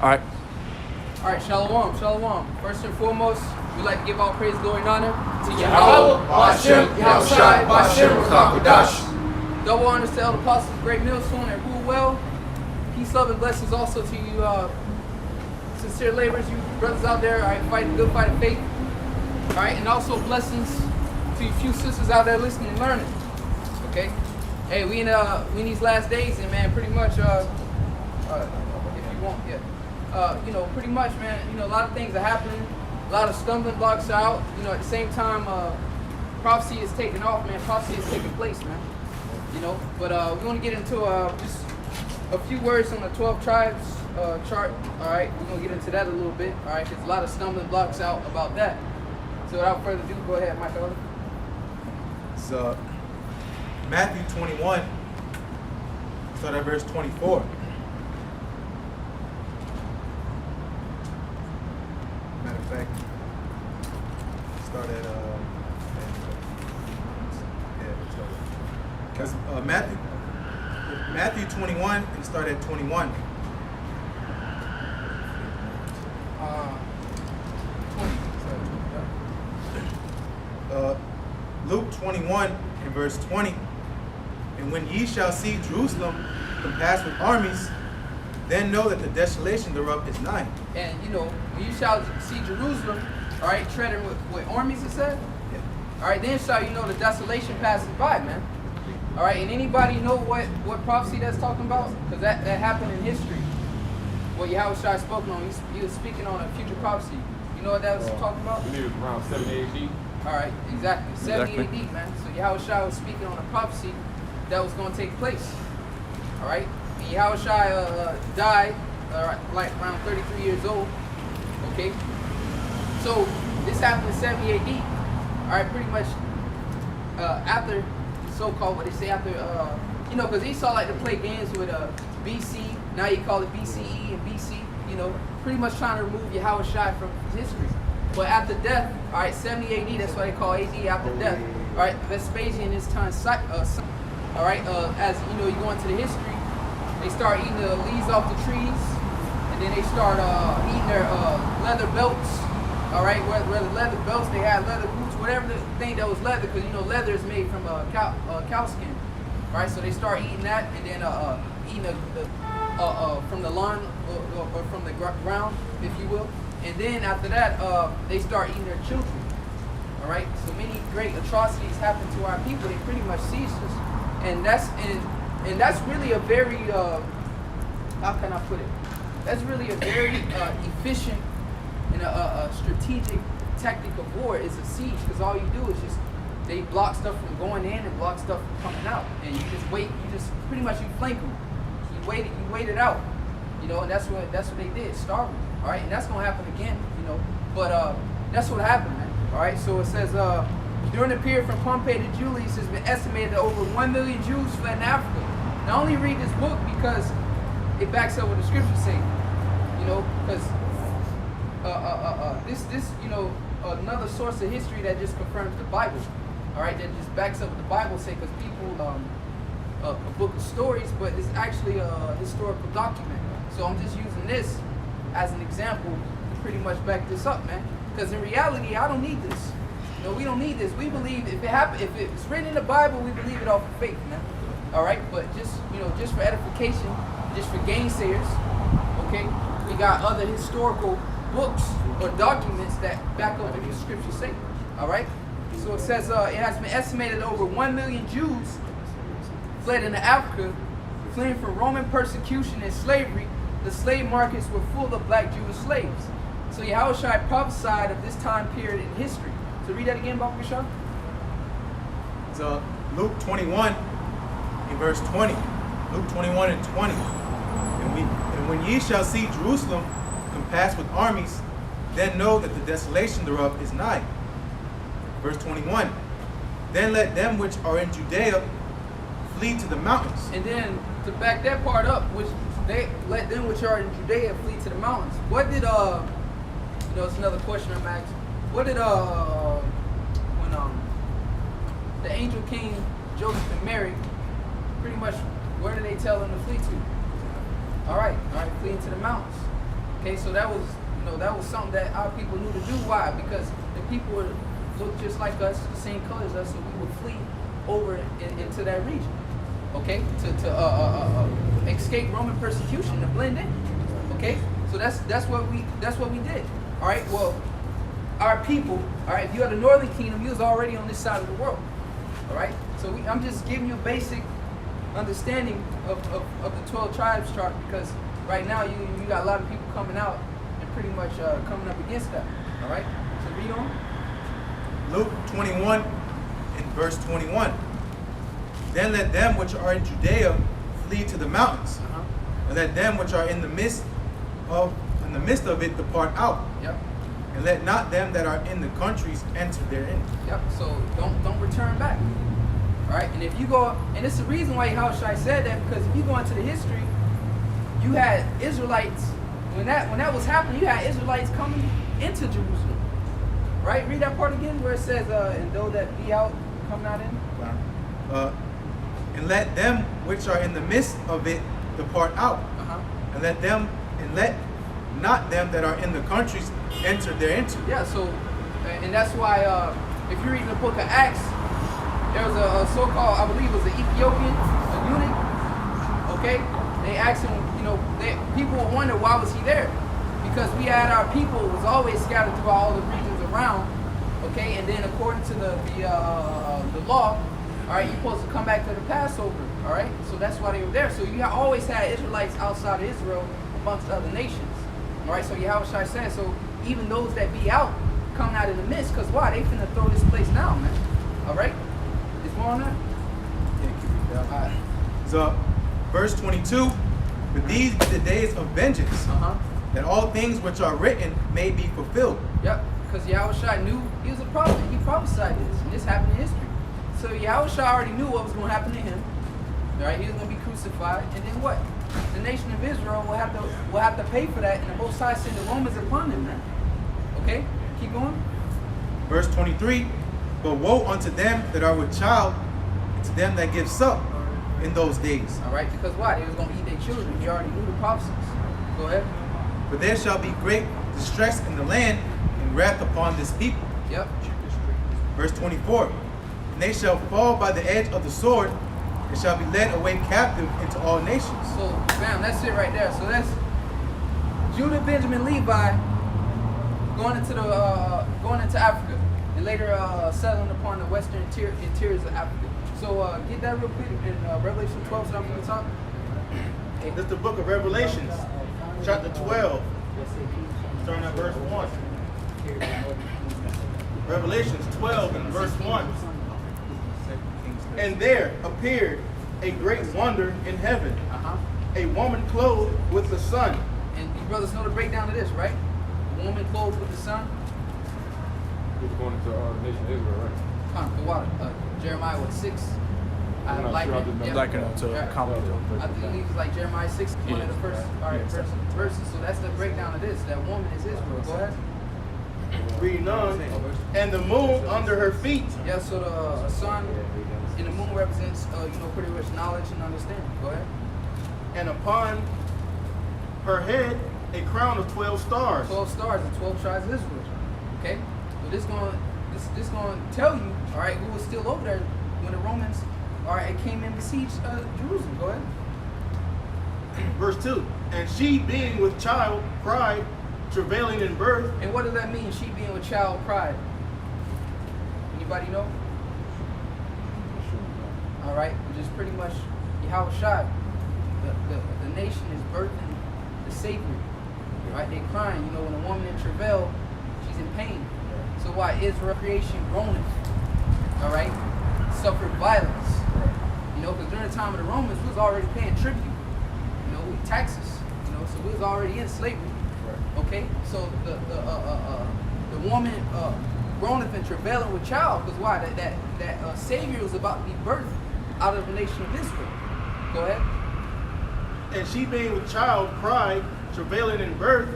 All right. All right, shalom, shalom. First and foremost, we'd like to give all praise, glory, and honor to Yahweh, Hashem, Yahushai, Hashem, Kodash. Double honors to Elder Apostles, Great Millstone, and rule well. Peace, love, and blessings also to you sincere laborers, you brothers out there, all right, fighting a good fight of faith. All right, and also blessings to you few sisters out there listening and learning. Okay? Hey, we in these last days, and man, pretty much, if you want, yeah. Pretty much, man, a lot of things are happening. A lot of stumbling blocks are out. At the same time, prophecy is taking off, man. Prophecy is taking place, man. But we want to get into just a few words on the 12 tribes chart. All right, we're going to get into that a little bit. All right, there's a lot of stumbling blocks out about that. So without further ado, go ahead, Michael. So, Matthew 21, start at verse 24. Matter of fact, start at because Matthew 21 and start at 21. 20. Luke 21 and verse 20. And when ye shall see Jerusalem compassed with armies, then know that the desolation thereof is nigh. And when you shall see Jerusalem, all right, treading with armies, it said? Yeah. All right, then shall you know the desolation passes by, man. All right, and anybody know what prophecy that's talking about? Because that happened in history. What Yahushua spoke on, he was speaking on a future prophecy. You know what that was talking about? I believe it was around 70 AD. All right, exactly. 70 AD, man. So Yahushua was speaking on a prophecy that was going to take place. All right? And Yahushua died like around 33 years old. Okay? So this happened in 70 AD. All right, pretty much after so-called, what they say after, because Esau like to play games with BC. Now you call it BCE and BC. Pretty much trying to remove Yahushua from history. But after death, all right, 70 AD, that's why they call AD after death. All right, Vespasian is time, all right, as you go into the history, they start eating the leaves off the trees, and then they start eating their leather belts. All right, whether leather belts, they had leather boots, whatever the thing that was leather, because leather is made from cow skin. All right, so they start eating that, and then eating from the lawn or from the ground, if you will. And then after that, they start eating their children. All right. So many great atrocities happen to our people. They pretty much seized us, and that's really a very how can I put it? That's really a very efficient and a strategic tactic of war is a siege, because all you do is just they block stuff from going in and block stuff from coming out, and you just wait. You just pretty much you flank them. You wait it out. And that's what they did, starve them. All right, and that's gonna happen again, But that's what happened, man. All right, so it says during the period from Pompey to Julius, it's been estimated that over 1 million Jews fled in Africa. Now, I only read this book because it backs up what the scriptures say, because this another source of history that just confirms the Bible. All right, that just backs up what the Bible say, because people a book of stories, but it's actually a historical document. So I'm just using this as an example to pretty much back this up, man. Because in reality, I don't need this. We don't need this. We believe if it's written in the Bible, we believe it off of faith, man. All right, but just for edification, just for gainsayers, okay, we got other historical books or documents that back up what the scriptures say. All right, so it says it has been estimated that over 1 million Jews fled into Africa, fleeing from Roman persecution and slavery. The slave markets were full of black Jewish slaves. So Yahushua prophesied of this time period in history. So read that again, Baba Shah. So Luke 21 in verse 20. Luke 21 and 20. And when ye shall see Jerusalem compassed with armies, then know that the desolation thereof is nigh. Verse 21. Then let them which are in Judea flee to the mountains. And then to back that part up, which they let them which are in Judea flee to the mountains. What did it's another question I'm asking. What did when the angel came, Joseph and Mary, pretty much where did they tell them to flee to? All right, flee into the mountains. Okay, so that was, that was something that our people knew to do. Why? Because the people would look just like us, the same color as us, so we would flee over into that region. Okay, to escape Roman persecution, to blend in. Okay, so that's what we did. All right. Well, our people. All right. If you are the Northern Kingdom, you was already on this side of the world. All right. So I'm just giving you a basic understanding of the 12 tribes chart, because right now you got a lot of people coming out and pretty much coming up against that. All right. So read on. Luke 21 and verse 21. Then let them which are in Judea flee to the mountains, and let them which are in the midst of it depart out. Yep. And let not them that are in the countries enter therein. Yep. So don't return back. All right. And if you go, and it's the reason why Yahushua said that, because if you go into the history, you had Israelites when that was happening. You had Israelites coming into Jerusalem. Right. Read that part again where it says, "And though that be out, come not in." And let them which are in the midst of it depart out. And let not them that are in the countries enter thereinto. Yeah, so, and that's why if you read the book of Acts, there was a so-called, I believe it was an Ethiopian, a eunuch, okay? They asked him, people would wonder why was he there? Because we had our people was always scattered throughout all the regions around, okay? And then according to the law, all right, you're supposed to come back to the Passover, all right? So that's why they were there. So you always had Israelites outside of Israel amongst other nations, all right? So Yahushua said, so even those that be out, come out in the midst, because why? They finna throw this place down, man, all right? Is more on that? Yeah, keep it down. All right. So, verse 22, but these be the days of vengeance, that all things which are written may be fulfilled. Yep, because Yahushua knew he was a prophet. He prophesied this, and this happened in history. So Yahushua already knew what was going to happen to him. All right, he was going to be crucified, and then what? The nation of Israel will have to pay for that, and the Most High sent the Romans upon them. Man. Okay, keep going. Verse 23, but woe unto them that are with child, and to them that give suck in those days. All right, because why? They was going to eat their children. He already knew the prophecies. Go ahead. For there shall be great distress in the land, and wrath upon this people. Yep. Verse 24. And they shall fall by the edge of the sword, and shall be led away captive into all nations. So, bam, that's it right there. So that's Judah, Benjamin, Levi going into Africa, and later settling upon the western interiors of Africa. So get that real quick in Revelation 12, so I'm from the top. This is the book of Revelations, chapter 12, starting at verse 1. Revelations 12 and verse 1. And there appeared a great wonder in heaven, a woman clothed with the sun. And you brothers know the breakdown of this, right? A woman clothed with the sun. It's going into the nation of Israel, right? The water. Jeremiah 6. I I'm not like sure, I it. didn't know. Yeah. Like to comment I believe it's like Jeremiah 6, one of the first verses. So that's the breakdown of this. That woman is Israel. Go ahead. Reading on. And the moon under her feet. Yeah, so the sun and the moon represents, pretty much knowledge and understanding. Go ahead. And upon her head a crown of 12 stars. 12 stars and 12 tribes of Israel. Okay? So this going to tell you, all right, who was still over there when the Romans, all right, came and besieged Jerusalem. Go ahead. Verse 2. And she being with child cried, travailing in birth. And what does that mean, she being with child pride? Anybody know? All right, which is pretty much Yahushua. The nation is birthing the Savior. Right? They're crying. When a woman in travail, she's in pain. So why Israel creation groaneth? All right, suffered violence. Because during the time of the Romans, we was already paying tribute. With taxes. So we was already in slavery. Okay, so the woman groaneth and travailing with child, because why? That Savior was about to be birthed out of the nation of Israel. Go ahead. And she being with child cried, travailing in birth,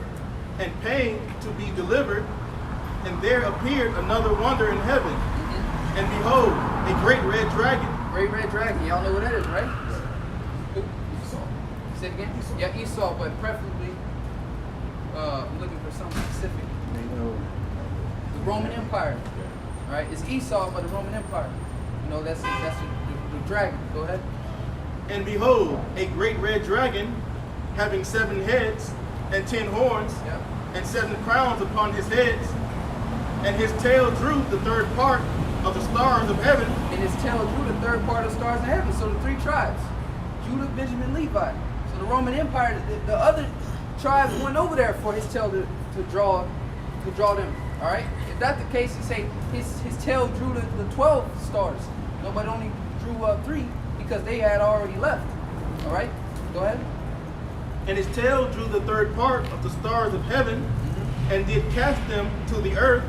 and pain to be delivered. And there appeared another wonder in heaven. And behold, a great red dragon. Great red dragon. Y'all know what that is, right? Esau. Say it again. Yeah, Esau, but preferably something specific. The Roman Empire. All right, it's Esau, but the Roman Empire. You know, that's the dragon. Go ahead. And behold, a great red dragon, having 7 heads and 10 horns, Yep. and 7 crowns upon his heads, and his tail drew the third part of the stars of heaven, And his tail drew the third part of the stars in heaven. So the 3 tribes, Judah, Benjamin, Levi. So the Roman Empire, the other tribes went over there for his tail to draw them. All right. If that's the case, you say his tail drew the 12 stars. No, but only drew 3 because they had already left. All right. Go ahead. and his tail drew the third part of the stars of heaven, and did cast them to the earth.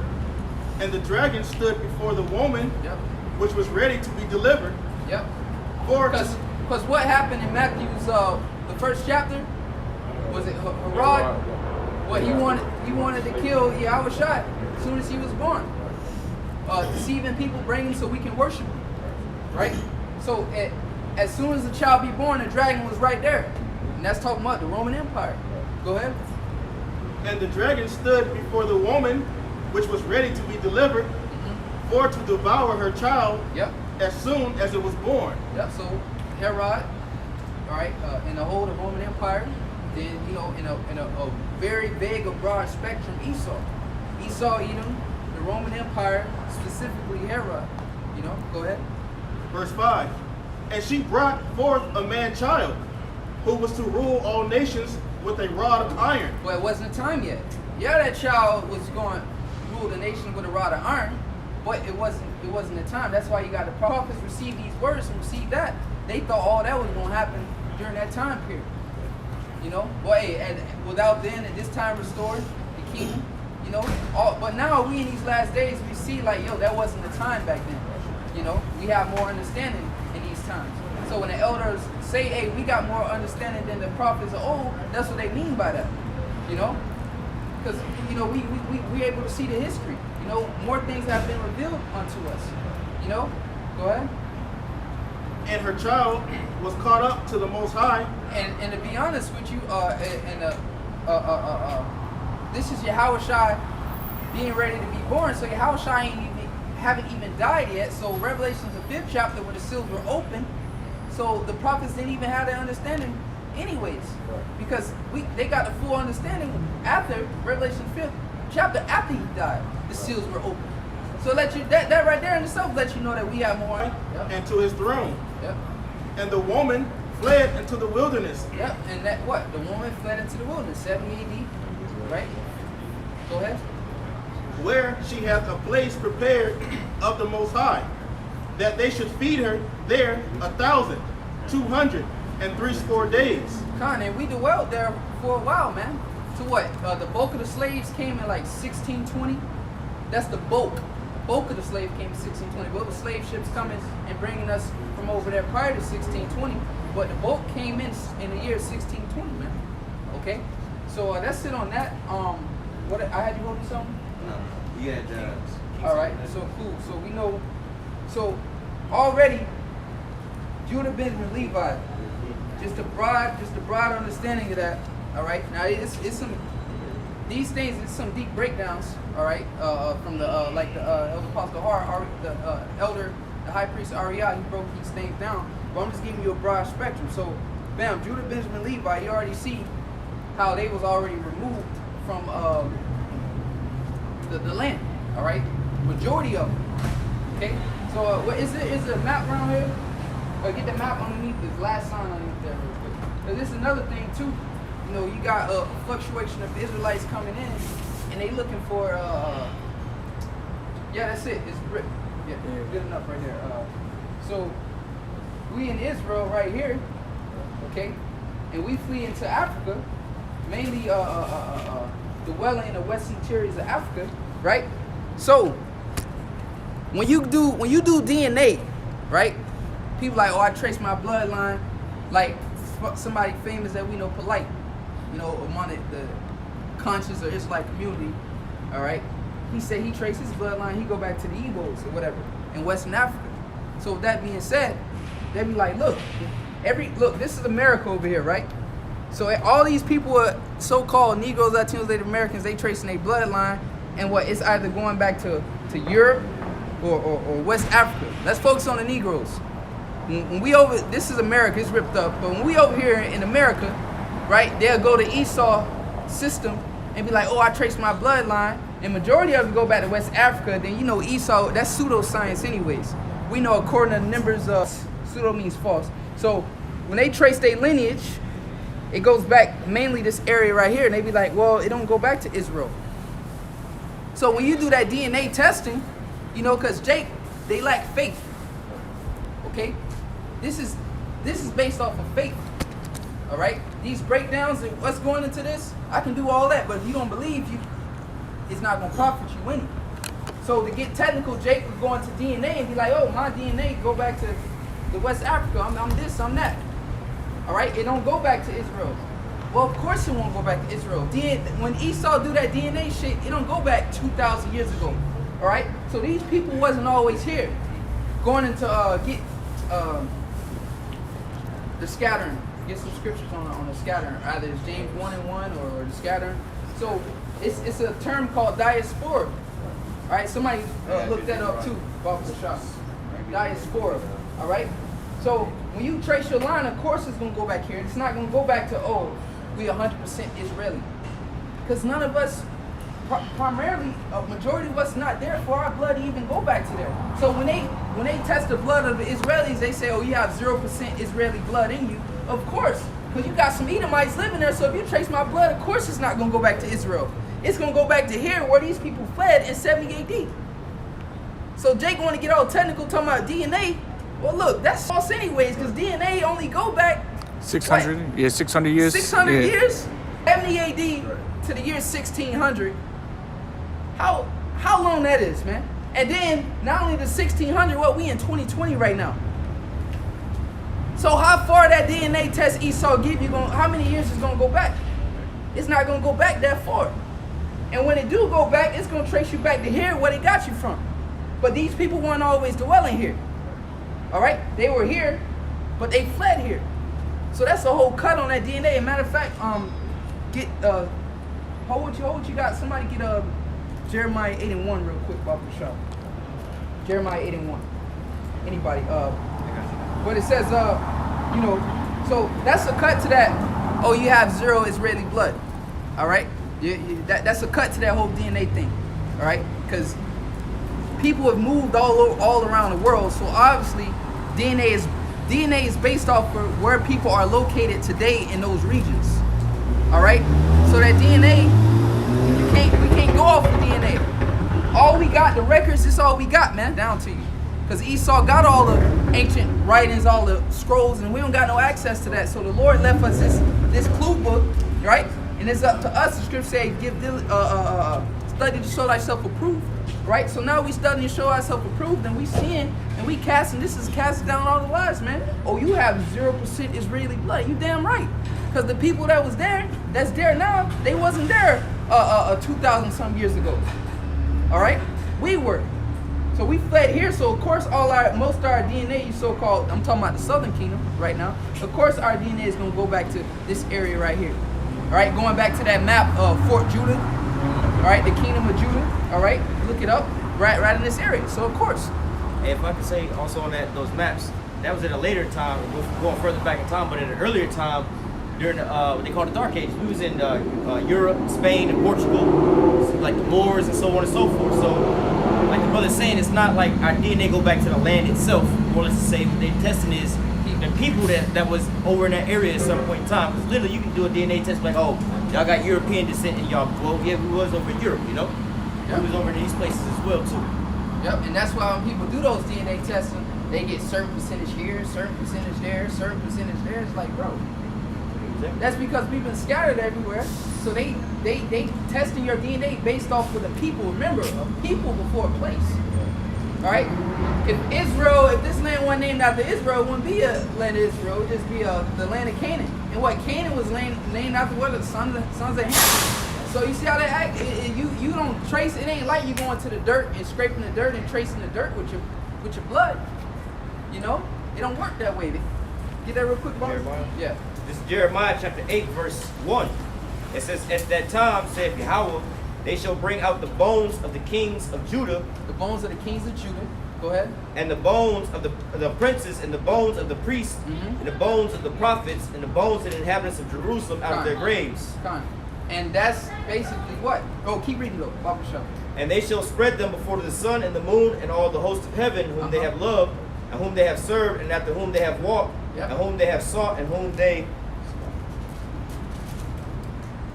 And the dragon stood before the woman, Yep. which was ready to be delivered. Yep. For Because what happened in Matthew's the first chapter was it Herod? What he wanted to kill Yahushua as soon as he was born, deceiving people, bringing so we can worship him, right? So as soon as the child be born, the dragon was right there, and that's talking about the Roman Empire. Go ahead. And the dragon stood before the woman, which was ready to be delivered, for to devour her child Yep. as soon as it was born. Yep. So Herod, all right, in the whole of the Roman Empire, then in a very vague or broad spectrum, Esau, Edom, the Roman Empire, specifically Herod. Go ahead. Verse 5. And she brought forth a man-child, who was to rule all nations with a rod of iron. Well, it wasn't time yet. Yeah, that child was going to rule the nation with a rod of iron, but it wasn't the time. That's why you got the prophets receive these words and receive that. They thought all that was going to happen during that time period. And without then at this time restored the kingdom, but now we in these last days we see like, that wasn't the time back then. We have more understanding in these times. So when the elders say, hey, we got more understanding than the prophets of old, that's what they mean by that. Because we able to see the history. More things have been revealed unto us. Go ahead. And her child was caught up to the Most High. And to be honest with you, this is Yahushua being ready to be born. So Yahushua haven't even died yet. So Revelation's the 5th chapter where the seals were open. So the prophets didn't even have that understanding anyways. Because they got the full understanding after Revelation 5th chapter, after he died. The seals were open. So that right there in itself lets you know that we have more. Yep. And to his throne. Yep. And the woman fled into the wilderness. Yep. And the woman fled into the wilderness, 70 AD. Right? Go ahead. Where she hath a place prepared of the Most High, that they should feed her there 1,260 days. And we dwelled there for a while, man. To what? The bulk of the slaves came in like 1620. That's the bulk. The bulk of the slave came in 1620. But the slave ships coming and bringing us from over there prior to 1620. But the bulk came in the year 1620, man. Okay? So that's it on that. What I had you wrote something? No, you had. All right. So cool. So we know. So already, Judah, Benjamin, Levi. Just a broad understanding of that. All right. Now these things. It's some deep breakdowns. All right. From the Elder Apostle the High Priest Ariah, he broke these things down. But I'm just giving you a broad spectrum. So, bam, Judah, Benjamin, Levi. You already see how they was already removed from the land. All right. Majority of them. Okay. So what is it? Is there a map around here? Get the map underneath this last sign underneath there real quick. Because this is another thing too. You got a fluctuation of Israelites coming in, and they looking for. Yeah, that's it. It's yeah, good enough right there. So we in Israel right here, okay, and we flee into Africa, mainly dwelling in the western interiors of Africa, right? So when you do DNA, right? People like, oh, I trace my bloodline, like somebody famous that we know, Polite, among the conscious or Israelite community, all right? He said he traced his bloodline, he go back to the Igbos or whatever in Western Africa. So with that being said, they be like, look, this is America over here, right? So all these people are so-called Negroes, Latinos, Native Americans, they tracing their bloodline, and what it's either going back to Europe or West Africa. Let's focus on the Negroes. When we over, this is America, it's ripped up, but when we over here in America, right, they'll go to Esau system and be like, oh, I traced my bloodline, and majority of them go back to West Africa. Then you know Esau, that's pseudoscience anyways. We know according to the numbers, pseudo means false. So when they trace their lineage, it goes back mainly this area right here, and they be like, well, it don't go back to Israel. So when you do that DNA testing, you know, because Jake, they lack faith. Okay? This is based off of faith. All right? These breakdowns and what's going into this, I can do all that, but if you don't believe, it's not going to profit you any. So to get technical, Jake would go into DNA and be like, oh, my DNA go back to the West Africa. I'm this, I'm that. All right? It don't go back to Israel. Well, of course it won't go back to Israel. When Esau do that DNA shit, it don't go back 2,000 years ago. All right? So these people wasn't always here. Going into get the scattering. Get some scriptures on the scattering. Either it's James 1:1 or the scattering. So it's a term called diaspora. All right? Somebody look that up too. Off the shop. Diaspora. All right? So when you trace your line, of course it's going to go back here. It's not going to go back to, oh, we 100% Israeli. Because none of us, primarily, a majority of us not there for our blood to even go back to there. So when they test the blood of the Israelis, they say, oh, you have 0% Israeli blood in you. Of course, because you got some Edomites living there, so if you trace my blood, of course it's not going to go back to Israel. It's going to go back to here where these people fled in 70 AD. So Jake want to get all technical talking about DNA. Well, look, that's false anyways, because DNA only go back 600, what? Yeah, 600 years. 600 yeah. years? 70 AD to the year 1600. How long that is, man? And then, not only the 1600, what, we in 2020 right now. So how far that DNA test Esau give you, how many years is going to go back? It's not going to go back that far. And when it do go back, it's going to trace you back to here where they got you from. But these people weren't always dwelling here. All right? They were here, but they fled here. So that's a whole cut on that DNA. As a matter of fact, get hold what you got. Somebody get Jeremiah 8:1 real quick off the show. Jeremiah 8:1. Anybody? But it says, you know, so that's a cut to that. Oh, you have 0 Israeli blood. All right? That's a cut to that whole DNA thing. All right? Because people have moved all around the world, so obviously DNA is based off of where people are located today in those regions. All right, so that DNA, we can't go off of DNA. All we got, the records, is all we got, man. Down to you, because Esau got all the ancient writings, all the scrolls, and we don't got no access to that. So the Lord left us this clue book, right? And it's up to us. The scripture say, study to show thyself approved. Right? So now we studying to show ourselves approved, and we seeing, and we casting, this is casting down all the lies, man. Oh, you have 0% Israeli blood. You damn right. Because the people that was there, that's there now, they wasn't there 2,000 some years ago. All right? We were. So we fled here, so of course most of our DNA, so-called, I'm talking about the southern kingdom right now, of course our DNA is going to go back to this area right here. All right? Going back to that map of Fort Judah. All right, the kingdom of Judah. All right, look it up, right in this area. So of course. And if I could say also on those maps, that was at a later time, going further back in time, but at an earlier time, during what they call the Dark Ages. We was in Europe, Spain, and Portugal, like the Moors and so on and so forth. So, like the brother's saying, it's not like our DNA go back to the land itself. More or less to say, what they're testing is the people that was over in that area at some point in time. Because literally, you can do a DNA test like, oh, y'all got European descent in y'all. Well, yeah, we was over in Europe, you know? Yep. We was over in these places as well, too. Yep, and that's why when people do those DNA testing, they get certain percentage here, certain percentage there, certain percentage there. It's like, bro, that's because we've been scattered everywhere. So they testing your DNA based off of the people. Remember, a people before a place. All right? If this land wasn't named after Israel, it wouldn't be a land of Israel. It would just be the land of Canaan. And what Canaan was named after what? The sons of Ham. So you see how they act? You don't trace, it ain't like you going to the dirt and scraping the dirt and tracing the dirt with your blood. You know? It don't work that way. Get that real quick, boss? Jeremiah? Yeah. This is Jeremiah chapter 8, verse 1. It says, at that time, saith Yahweh, they shall bring out the bones of the kings of Judah, The bones of the kings of Judah. Go ahead. and the bones of the princes, and the bones of the priests, Mhm. and the bones of the prophets, and the bones of the inhabitants of Jerusalem out of their Con. graves. Con. And that's basically what? Oh, keep reading though. Baba Shah. And they shall spread them before the sun and the moon and all the hosts of heaven, whom they have loved, and whom they have served, and after whom they have walked, Yep. and whom they have sought, and whom they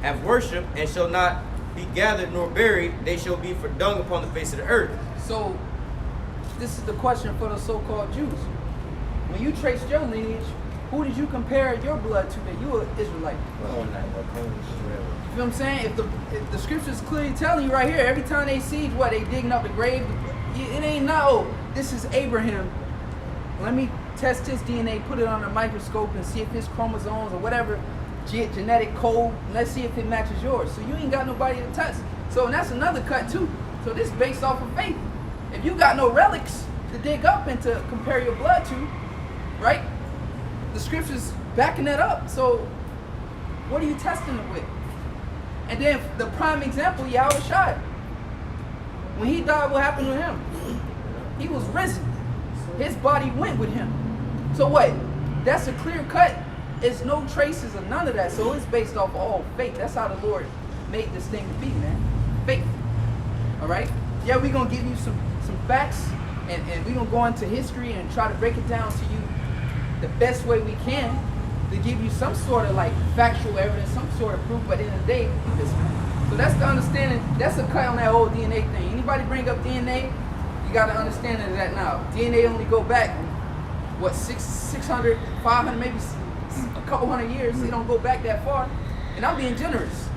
have worshipped, and shall not be gathered nor buried. They shall be for dung upon the face of the earth. So, this is the question for the so-called Jews. When you traced your lineage, who did you compare your blood to that you were Israelite? You feel what I'm saying? If the scripture's clearly telling you right here, every time they siege, what, they digging up the grave? It ain't no, this is Abraham. Let me test his DNA, put it on a microscope and see if his chromosomes or whatever genetic code, let's see if it matches yours. So you ain't got nobody to test. So and that's another cut too. So this is based off of faith. If you got no relics to dig up and to compare your blood to, right? The scripture's backing that up. So what are you testing it with? And then the prime example, Yahushua. When he died, what happened to him? He was risen. His body went with him. So what? That's a clear cut. It's no traces of none of that. So it's based off all faith. That's how the Lord made this thing to be, man. Faith. All right? Yeah, we're going to give you some facts, and we're going to go into history and try to break it down to you the best way we can to give you some sort of like factual evidence, some sort of proof, but in the day, so that's the understanding. That's a cut on that whole DNA thing. Anybody bring up DNA, you got to understand that now. DNA only go back, what, 600, 500, maybe a couple hundred years. They don't go back that far. And I'm being generous.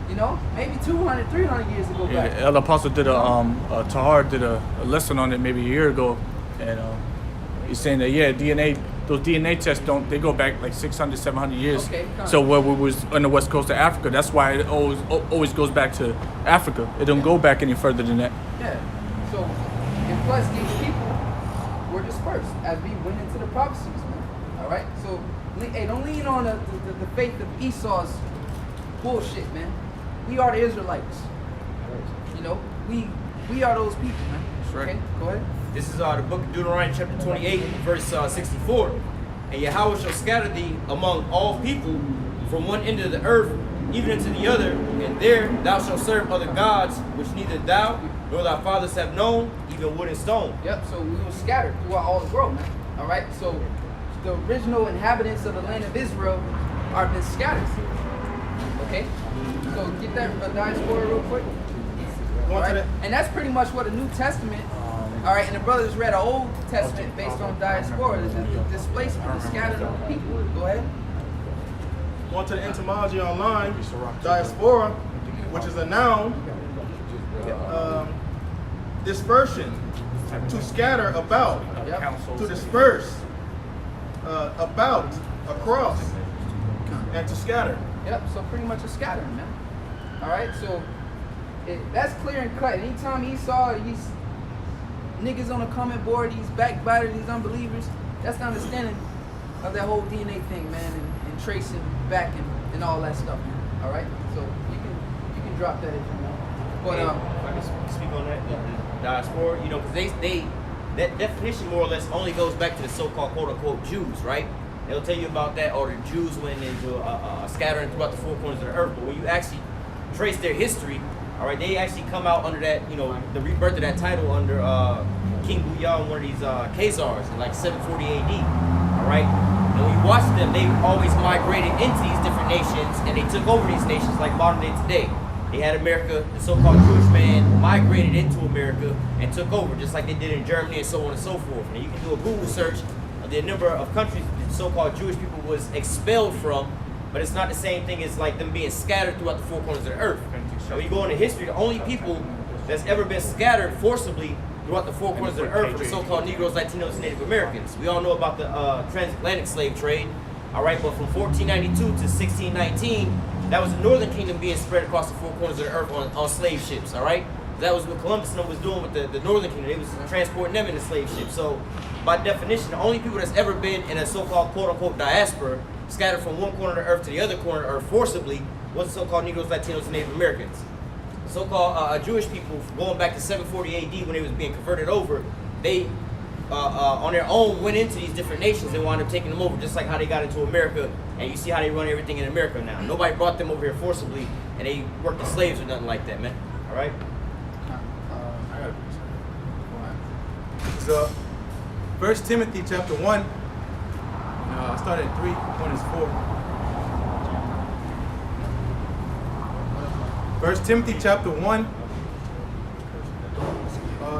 You know, maybe 200, 300 years to go back. El Apostle did Tahar did a lesson on it maybe a year ago, and he's saying that those DNA tests they go back like 600, 700 years. Okay, so where we was on the west coast of Africa, that's why it always goes back to Africa. It don't go back any further than that. Yeah. So, and plus these people were dispersed as we went into the prophecies, man. All right. So, hey, don't lean on the faith of Esau's bullshit, man. We are the Israelites. You know, we are those people, man. That's right. Okay, go ahead. This is the book of Deuteronomy chapter 28, verse 64. And Yahweh shall scatter thee among all people from one end of the earth, even unto the other, and there thou shalt serve other gods, which neither thou nor thy fathers have known, even wood and stone. Yep, so we were scattered throughout all the world, man. All right, so the original inhabitants of the land of Israel are been scattered. Okay, so get that diaspora real quick. All right? And that's pretty much what the New Testament. All right, and the brothers read an Old Testament based on diaspora, the displacement, the scattering of the people. Go ahead. Going to the etymology online, diaspora, which is a noun, dispersion, to scatter about, Yep. to disperse, about, across, and to scatter. Yep, so pretty much a scattering, man. All right, so that's clear and cut. Anytime Esau, these niggas on the comment board, these backbiters, these unbelievers, that's the understanding of that whole DNA thing, man, and tracing back and all that stuff, man. All right, so you can drop that if you want. But If I can speak on that, the diaspora, you know, because they that definition more or less only goes back to the so-called quote-unquote Jews, right? They'll tell you about that, or the Jews went into scattering throughout the four corners of the earth. But when you actually trace their history, all right, they actually come out under that, you know, the rebirth of that title under King Booyah, one of these Khazars in like 740 AD, all right? And when you watch them, they always migrated into these different nations, and they took over these nations like modern day today. They had America, the so-called Jewish man migrated into America and took over, just like they did in Germany and so on and so forth. And you can do a Google search of the number of countries the so-called Jewish people was expelled from, but it's not the same thing as like them being scattered throughout the four corners of the earth. Now, when you go into history, the only people that's ever been scattered forcibly throughout the four corners of the earth are the so-called Negroes, Latinos, and Native Americans. We all know about the transatlantic slave trade, all right, but from 1492 to 1619, that was the Northern Kingdom being spread across the four corners of the earth on slave ships, all right? That was what Columbus and them was doing with the Northern Kingdom. They was transporting them in the slave ships. So, by definition, the only people that's ever been in a so-called quote-unquote diaspora, scattered from one corner of the earth to the other corner of the earth forcibly, was the so-called Negroes, Latinos, and Native Americans. So-called Jewish people, going back to 740 AD when they was being converted over, they on their own went into these different nations and wound up taking them over, just like how they got into America. And you see how they run everything in America now. Nobody brought them over here forcibly, and they worked as slaves or nothing like that, man. All right. I got it. So, 1 Timothy chapter 1, I started at 3, 1 is 4. 1 Timothy chapter 1,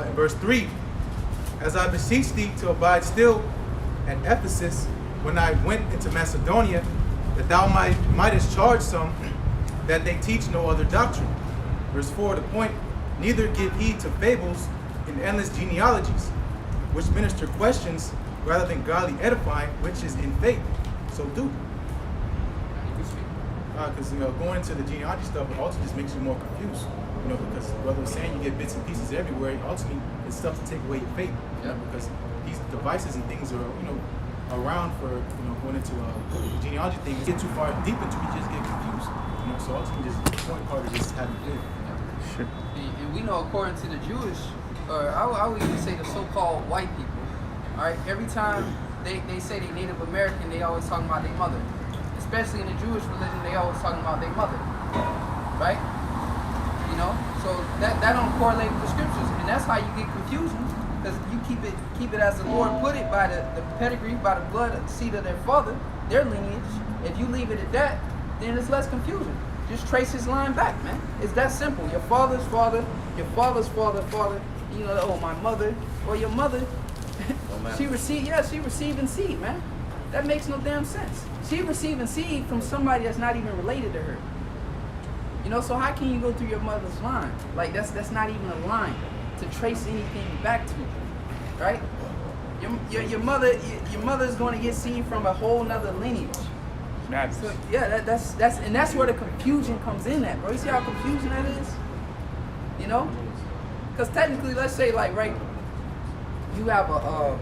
and verse 3. As I beseech thee to abide still at Ephesus, when I went into Macedonia, that thou mightest charge some that they teach no other doctrine. Verse 4, the point, neither give heed to fables and endless genealogies, which minister questions rather than godly edifying, which is in faith. So do. Because going into the genealogy stuff, it also just makes you more confused. Because brother was saying you get bits and pieces everywhere. Ultimately, it's stuff to take away your faith. Because these devices and things are, around for, going into genealogy things. Get too far deep into it, you just get confused. So ultimately, just the point part is just having faith. Sure. And we know, according to the Jewish, or I would even say the so-called white people, all right, every time they say they Native American, they always talking about their mother. Especially in the Jewish religion, they always talking about their mother, right? So that don't correlate with the scriptures, and that's how you get confusion, because you keep it as the Lord put it, by the pedigree, by the blood seed of their father, their lineage. If you leave it at that, then it's less confusion. Just trace his line back, man. It's that simple. Your father's father, your father's father. Oh, my mother, or your mother. she receiving seed, man. That makes no damn sense. She receiving seed from somebody that's not even related to her. So how can you go through your mother's line? Like that's not even a line to trace anything back to, right? Your mother's going to get seed from a whole nother lineage. So yeah, that's where the confusion comes in at, bro. You see how confusing that is? Because technically, let's say like right, you have a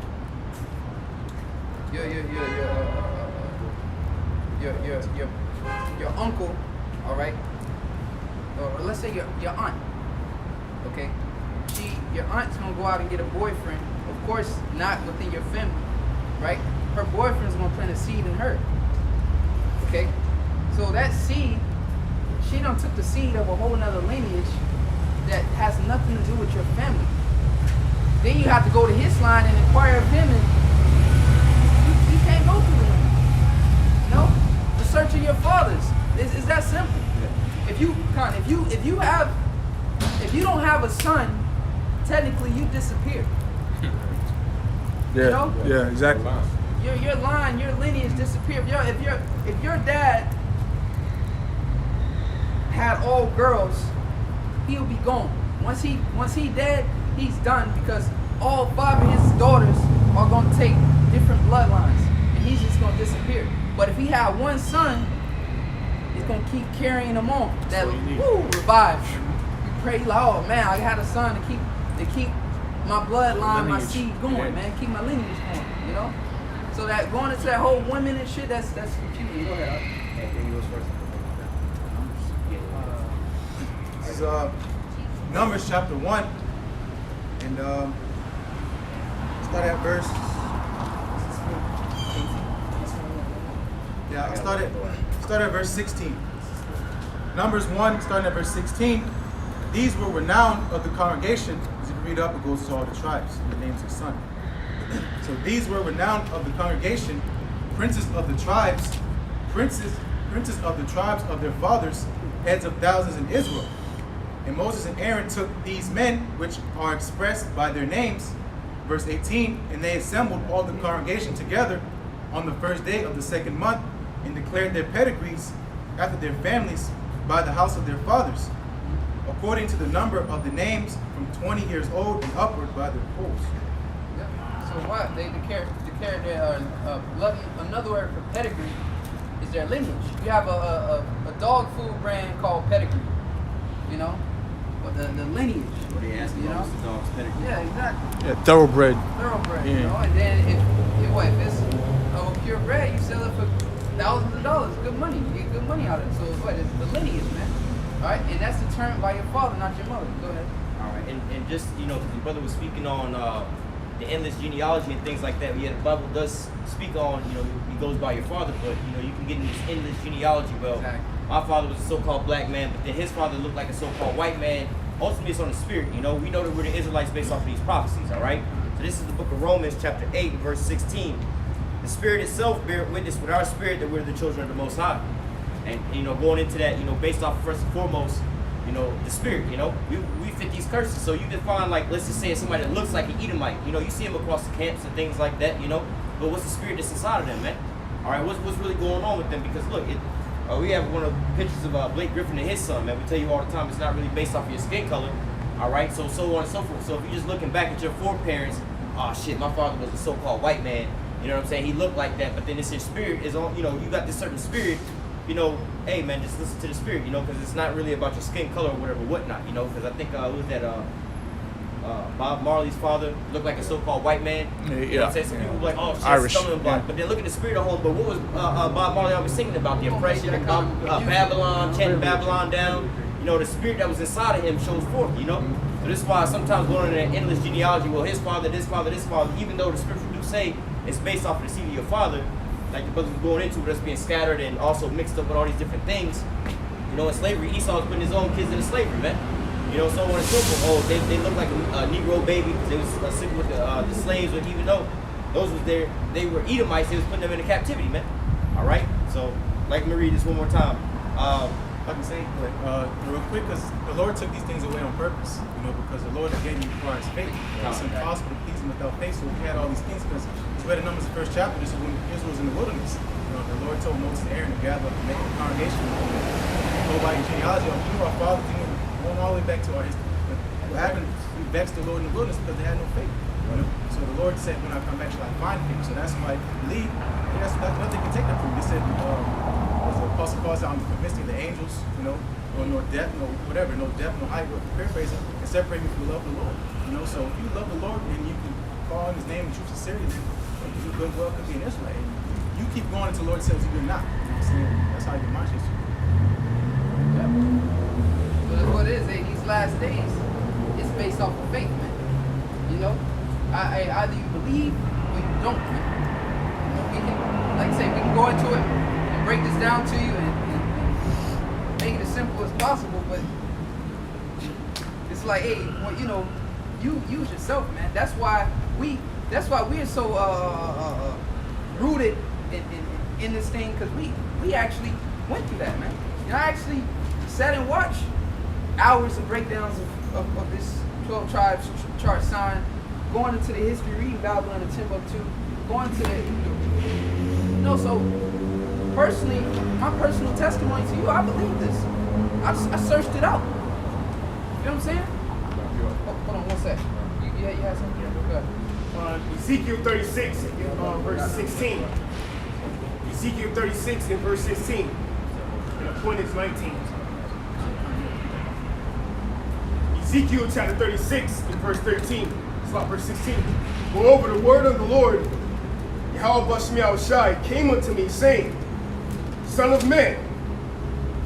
your uncle, all right. Or let's say your aunt, okay? Your aunt's gonna go out and get a boyfriend. Of course, not within your family, right? Her boyfriend's gonna plant a seed in her, okay? So that seed, she done took the seed of a whole nother lineage that has nothing to do with your family. Then you have to go to his line and inquire of him, and you can't go through him. The search of your fathers. It's that simple. If you don't have a son, technically you disappear. Yeah, exactly. Your line, your lineage disappear. If your dad had all girls, he'll be gone. Once he dead, he's done, because all 5 of his daughters are gonna take different bloodlines, and he's just gonna disappear. But if he had one son, he's gonna keep carrying them on. That revive. You pray, like, oh man, I had a son to keep my bloodline, my seed going, man, keep my lineage going. So that going into that whole women and shit, that's confusing. Go ahead. This is Numbers chapter 1, and start at verse. Yeah, I'll start at verse 16. Numbers 1, starting at verse 16. These were renowned of the congregation. As you can read up, it goes to all the tribes and the names of son. So these were renowned of the congregation, princes of the tribes of the tribes of their fathers, heads of thousands in Israel. And Moses and Aaron took these men, which are expressed by their names, verse 18, and they assembled all the congregation together on the first day of the second month, and declared their pedigrees after their families by the house of their fathers, according to the number of the names from 20 years old and upward by their polls. So what? They declared their another word for pedigree is their lineage. You have a dog food brand called Pedigree, but the lineage. What they ask me, what's the dog's pedigree? Yeah, exactly. Yeah, thoroughbred. Thoroughbred, Yeah. And then if it's a purebred, you sell it for thousands of dollars, good money. You get good money out of it. So what? It's the lineage, man. All right, and that's determined by your father, not your mother. Go ahead. All right, and just, you know, because the brother was speaking on the endless genealogy and things like that. Yeah, the Bible does speak on, you know, he goes by your father, but, you know, you can get in this endless genealogy. Well, Exactly. my father was a so-called black man, but then his father looked like a so-called white man. Ultimately, it's on the spirit, you know. We know that we're the Israelites based off of these prophecies, all right? So this is the book of Romans, chapter 8, verse 16. The spirit itself bear witness with our spirit that we're the children of the Most High. And, you know, going into that, you know, based off, first and foremost, you know, the spirit, you know, we fit these curses. So you can find, like, let's just say somebody that looks like an Edomite, you know, you see them across the camps and things like that, you know, but what's the spirit that's inside of them, man? All right, what's really going on with them? Because look, we have one of the pictures of Blake Griffin and his son, man. We tell you all the time, it's not really based off of your skin color, all right? So on and so forth. So if you're just looking back at your foreparents, oh shit, my father was a so-called white man, you know what I'm saying? He looked like that, but then it's your spirit is on, you know, you got this certain spirit, you know, hey man, just listen to the spirit, you know, because it's not really about your skin color or whatever, whatnot, you know, because I think, who was that, Bob Marley's father looked like a so-called white man. You know what I'm saying? Some people were like, oh, shit, Irish, stumbling block. yeah. But then look at the spirit of home. But what was Bob Marley always singing about? The oppression, Babylon, chanting Babylon down. You know, the spirit that was inside of him shows forth, you know? So this is why sometimes going into that endless genealogy, well, his father, this father, this father, even though the scripture do say it's based off of the seed of your father, like the brothers was going into, with us being scattered and also mixed up with all these different things. You know, in slavery, Esau was putting his own kids into slavery, man. You know, so on and so forth. Oh, they look like a Negro baby because they was sitting with the slaves, but even though those was there, they were Edomites, they was putting them into captivity, man. All right? So, like, let me read this one more time. I can say, Real quick, because the Lord took these things away on purpose, you know, because the Lord again requires faith. It's impossible to please Him without faith, so we had all these things, because it's read in Numbers, the first chapter, this is when Israel was in the wilderness. You know, the Lord told Moses and Aaron to gather up and make a congregation, go by your genealogy, you know, our fathers, you know, going all the way back to our history. But what happened, we vexed the Lord in the wilderness because they had no faith. You know? So the Lord said, when I come back, shall I find faith? So that's why I believe, that's nothing can take that from me. They said, as the Apostle Paul said, I'm convinced of the angels, you know, or no death, no whatever, no depth, no height, paraphrasing, and separate me from the love of the Lord. You know, so if you love the Lord and you can call on His name in true sincerity, you good well could be an Israelite. And you keep going until the Lord tells you you're not. You know what I'm saying? That's how you mind history. Yeah. But what it is, these last days, it's based off of faith, man. You know, either you believe or you don't, man. You know, we can, like I say, we can go into it and break this down to you and make it as simple as possible, but it's like, hey, well, you know, you use yourself, man. That's why we're so rooted in this thing, because we actually went through that, man. You know, I actually sat and watched hours of breakdowns of this 12 tribes chart sign, going into the history, reading Babylon and Timbuktu, going to the, you know, so personally, my personal testimony to you, I believe this. I searched it out. You know what I'm saying? Hold on one sec. You had something? Yeah, go ahead. Ezekiel 36, verse 16. Ezekiel 36 and verse 16. And the point is 19. Ezekiel chapter 36 and verse 13. Stop verse 16. Moreover, the word of the Lord, Yahweh Bashmiel Shai, came unto me, saying, Son of man,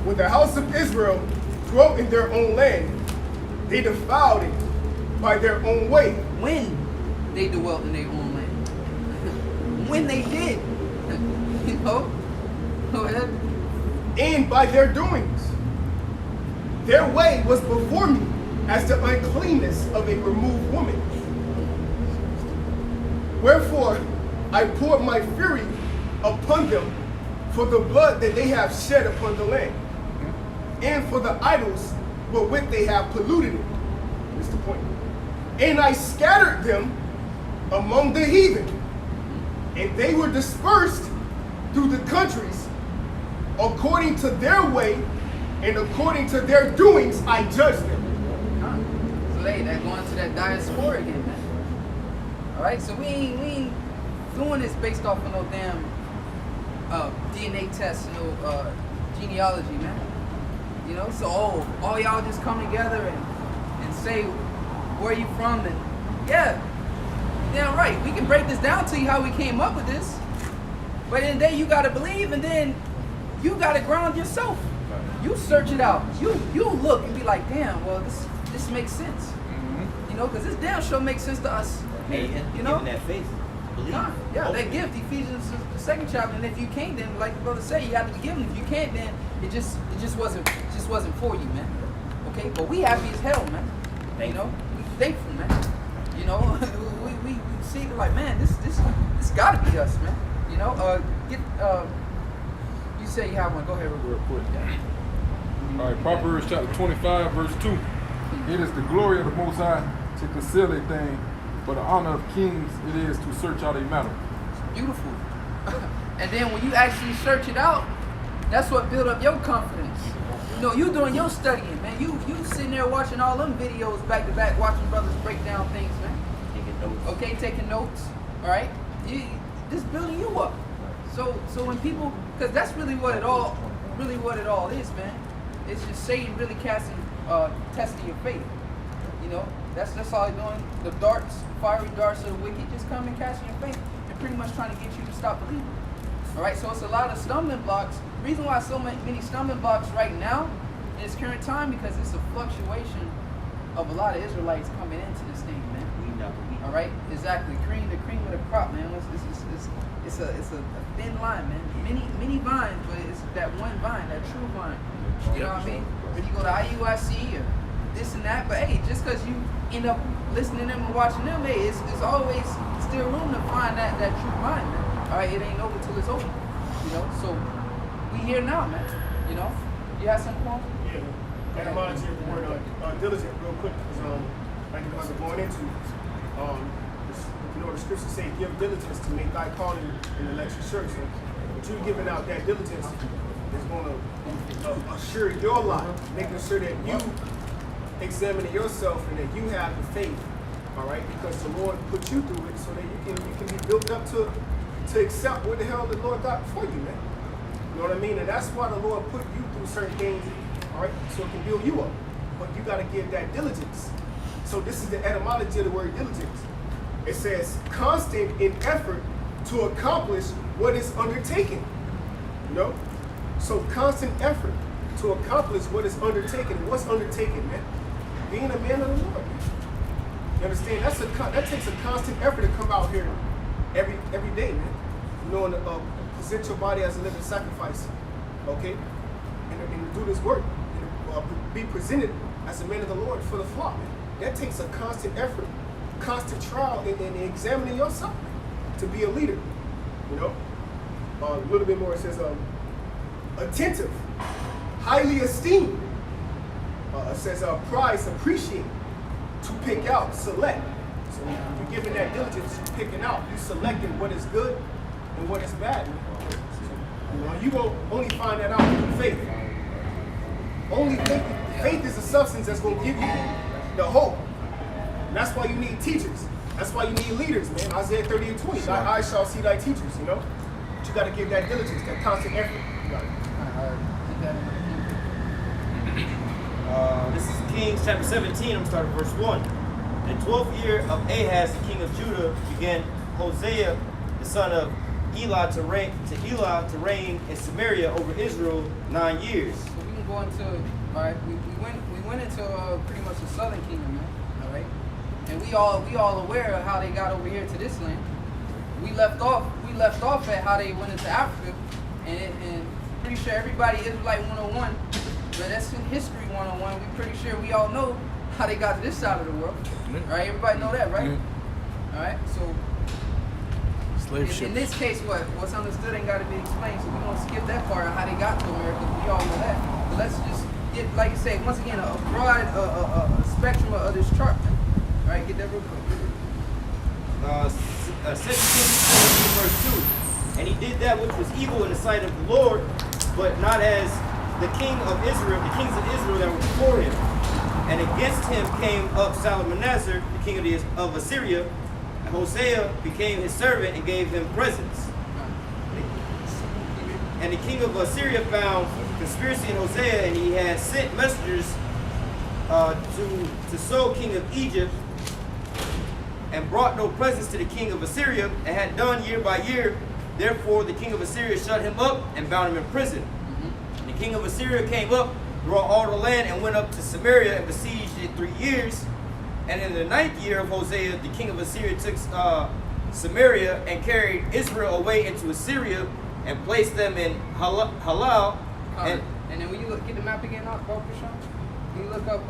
when the house of Israel dwelt in their own land, they defiled it by their own way. When they dwelt in their own land. When they did. You know? Go ahead. And by their doings. Their way was before me as the uncleanness of a removed woman. Wherefore I poured my fury upon them for the blood that they have shed upon the land, and for the idols wherewith they have polluted it. That's the point. And I scattered them among the heathen, and they were dispersed through the countries according to their way and according to their doings I judged them. So that going to that diaspora again, man. Alright, so we ain't doing this based off of no damn DNA tests, no genealogy, man. You know, so all y'all just come together and say where you from, and yeah, right. We can break this down to you how we came up with this. But in the day you gotta believe, and then you gotta ground yourself. You search it out. You look and be like, damn, well this makes sense. You know, because this damn sure makes sense to us. Hey, You know? giving that faith, believe. Nah, yeah, that gift, Ephesians the 2nd chapter, and if you can't, then like the brother said, you have to be given. If you can't, then it just wasn't for you, man. Okay, but we happy as hell, man. You know, we thankful, man. You know, we see it like, man, this gotta be us, man. You know, you say you have one. Go ahead, Real quick. Yeah. All right, Proverbs chapter 25, verse 2. It is the glory of the Most High to conceal a thing, but the honor of kings it is to search out a matter. Beautiful. And then when you actually search it out, that's what build up your confidence. You know, you doing your studying, man. You sitting there watching all them videos back to back, watching brothers break down things, man. Taking notes. Okay, taking notes. All right, this building you up. So when people, because that's really what it all is, man. It's just Satan really testing your faith. You know, that's all he's doing. The fiery darts of the wicked, just come and casting your faith and pretty much trying to get you to stop believing. All right, so it's a lot of stumbling blocks. The reason why so many stumbling blocks right now in this current time, because it's a fluctuation of a lot of Israelites coming into this thing, man. All right, exactly. The cream of the crop, man. It's a thin line, man. Many vines, but it's that one vine, that true vine. You know what I mean? When you go to IUIC or this and that, but hey, just because you end up listening to them and watching them, hey, it's always still room to find that true vine, man. All right, it ain't over till it's over. You know, so we here now, man. You know, you have something, Paul? Yeah. That reminds me of the word diligent real quick, because like the ones we're going into, you know, the scriptures say, give diligence to make thy calling in the election sure. So, but you giving out that diligence is going to assure your life, making sure that you examine yourself and that you have the faith, all right? Because the Lord put you through it so that you can be built up to accept what the hell the Lord got for you, man. You know what I mean? And that's why the Lord put you through certain things, all right, so it can build you up. But you got to give that diligence. So this is the etymology of the word diligence. It says constant in effort to accomplish what is undertaken. You know? So constant effort to accomplish what is undertaken. And what's undertaken, man? Being a man of the Lord, man. You understand? That takes a constant effort to come out here every day, man. You know, and present your body as a living sacrifice, okay? And do this work. And be presented as a man of the Lord for the flock, man. That takes a constant effort, constant trial in examining yourself to be a leader, you know? A little bit more, it says, attentive, highly esteemed. It says, prize, appreciate, to pick out, select. So you're giving that diligence, you're picking out, you selecting what is good and what is bad. You know, you will only find that out through faith. Only faith is the substance that's going to give you the hope. And that's why you need teachers. That's why you need leaders, man. Isaiah 30:20. Thy eyes shall see thy teachers, you know? But you got to give that diligence, that constant effort. You got it. This is Kings chapter 17. I'm starting verse 1. In the 12th year of Ahaz, the king of Judah, began Hosea, the son of Elah, to reign in Samaria over Israel 9 years. So we can go into, all right, we went into pretty much the southern kingdom, man, all right? And we all aware of how they got over here to this land. We left off at how they went into Africa, and pretty sure everybody Israelite 101, but that's history 101. We're pretty sure we all know how they got to this side of the world, right? Everybody know that, right? All right, so in this case, what's understood ain't got to be explained, so we're gonna skip that part of how they got to America. We all know that. But let's just get, like you say, once again, a broad spectrum of this chart. All right, get that real quick. 2 Kings verse 2. And he did that which was evil in the sight of the Lord, but not as the kings of Israel that were before him. And against him came up Salmanasar, the king of Assyria, and Hosea became his servant and gave him presents. And the king of Assyria found conspiracy in Hosea, and he had sent messengers to So, king of Egypt, and brought no presents to the king of Assyria, and had done year by year Therefore the king of Assyria shut him up and bound him in prison. The king of Assyria came up throughout all the land and went up to Samaria and besieged it 3 years. And in the 9th year of Hosea, the king of Assyria took Samaria and carried Israel away into Assyria and placed them in Halal. And then when you get the map again up, Sean, you look up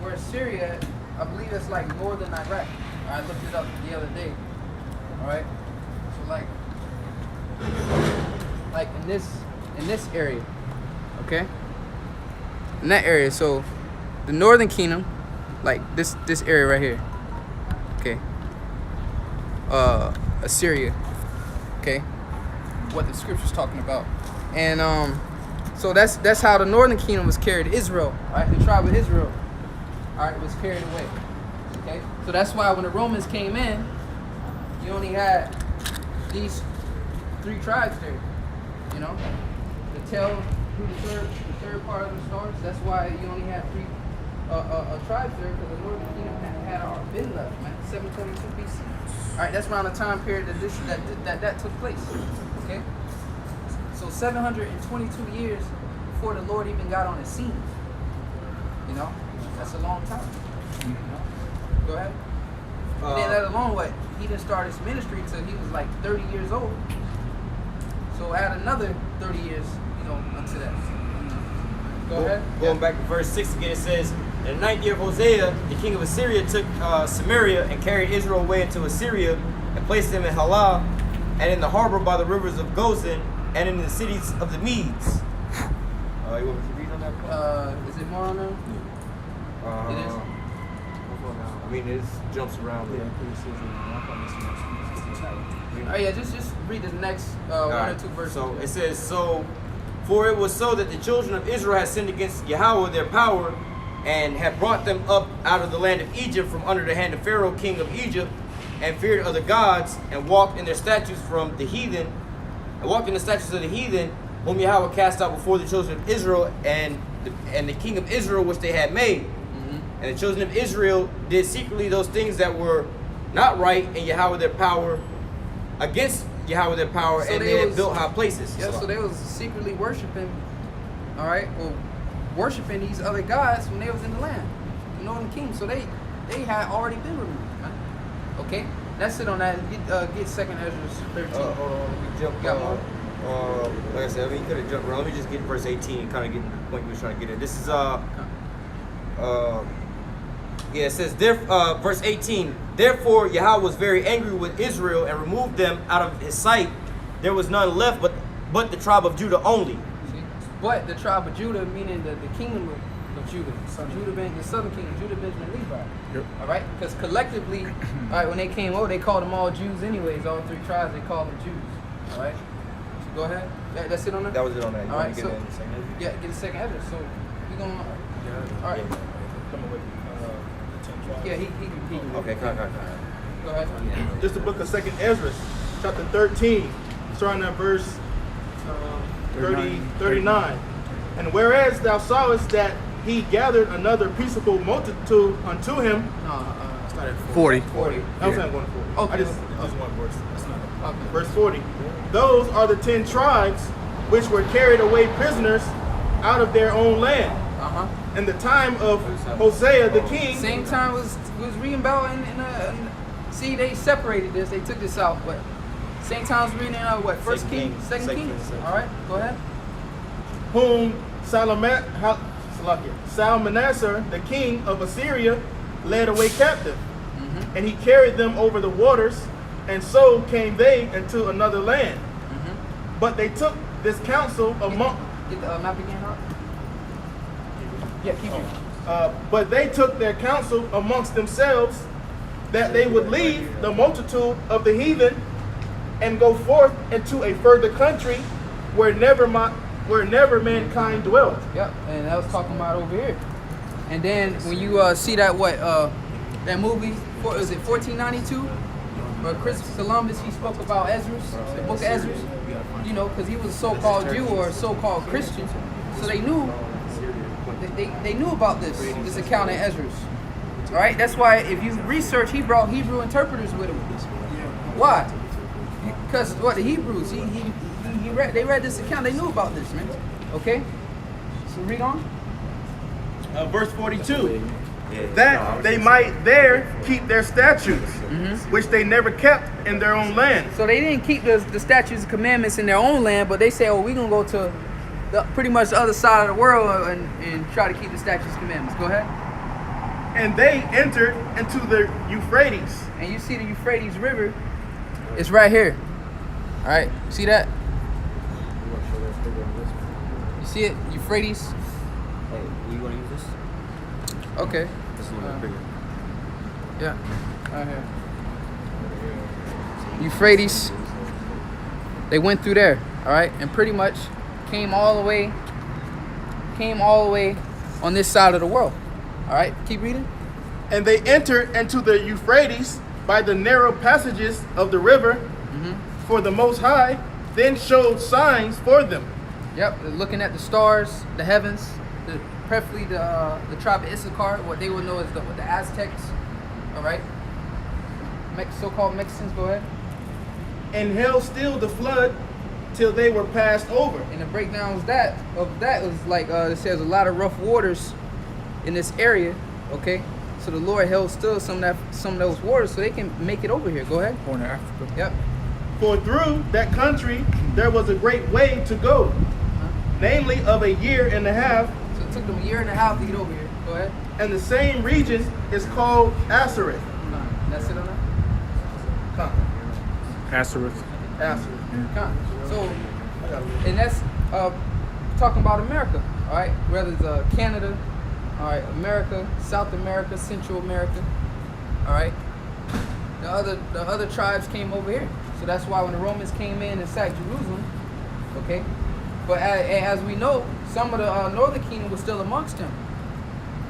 where Syria, I believe it's like northern Iraq. I looked it up the other day. All right, so like in this area, okay, in that area. So the northern kingdom, like this area right here, okay. Assyria, okay, what the scripture's talking about, and so that's how the northern kingdom was carried. Israel, right, the tribe of Israel, all right, was carried away. Okay, so that's why when the Romans came in, you only had these 3 tribes there. You know, to tell who the third part of the stars. That's why you only had 3 tribes there, because the northern kingdom had already been left, man. 722 BC. All right, that's around the time period that took place. Okay, so 722 years before the Lord even got on the scene. You know, that's a long time. You know? Go ahead. And then let alone what? He didn't start his ministry till he was like 30 years old. So add another 30 years, you know, unto that. Go ahead. Going back to verse 6 again, it says, in the 9th year of Hosea, the king of Assyria took Samaria and carried Israel away into Assyria and placed them in Halal and in the harbor by the rivers of Gozan and in the cities of the Medes. You want me to read on that part? Is it more on there? It is. I mean, it jumps around. Oh yeah, just read the next 1 or 2 verses. So it says, for it was so that the children of Israel had sinned against Yahweh their power, and had brought them up out of the land of Egypt from under the hand of Pharaoh, king of Egypt, and feared other gods, and walked in their statutes from the heathen, of the heathen, whom Yahweh cast out before the children of Israel, and the king of Israel which they had made. And the children of Israel did secretly those things that were not right in Yahweh their power, against Yahweh their power, so and they had built high places. Yeah, so they was secretly worshiping, all right, well, worshiping these other gods when they was in the land, the northern kingdom. So they had already been removed, man. Okay, that's it on that. Get 2nd Ezra 13. Hold on, let me jump. Got more? Like I said, I mean, you could have jumped around. Let me just get verse 18 and kind of get to the point you were trying to get at. This is yeah, it says, verse 18, therefore Yahweh was very angry with Israel and removed them out of his sight. There was none left but the tribe of Judah only. See? But the tribe of Judah, meaning the kingdom of Judah. So Judah being the southern kingdom, Judah, Benjamin, Levi. Yep. All right? Because collectively, all right, when they came over, they called them all Jews anyways. All 3 tribes, they called them Jews. All right? So go ahead. That's it on that? That was it on that. All right, get so, in the second Ezra? yeah, get a 2nd Ezra. So we're going to, all right. Yeah, he Okay, come on. Go ahead. Just the book of 2nd Ezra, chapter 13, starting at verse 39. And whereas thou sawest that he gathered another peaceable multitude unto him. Start at 40. 40. I was saying going to 40. Okay. I just one verse. That's not Okay. verse 40. Those are the 10 tribes which were carried away prisoners out of their own land. In the time of Hosea the king. Same time was reading about and see, they separated this. They took this out, but same time was reading what? First Kings, Second Kings. All right, go ahead. Whom Salmanassar, the king of Assyria, led away captive, and he carried them over the waters, and so came they into another land. But they took this counsel among. Get the map again, huh? Yeah, keep it. But they took their counsel amongst themselves that they would leave the multitude of the heathen and go forth into a further country where never mankind dwelt. Yep, and that was talking about over here. And then when you see that that movie, is it 1492? Where Christopher Columbus, he spoke about Ezra's, the book of Ezra's, you know, because he was a so-called Jew or a so-called Christian. So they knew about this account in Ezra's. All right, that's why if you research, he brought Hebrew interpreters with him. Why? Because what the Hebrews, they read this account, they knew about this, man. Okay? So read on. Verse 42. That they might there keep their statutes, which they never kept in their own land. So they didn't keep the statutes and commandments in their own land, but they say, oh, we're going to go to pretty much the other side of the world and try to keep the statutes and commandments. Go ahead. And they entered into the Euphrates. And you see the Euphrates River, it's right here. All right, see that? You see it, Euphrates? Hey, you want to use this? Okay. This is a little bit bigger. Yeah, right here. Euphrates. They went through there, all right, and pretty much came all the way on this side of the world. All right, keep reading. And they entered into the Euphrates by the narrow passages of the river, for the Most High then showed signs for them. Yep, they're looking at the stars, the heavens, preferably the tribe of Issachar, what they would know as the Aztecs. All right, so-called Mexicans. Go ahead. And held still the flood till they were passed over. And the breakdown of that was like it says a lot of rough waters in this area. Okay, so the Lord held still some of those waters so they can make it over here. Go ahead. Born in Africa. Yep. For through that country there was a great way to go, namely of a year and a half. So it took them a year and a half to get over here. Go ahead. And the same region is called Ashereth. That's it on that. Ashereth. So, and that's talking about America. All right, whether it's Canada, all right, America, South America, Central America. All right. The other tribes came over here. So that's why when the Romans came in and sacked Jerusalem, okay, but as we know, some of the northern kingdom was still amongst them,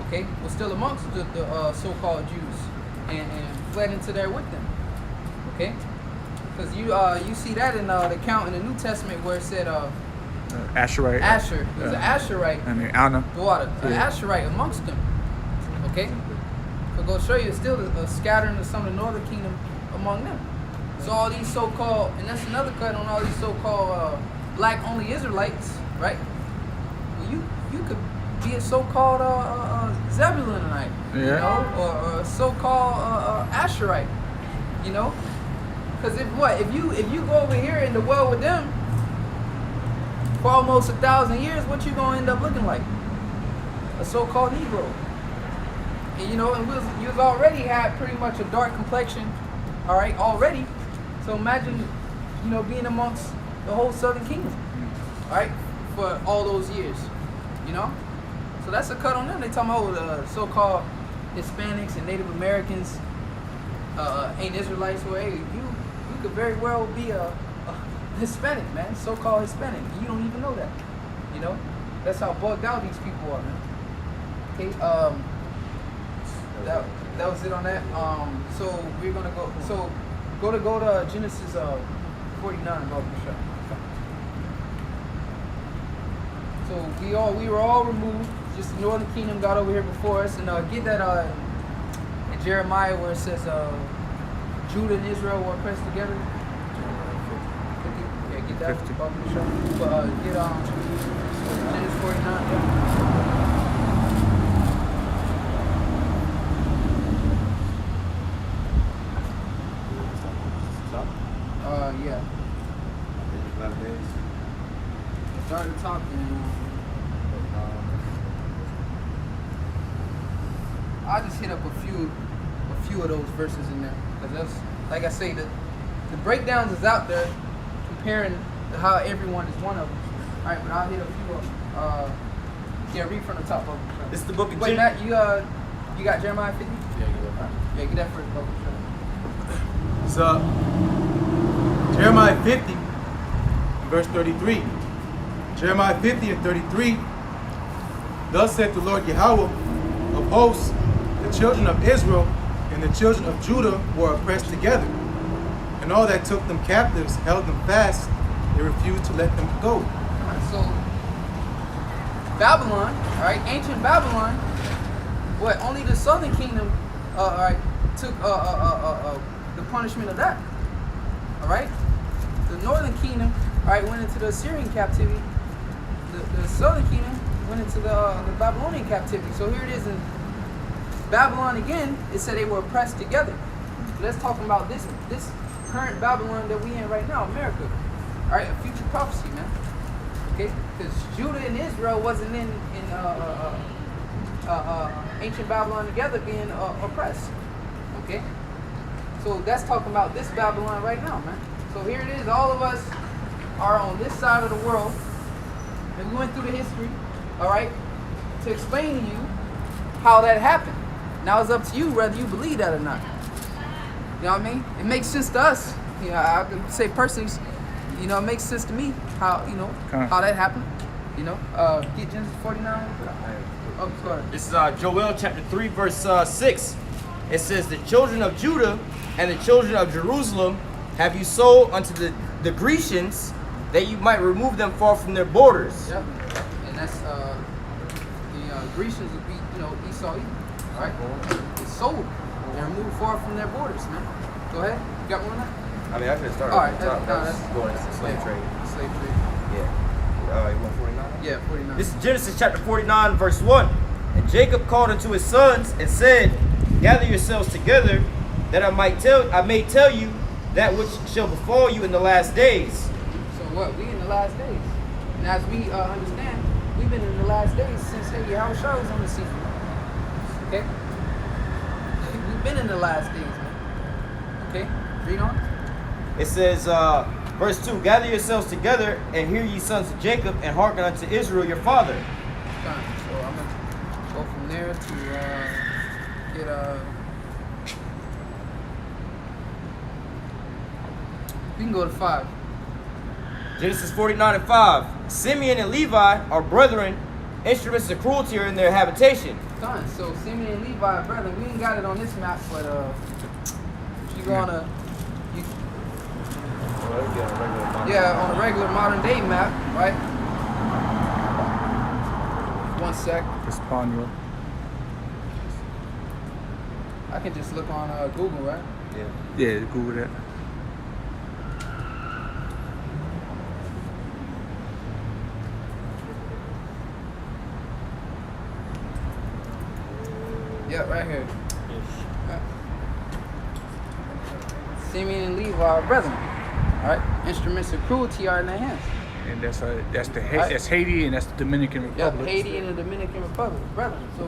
okay, was still amongst the so-called Jews and fled into there with them, okay, because you see that in the account in the New Testament where it said Asherite. Asher, it was an Asherite I mean, Anna. daughter, an Asherite amongst them, okay, so go show you it's still a scattering of some of the northern kingdom among them. So all these so-called, and that's another cut on all these so-called black-only Israelites, right? Well, you could be a so-called Zebulonite, you know, or a so-called Asherite, you know? Because if you go over here in the world with them for almost 1,000 years, what you gonna end up looking like? A so-called Negro, and you know, and you've already had pretty much a dark complexion, all right, already. So imagine, you know, being amongst the whole Southern Kingdom, all right, for all those years, you know? So that's a cut on them. They talking about the so-called Hispanics and Native Americans ain't Israelites. Well, hey, you could very well be a Hispanic, man, so-called Hispanic. You don't even know that, you know? That's how bugged out these people are, man. Okay, that was it on that. So we're gonna go. So go to Genesis 49. So we were all removed. Just the northern kingdom got over here before us, and get that in Jeremiah where it says Judah and Israel were pressed together. Yeah, get that. But get Genesis 49. Yeah. Yeah. Started talking. I'll just hit up a few of those verses in there, because that's, like I say, the breakdowns is out there comparing how everyone is one of them. All right, but I'll hit a few of them. Yeah, read from the top of them. This is the book of Wait, Matt, you got Jeremiah 50? Yeah, get that first book. So, Jeremiah 50, verse 33. Jeremiah 50 and 33. Thus saith the Lord Yahweh of hosts, the children of Israel and the children of Judah were oppressed together, and all that took them captives held them fast. They refused to let them go. So, Babylon, all right, ancient Babylon, what, only the southern kingdom all right, took the punishment of that, all right? the northern kingdom, all right, went into the Assyrian captivity. The southern kingdom went into the Babylonian captivity. So here it is in Babylon again. It said they were oppressed together. So that's talking about this current Babylon that we in right now, America. All right, a future prophecy, man. Okay, because Judah and Israel wasn't in ancient Babylon together being oppressed. Okay, so that's talking about this Babylon right now, man. So here it is. All of us are on this side of the world, and we went through the history, all right, to explain to you how that happened. Now it's up to you whether you believe that or not. You know what I mean? It makes sense to us. You know, I can say personally, you know, it makes sense to me how, you know, how that happened. You know, get Genesis 49. Oh, sorry. This is Joel chapter 3, verse 6. It says, the children of Judah and the children of Jerusalem have you sold unto the Grecians, that you might remove them far from their borders. Yep. And that's the Grecians would be, you know, Esau, Edom. All right? It's sold and removed far from their borders, man. Go ahead. You got one on that? I mean, I could start All off right, the top. that's Going into the slave trade. Slave trade. Yeah. You want 49? Yeah, 49. This is Genesis chapter 49, verse 1. And Jacob called unto his sons and said, gather yourselves together, that I may tell you that which shall befall you in the last days. So what? We in the last days. And as we understand, we've been in the last days since Yahushua was on the scene. Okay? We've been in the last days, man. Okay? Read on. It says, verse 2, gather yourselves together and hear ye sons of Jacob, and hearken unto Israel your father. So I'm going to go from there to get we can go to 5. Genesis 49 and 5. Simeon and Levi are brethren, instruments of cruelty are in their habitation. Done. So Simeon and Levi are brethren. We ain't got it on this map, but you gonna on a regular modern day map, right? 1 sec. Espana. I can just look on Google, right? Yeah, Google that. Yeah, right here. Simeon and Levi are brethren. Alright? Instruments of cruelty are in their hands. And that's Haiti and that's the Dominican Republic. Yeah, Haiti and the Dominican Republic, brethren. So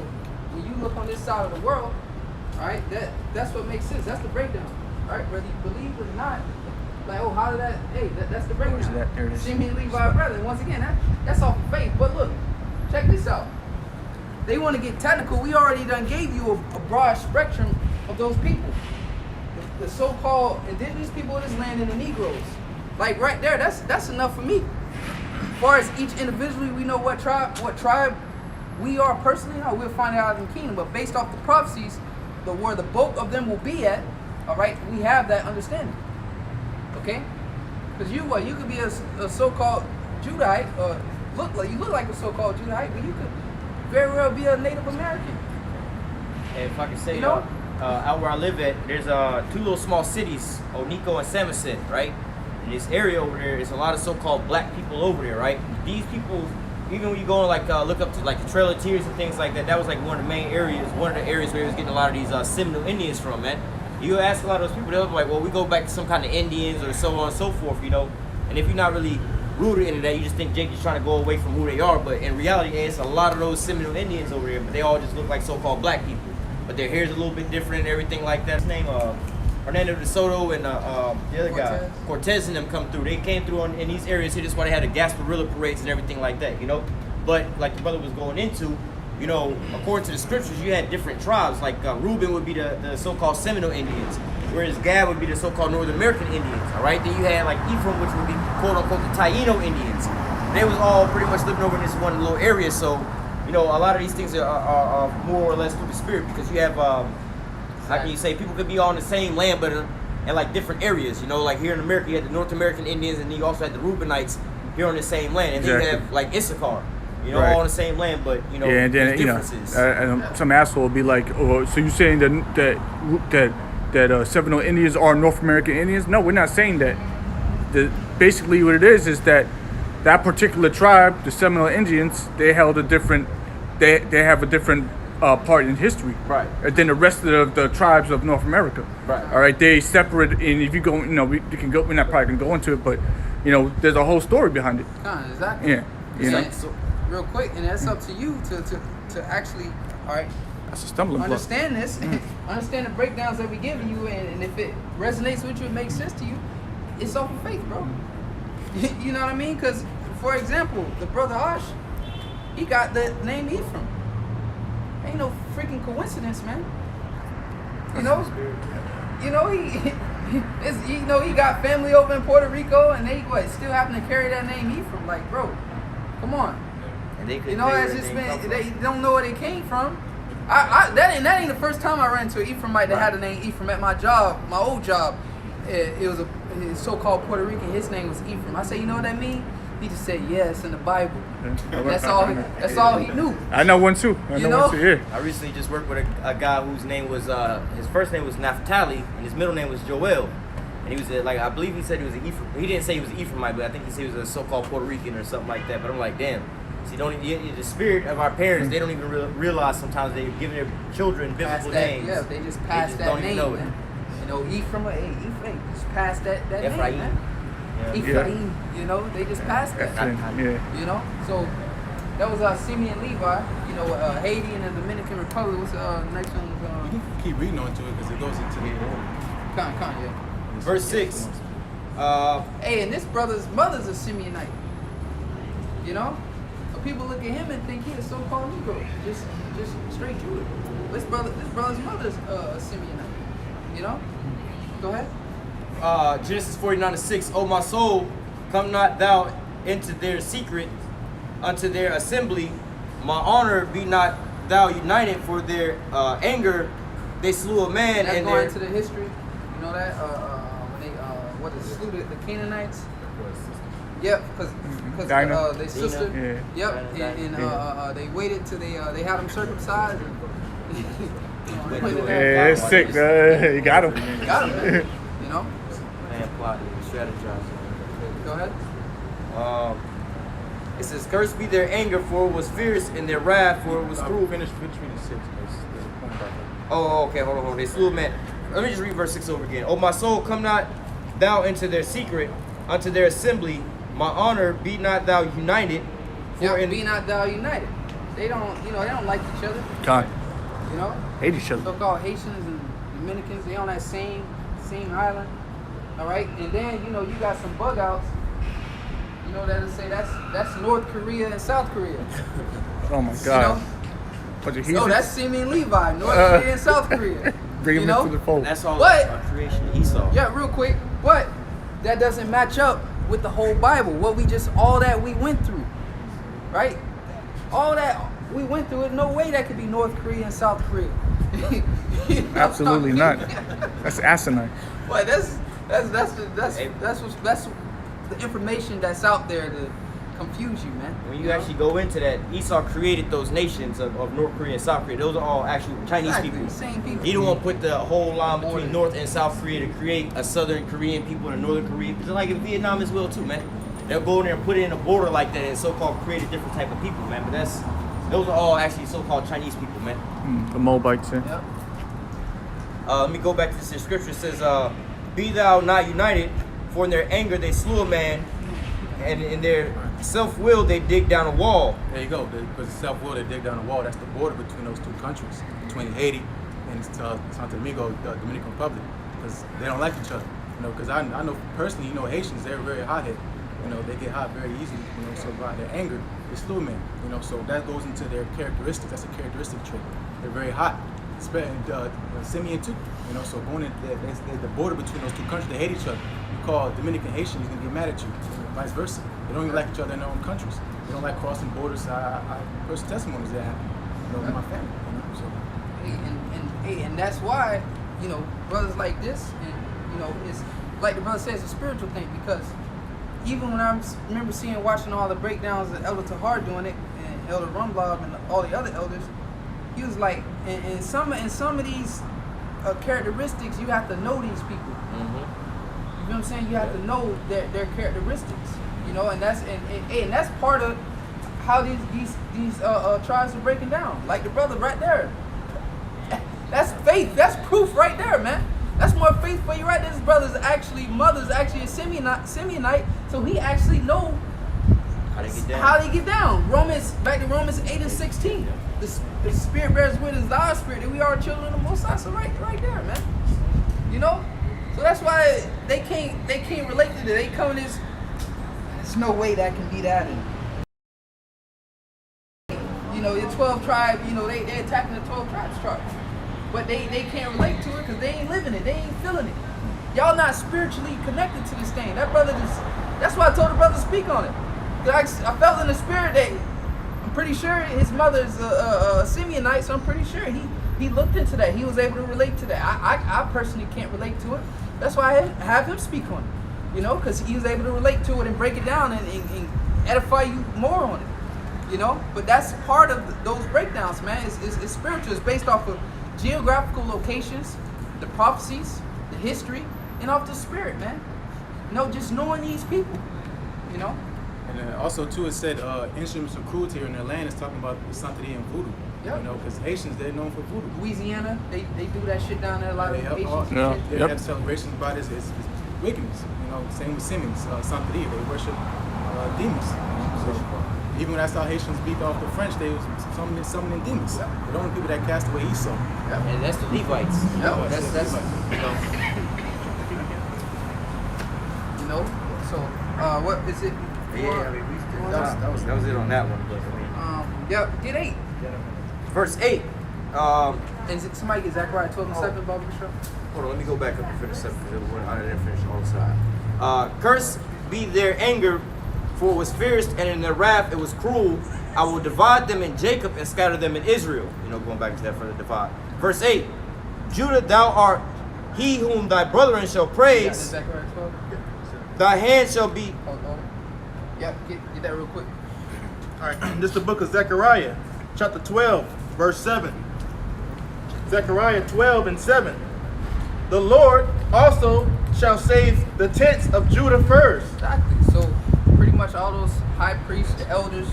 when you look on this side of the world, alright, that's what makes sense. That's the breakdown. Alright, whether you believe it or not, like, oh, how did that? Hey, that's the breakdown. Where's that? There it is. Simeon and Levi are brethren. Once again, that's off of faith. But look, check this out. They want to get technical. We already done gave you a broad spectrum of those people. The so-called indigenous people of this land and the Negroes. Like right there, that's enough for me. As far as each individually, we know what tribe we are personally. We'll find out in the kingdom. But based off the prophecies, where the bulk of them will be at, all right, we have that understanding. Okay? Because you could be a so-called Judahite, or you look like a so-called Judahite, but you could very well be a Native American. And if I can say, You know? out where I live at, there's 2 little small cities, Onico and Samoset, right? In this area over there, there's a lot of so-called black people over there, right? These people, even when you go and look up to like the Trail of Tears and things like that, that was like one of the main areas, one of the areas where he was getting a lot of these Seminole Indians from, man. You ask a lot of those people, they'll be like, well, we go back to some kind of Indians or so on and so forth, you know? And if you're not really rooted into that, you just think Jake is trying to go away from who they are, but in reality, it's a lot of those Seminole Indians over there, but they all just look like so-called black people. But their hair's a little bit different and everything like that. His name, Hernando de Soto and the other guy, Cortez and them come through. They came through in these areas here. That's why they had the Gasparilla parades and everything like that, you know? But like the brother was going into, you know, according to the scriptures, you had different tribes. Like Reuben would be the so-called Seminole Indians, whereas Gad would be the so-called North American Indians, all right? Then you had like Ephraim, which would be quote-unquote the Taino Indians. They was all pretty much living over in this one little area, so you know, a lot of these things are more or less through the spirit, because you have, how can you say, people could be on the same land, but in like different areas. You know, like here in America, you had the North American Indians, and then you also had the Reubenites here on the same land, and then you have like Issachar, you know, all on the same land, but you know, yeah, and then there's differences. and some asshole will be like, oh, so you're saying that Seminole Indians are North American Indians? No, we're not saying that. basically what it is that that particular tribe, the Seminole Indians, they held a different, they have a different part in history. Right. Than the rest of the tribes of North America. Right. All right. They separate, and if you go, you can go. We're not probably gonna go into it, but there's a whole story behind it. Exactly. Yeah. So, real quick, and that's up to you to actually, all right, That's a stumbling block. understand this, understand the breakdowns that we giving you, and if it resonates with you, it makes sense to you, it's off of faith, bro. You know what I mean? Because, for example, the brother Ash, he got the name Ephraim. Ain't no freaking coincidence, man. He got family over in Puerto Rico, and they still happen to carry that name Ephraim. Like, bro, come on. And they could It's just been, they don't know where they came from. That ain't the first time I ran into an Ephraimite that had the name Ephraim at my job, my old job. It was a so-called Puerto Rican. His name was Ephraim. I said, you know what that means? He just said, yeah, it's in the Bible. That's all he knew. I know one too. Yeah. I recently just worked with a guy whose name was his first name was Naphtali and his middle name was Joel, and he was I believe he said he was an Ephraim. He didn't say he was Ephraimite, but I think he said he was a so-called Puerto Rican or something like that. But I'm like, damn. See, the spirit of our parents, they don't even realize sometimes they're giving their children biblical names. Yeah, they just pass that name, man. Ephraim, just pass that name, man. Ephraim, they just passed that. Yeah. So that was Simeon Levi, Haiti and the Dominican Republic. What's the next one? You can keep reading on to it because it goes into the order. Yeah. Verse 6. And this brother's mother's a Simeonite. But people look at him and think he's a so-called Negro, just straight Judah. This brother's mother's a Simeonite. Go ahead. Genesis 49:6. O my soul, come not thou into their secret, unto their assembly. My honor be not thou united, for their anger they slew a man. That's and going into the history. You know that when they slew the Canaanites. Yep, because their sister. Yeah. Yep, and they waited till they had them circumcised. Yeah, it's sick. You got him. Got him, man. Man plotting and strategizing. Go ahead. It says, "Cursed be their anger, for it was fierce, and their wrath, for it was cruel." Finish 26. Oh, okay, hold on. They slew a man. Let me just read verse 6 over again. "O my soul, come not thou into their secret, unto their assembly. My honor be not thou united." Be not thou united. They don't, they don't like each other. God. Hate each other. So-called Haitians and Dominicans, they on that same island. All right, and then you got some bug outs. That'll say that's North Korea and South Korea. Oh my God. Bunch of heathens. That's Simeon Levi, North Korea and South Korea. Bring him into the fold. That's all creation of Esau. Yeah, real quick, but that doesn't match up with the whole Bible. All that we went through, right? All that we went through it. No way that could be North Korea and South Korea. Absolutely not. That's asinine. But that's the information that's out there to confuse you, man. When you actually go into that, Esau created those nations of North Korea and South Korea. Those are all actual Chinese people. Same people. He don't want to put the whole line between North and South Korea to create a Southern Korean people and a Northern Korean. Just like in Vietnam as well too, man. They'll go in there and put it in a border like that and so-called create a different type of people, man. But those are all actually so-called Chinese people, man. The Moabites. Yeah. Yep. Let me go back to this. Scripture it says, "Be thou not united, for in their anger they slew a man, and in their self-will they dig down a wall." There you go. Because self-will, they dig down a wall. That's the border between those two countries, between Haiti and Santo Domingo, the Dominican Republic, because they don't like each other. Because I know personally, Haitians, they're very hot-headed. They get hot very easily. So by their anger, they slew men. So that goes into their characteristics. That's a characteristic trait. They're very hot. Simeon too. So going in the border between those two countries, they hate each other. You call a Dominican Haitian, he's gonna get mad at you. Vice versa. They don't even like each other in their own countries. They don't like crossing borders. I personal testimonies that happen. With my family. And that's why brothers like this, and it's like the brother says, it's a spiritual thing, because even when I remember watching all the breakdowns of Elder Tahar doing it, and Elder Rumblab and all the other elders, he was like, in some of these characteristics, you have to know these people. Mm-hmm. You what I'm saying? You have to know their characteristics, you know, and that's part of how these tribes are breaking down. Like the brother right there. That's faith. That's proof right there, man. That's more faith for you right there. This brother's mother's actually a Simeonite, so he actually know how they get down. Back to Romans 8 and 16. The Spirit bears witness to our spirit that we are children of the Most High. So right there, man. You know? So that's why they can't relate to it. They come in this. There's no way that can be that. And, you know, your 12 tribe. You know, they attacking the 12 tribes chart. But they can't relate to it because they ain't living it. They ain't feeling it. Y'all not spiritually connected to this thing. That brother that's why I told the brother to speak on it. I felt in the spirit that I'm pretty sure his mother's a Simeonite, so I'm pretty sure he looked into that. He was able to relate to that. I personally can't relate to it. That's why I have him speak on it. You know, because he was able to relate to it and break it down and edify you more on it. You know, but that's part of those breakdowns, man. It's spiritual. It's based off of geographical locations, the prophecies, the history, and off the spirit, man. You know, just knowing these people, you know. And then also too, it said instruments of cruelty in their land is talking about Santeria and voodoo. Yep. You know, because Haitians, they're known for voodoo. Louisiana, they do that shit down there. A lot of Haitians. Yeah. They Yep. have celebrations about it. It's wickedness. You know, same with Simmons, Santeria. They worship demons. So, even when I saw Haitians beat off the French, they was summoning demons. Yep. The only people that cast away Esau. And that's the Levites. Yep. That's You know, so what is it? that was it on that one. But Yep, get 8. verse 8. And somebody get Zechariah 12 and 7, Bobby Bishop. Hold on, let me go back up and finish 7 because I didn't finish all the time. Cursed be their anger, for it was fierce, and in their wrath it was cruel. I will divide them in Jacob and scatter them in Israel. You know, going back to that for the divide. Verse 8. Judah, thou art he whom thy brethren shall praise. Zechariah 12. Thy hand shall be. Hold on. Yep, get that real quick. All right, this is the book of Zechariah, chapter 12, verse 7. Zechariah 12 and 7. The Lord also shall save the tents of Judah first. Exactly. So pretty much all those high priests, the elders,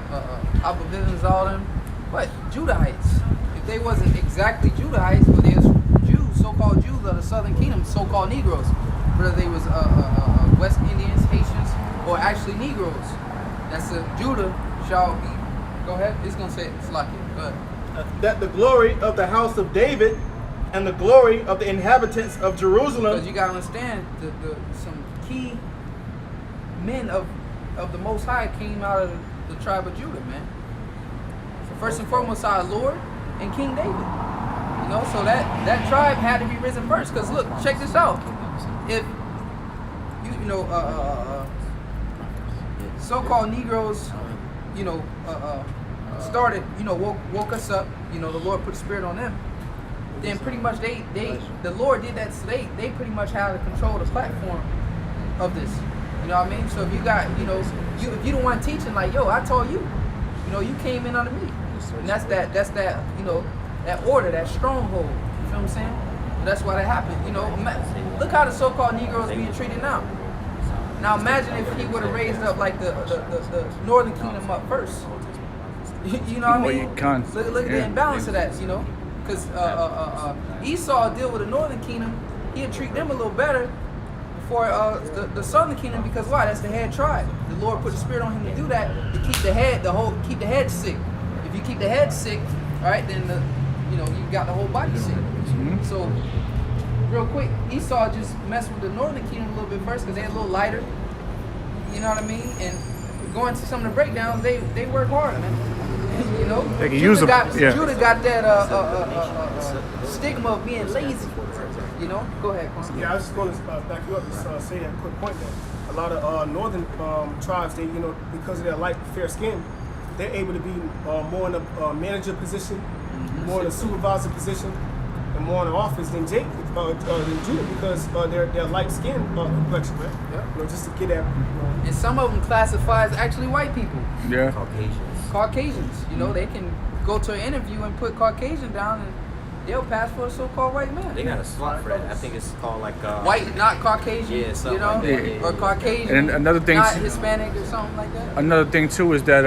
Abavims, all them, but Judahites. If they wasn't exactly Judahites, but they was Jews, so-called Jews of the Southern Kingdom, so-called Negroes, whether they was West Indians, Haitians, or actually Negroes. That's Judah shall be. Go ahead. It's gonna say it. It's like it. Go ahead. That the glory of the house of David and the glory of the inhabitants of Jerusalem. Because you gotta understand, some key men of the Most High came out of the tribe of Judah, man. So first and foremost, our Lord and King David. You know, so that tribe had to be risen first. Because look, check this out. If you know, so-called Negroes, you know, started, you know, woke us up. You know, the Lord put a spirit on them. Then pretty much the Lord did that. So they pretty much had to control the platform of this. You know what I mean? So if you got, you know, if you don't want teaching, like, yo, I told you, you know, you came in under me. And that's that, you know, that order, that stronghold. You feel what I'm saying? And that's why that happened. You know, look how the so-called Negroes being treated now. Now imagine if he would have raised up like the Northern Kingdom up first. You know what I mean? Well, you can't. Look at the imbalance of that, you know? Because Esau deal with the Northern Kingdom, he'd treat them a little better for the Southern Kingdom, because why? That's the head tribe. The Lord put the spirit on him to do that, to keep the head sick. If you keep the head sick, all right, then you got the whole body sick. Mm-hmm. So real quick, Esau just messed with the Northern Kingdom a little bit first because they're a little lighter. You know what I mean? And going to some of the breakdowns, they work hard, man. You know, They can use them. Yeah. Judah got that stigma of being lazy. You know, go ahead, Quan. Yeah, I was just going to back you up and say that quick point that a lot of northern tribes, they, you know, because of their light, fair skin, they're able to be more in a manager position, more in a supervisor position, and more in the office than Judah, because their light skin complexion, man. Yeah. You know, just to get that. And some of them classify as actually white people, Yeah. Caucasians. Caucasians. You know, they can go to an interview and put Caucasian down, and they'll pass for a so-called white man. They got a slot for that. I think it's called like White, not Caucasian. Yeah, something you know, like that, yeah. or Caucasian. And another thing, not Hispanic or something like that. another thing too is that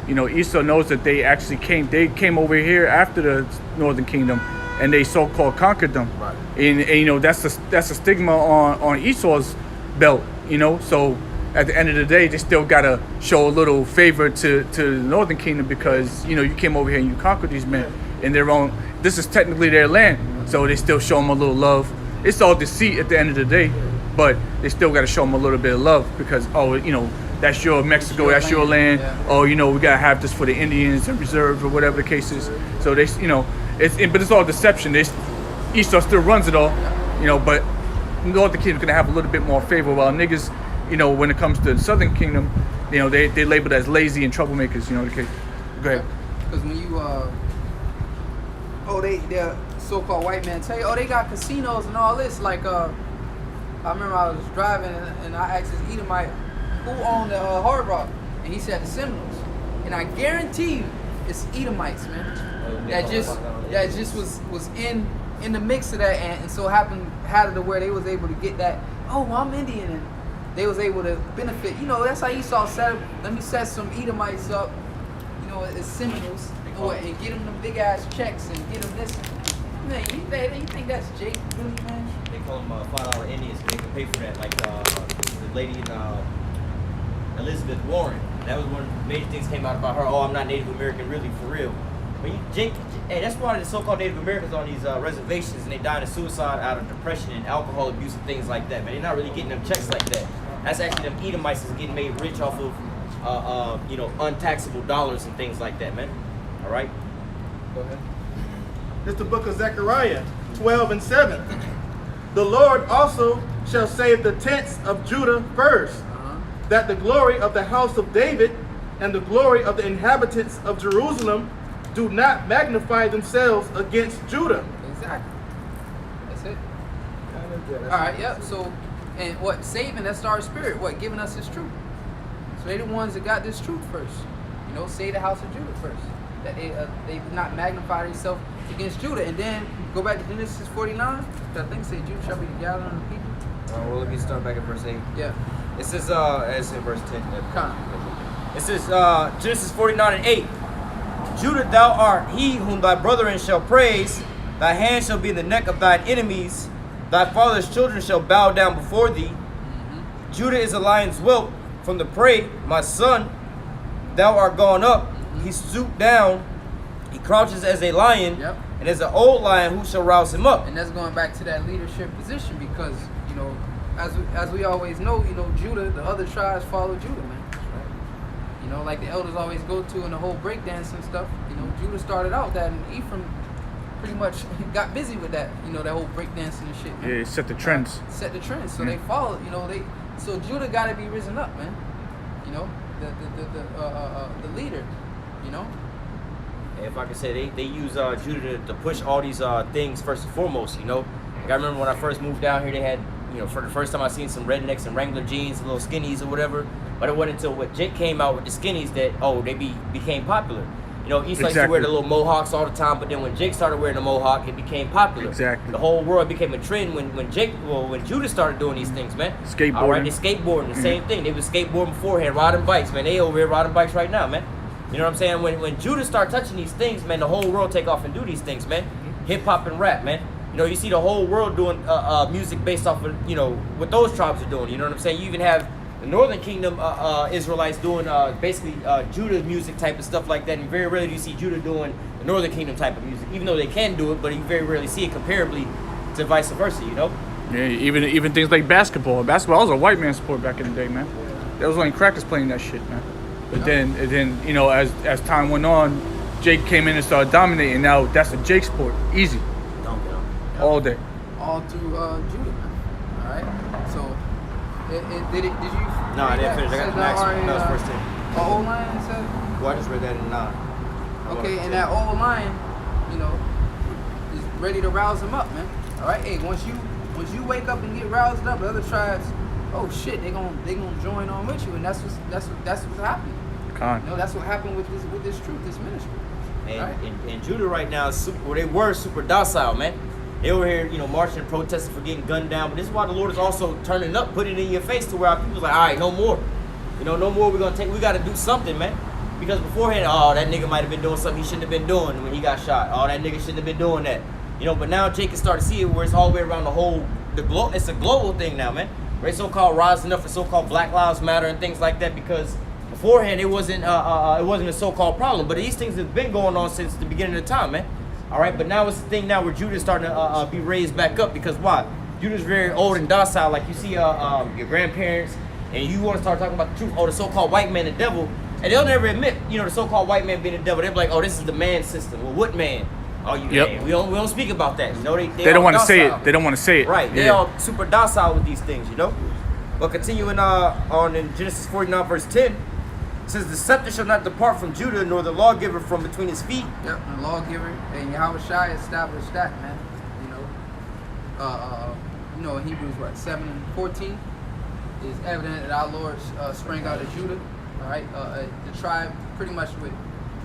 you know, Esau knows that they actually came over here after the Northern Kingdom, and they so-called conquered them. Right. And you know, that's a stigma on Esau's belt. You know, so at the end of the day, they still gotta show a little favor to the Northern Kingdom because you know you came over here and you conquered these men in their own. This is technically their land, so they still show them a little love. It's all deceit at the end of the day, but they still got to show them a little bit of love because, oh, you know, that's your Mexico, that's your land. Yeah. Oh, you know, we got to have this for the Indians and reserved or whatever the case is. So they, you know, but it's all deception. Esau still runs it all, you know, but Northern Kingdom's going to have a little bit more favor, while niggas, you know, when it comes to the Southern Kingdom, you know, they labeled as lazy and troublemakers, you know, okay. Go ahead. Because when you they're so-called white men tell you, oh, they got casinos and all this. Like, I remember I was driving and I asked this Edomite who owned the Hard Rock, and he said the Seminoles. And I guarantee you, it's Edomites, man. That just was in the mix of that, and so had it to where they was able to get that. Oh, well, I'm Indian, and they was able to benefit. You know, that's how Esau set up. Let me set some Edomites up, you know, as Seminoles. And get them the big ass checks and get them this. Man, you think that's Jake really, man? They call them $5 Indians. They can pay for that. Like the lady in Elizabeth Warren. That was one of the major things came out about her. Oh, I'm not Native American, really, for real. But hey, that's why the so-called Native Americans on these reservations, and they died of suicide out of depression and alcohol abuse and things like that. Man, they're not really getting them checks like that. That's actually them Edomites is getting made rich off of you know, untaxable dollars and things like that, man. All right. Go ahead. It's the book of Zechariah 12:7. The Lord also shall save the tents of Judah first, that the glory of the house of David and the glory of the inhabitants of Jerusalem do not magnify themselves against Judah. Exactly. That's it. All right. Yep. So, and what saving? That's our spirit. What giving us His truth. So they the ones that got this truth first. You know, save the house of Judah first. That they did not magnify themselves against Judah, and then go back to Genesis 49. I think say Judah shall be the gathering of the people. Well, let me start back at verse 8. Yeah. It says, it's in verse 10. It says, Genesis 49:8. Judah, thou art he whom thy brethren shall praise. Thy hand shall be in the neck of thine enemies. Thy father's children shall bow down before thee. Mm-hmm. Judah is a lion's whelp from the prey. My son, thou art gone up. He stooped down. He crouches as a lion. Yep. And as an old lion, who shall rouse him up? And that's going back to that leadership position because, you know, as we always know, you know, Judah, the other tribes follow Judah, man. Right? You know, like the elders always go to in the whole breakdance and stuff. You know, Judah started out that, and Ephraim pretty much got busy with that. You know, that whole breakdancing and shit. Man. Yeah, set the trends. Set the trends. So they followed. You know, so Judah got to be risen up, man. You know, the leader. You know. If I could say, they use Judah to push all these things first and foremost, you know. Like I remember when I first moved down here, they had, you know, for the first time I seen some rednecks and Wrangler jeans, little skinnies or whatever. But it wasn't until what Jake came out with the skinnies that, they became popular. You know, East likes to wear the little mohawks all the time, but then when Jake started wearing the mohawk, it became popular. Exactly. The whole world became a trend when Judah started doing these things, man. Skateboarding. All right, they skateboarding, the same thing. They was skateboarding beforehand, riding bikes, man. They over here riding bikes right now, man. You know what I'm saying? When Judah start touching these things, man, the whole world take off and do these things, man. Hip hop and rap, man. You know, you see the whole world doing music based off of, you know, what those tribes are doing. You know what I'm saying? You even have the Northern Kingdom Israelites doing basically Judah music type of stuff like that. And very rarely do you see Judah doing the Northern Kingdom type of music, even though they can do it, but you very rarely see it comparably to vice versa, you know? Yeah, even things like basketball. Basketball was a white man sport back in the day, man. There was only crackers playing that shit, man. But then you know, as time went on, Jake came in and started dominating. Now that's a Jake sport, easy, all day. All through Judah, man. All right. So, did you? No, I didn't finish. I got the next one. That was first 10. The old line said. Well, I just read that in 9. Okay, and that old line, you know, is ready to rouse him up, man. All right. Hey, once you wake up and get roused up, the other tribes, oh shit, they gonna join on with you, and that's what's happening. Con. You know, that's what happened with this truth, this ministry. And, Right. and Judah right now, is super, well, they were super docile, man. They were here, marching and protesting for getting gunned down. But this is why the Lord is also turning up, putting it in your face to where our people's like, all right, no more. No more. We got to do something, man. Because beforehand, oh, that nigga might have been doing something he shouldn't have been doing when he got shot. Oh, that nigga shouldn't have been doing that. But now Jake can start to see it where it's all the way around it's a global thing now, man. Right? So-called rising up for so-called Black Lives Matter and things like that, because beforehand it wasn't a so-called problem. But these things have been going on since the beginning of the time, man. All right, but now it's the thing now where Judah's starting to be raised back up, because why? Judah's very old and docile. Like you see your grandparents, and you want to start talking about the truth. Oh, the so-called white man, the devil, and they'll never admit, the so-called white man being the devil. They're like, oh, this is the man system. Well, what man? Oh, you man. We don't speak about that. They don't want to say it. They don't want to say it. Right. They all super docile with these things, But continuing on in Genesis 49 verse 10. It says, the scepter shall not depart from Judah, nor the lawgiver from between his feet. Yep, the lawgiver, and Yahweh Shai established that, man. In Hebrews 7:14 is evident that our Lord sprang out of Judah. All right, the tribe, pretty much with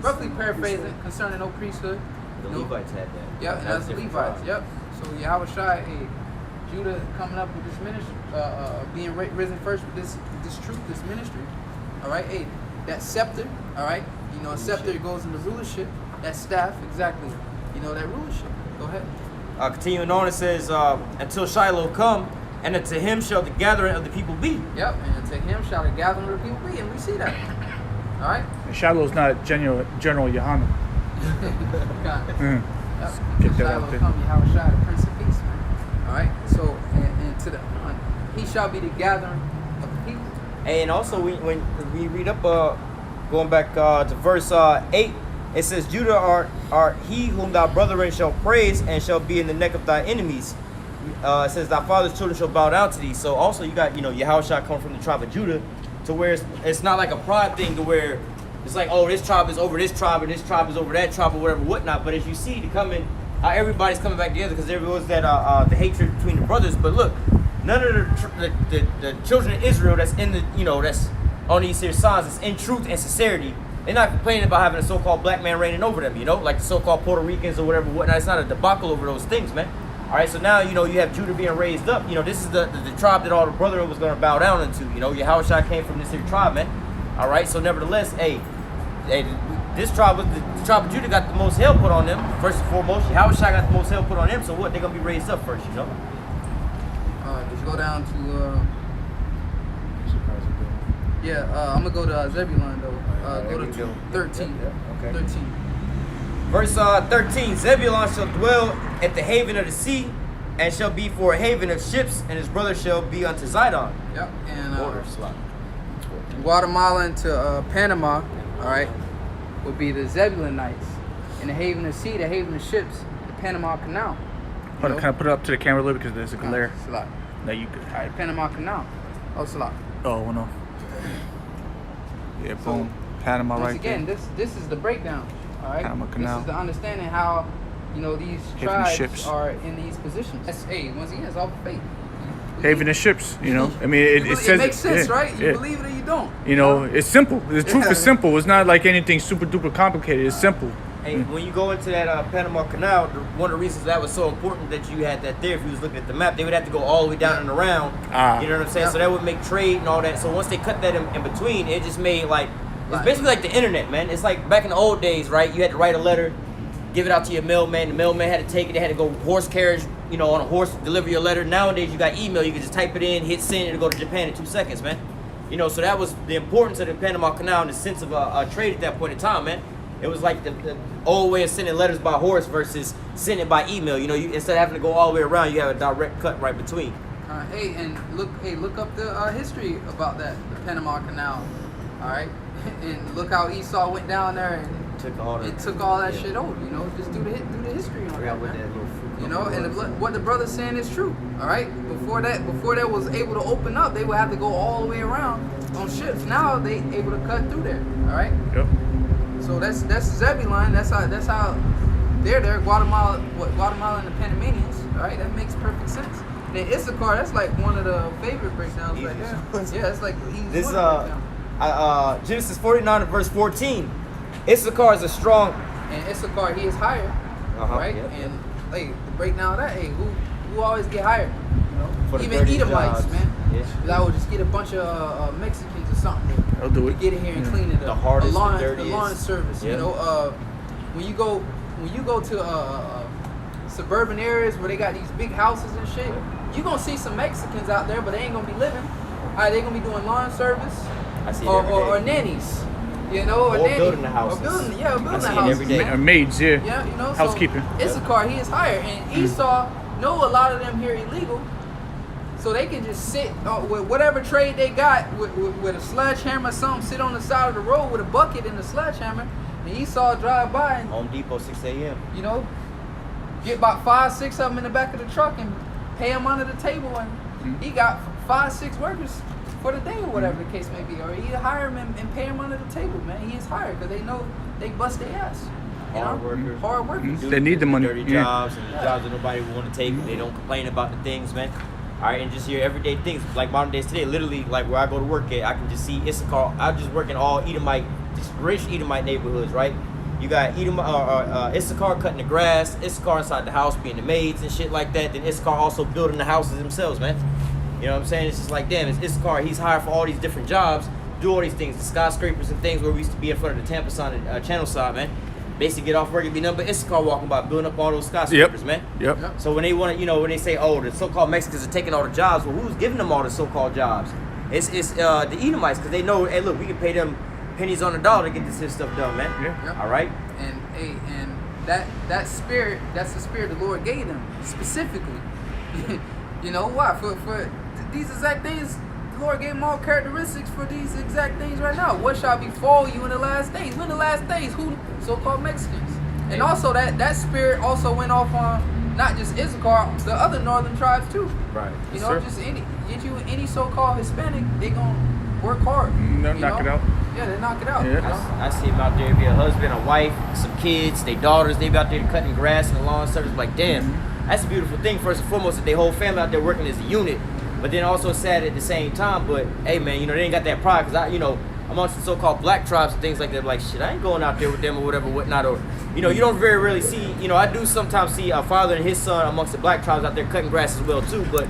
roughly paraphrasing concerning no priesthood. The Levites had that. Yep, and that's the Levites. Yep. So Yahweh Shai, Judah coming up with this ministry, being risen first with this truth, this ministry. All right, that scepter, all right, a scepter goes into rulership. That staff, exactly, that rulership. Go ahead. Continuing on, it says, until Shiloh come, and unto him shall the gathering of the people be. Yep, and unto him shall the gathering of the people be, and we see that. All right. And Shiloh's not General Yohanan. Got it. Mm. Yep. Get that Shiloh out there. come, Yahweh Shai, the Prince of Peace, man. All right. So, and to he shall be the gathering of the people. And also, when we read up, going back to verse 8, it says, Judah are he whom thy brethren shall praise, and shall be in the neck of thy enemies. It says, thy father's children shall bow down to thee. So also, you got, Yahushua come from the tribe of Judah, to where it's not like a pride thing, to where it's like, oh, this tribe is over this tribe, and this tribe is over that tribe, or whatever, whatnot. But as you see, how everybody's coming back together, because there was that the hatred between the brothers. But look, none of the children of Israel that's in the, that's on these here signs, that's in truth and sincerity, they're not complaining about having a so-called black man reigning over them, like the so-called Puerto Ricans or whatever, whatnot. It's not a debacle over those things, man. All right, so now, you have Judah being raised up. This is the tribe that all the brotherhood was going to bow down into. Yahushua came from this here tribe, man. All right, so nevertheless, this tribe, the tribe of Judah got the most hell put on them, first and foremost. Yahushua got the most hell put on them, so what? They're going to be raised up first, Just go down to, I'm going to go to Zebulun, though. Go to 13. Okay. 13. Verse 13, Zebulun shall dwell at the haven of the sea, and shall be for a haven of ships, and his brother shall be unto Zidon. Yep, and Guatemala into Panama, all right, would be the Zebulunites. And the haven of sea, the haven of ships, the Panama Canal. Hold on, can I put it up to the camera a little because there's a glare? Salat. No, you good. All right, Panama Canal. Oh, Salat. Oh, well, no. Yeah, So, boom. Panama Once right again, there. this is the breakdown, all right? Panama Canal. This is the understanding how, these Haven tribes ships. are in these positions. Once again, it's all faith. Haven of ships, I mean, it says... It makes sense, yeah, right? You yeah. believe it or you don't. It's simple. The truth is simple. It's not like anything super duper complicated. It's simple. Hey, when you go into that Panama Canal, one of the reasons that was so important that you had that there, if you was looking at the map, they would have to go all the way down and around. You know what I'm saying? Yeah. So that would make trade and all that. So once they cut that in between, it just made it's basically like the internet, man. It's like back in the old days, right? You had to write a letter, give it out to your mailman. The mailman had to take it. They had to go horse carriage, on a horse, deliver your letter. Nowadays, you got email. You can just type it in, hit send, and it'll go to Japan in 2 seconds, man. So that was the importance of the Panama Canal in the sense of trade at that point in time, man. It was like the old way of sending letters by horse versus sending it by email. You instead of having to go all the way around, you have a direct cut right between. Look up the history about that, the Panama Canal, all right? And look how Esau went down there and took all that shit over. Just do the history on that, man. And what the brother's saying is true. All right. Before that was able to open up, they would have to go all the way around on ships. Now they able to cut through there. All right. Yep. So that's Zebulon. That's how they're there. Guatemala and the Panamanians. All right. That makes perfect sense. Then Issachar, that's like one of the favorite breakdowns right there. Yeah, it's like this Genesis 49 and verse 14. Issachar is a strong And Issachar, he is higher, right? Yep, And hey, to break down that, hey, who always get hired? You know, For the even dirty Edomites, jobs. man. Yeah. 'Cause I would just get a bunch of Mexicans or something They'll do to it. get in here and clean it up. The hardest, the lawn, the dirtiest. the lawn service. Yeah. You know, when you go to suburban areas where they got these big houses and shit, you gonna see some Mexicans out there, but they ain't gonna be living. They gonna be doing lawn service I see it or, every or day. nannies. You know, Or nanny. building the houses. Or building, yeah, building I the see it houses. every day. man. Maids, yeah. Yeah, you know, Housekeeping. So Issachar, he is higher, and Esau know a lot of them here illegal, so they can just sit with whatever trade they got with a sledgehammer or something, sit on the side of the road with a bucket and a sledgehammer, and Esau drive by and Home Depot, 6 a.m. you know get about 5-6 of them in the back of the truck and pay them under the table, and he got 5-6 workers for the day or whatever the case may be, or he hire them and pay them under the table, man. He is hired because they know they bust their ass. You Hard know? workers. Hard workers. Do They need the money. Dirty Yeah. jobs and the jobs that nobody would want to take. They don't complain about the things, man. All right, and just your everyday things like modern days today. Literally, like where I go to work at, I can just see Issachar. I just work in all Edomite, just rich Edomite neighborhoods, right? You got Issachar cutting the grass, Issachar inside the house being the maids and shit like that. Then Issachar also building the houses themselves, man. You know what I'm saying? It's just like, damn, it's Issachar. He's hired for all these different jobs, do all these things, the skyscrapers and things where we used to be in front of the Tampa side, channel side, man. Basically get off work and be nothing but Issachar walking by, building up all those skyscrapers, man. Yep. Yep. So when they want to, when they say, oh, the so-called Mexicans are taking all the jobs, well, who's giving them all the so-called jobs? It's the Edomites, because they know, hey, look, we can pay them pennies on the dollar to get this stuff done, man. Yeah. Yep. All right? And hey, and that spirit, that's the spirit the Lord gave them specifically. You know why? For these exact things, the Lord gave them all characteristics for these exact things right now. What shall befall you in the last days? When the last days? Who? So-called Mexicans. And also that spirit also went off on not just Issachar, the other northern tribes too. Right. You Yes, know, sir. just any so-called Hispanic, they gonna work hard. They'll you knock know? it out. Yeah, they knock it out. Yeah. You know? I see them out there, be a husband, a wife, some kids, their daughters, they be out there cutting grass and the lawn service. Like, damn, that's a beautiful thing, first and foremost, that their whole family out there working as a unit. But then also sad at the same time, but hey, man, they ain't got that pride, because amongst the so-called black tribes and things like that, like, shit, I ain't going out there with them or whatever, whatnot, or, you don't very rarely see, I do sometimes see a father and his son amongst the black tribes out there cutting grass as well, too, but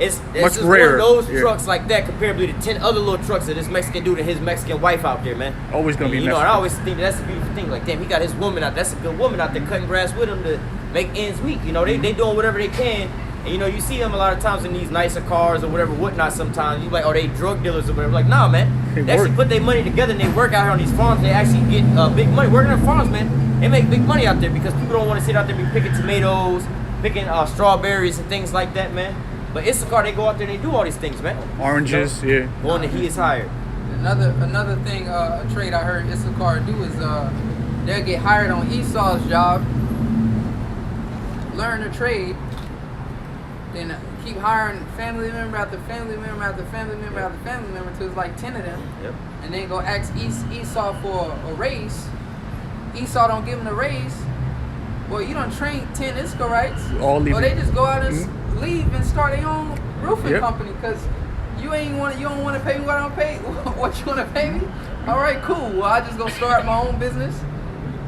it's Much just rarer, one of those yeah. trucks like that comparably to 10 other little trucks that this Mexican dude and his Mexican wife out there, man. Always gonna be And, and Mexican. I always think that's a beautiful thing, like, damn, he got his woman out, that's a good woman out there cutting grass with him to make ends meet, they doing whatever they can. And you see them a lot of times in these nicer cars or whatever, whatnot. Sometimes you like, oh, they drug dealers or whatever. Like, nah, man. They actually work. put their money together and they work out here on these farms. They actually get big money working on farms, man. They make big money out there because people don't want to sit out there and be picking tomatoes, picking strawberries and things like that, man. But Issachar, they go out there and they do all these things, man. Oranges, yeah. Going to he is hired. Another thing, a trade I heard Issachar do is they'll get hired on Esau's job, learn the trade, then keep hiring family member after family member after family member after family member until it's like 10 of them. Yep. And then go ask Esau for a raise. Esau don't give him the raise. Well, you don't train 10 Issacharites. All leave Or they it. just go out and leave and start their own roofing Yep. company because you don't want to pay me what I don't pay. What you want to pay me? All right, cool. Well, I just gonna start my own business.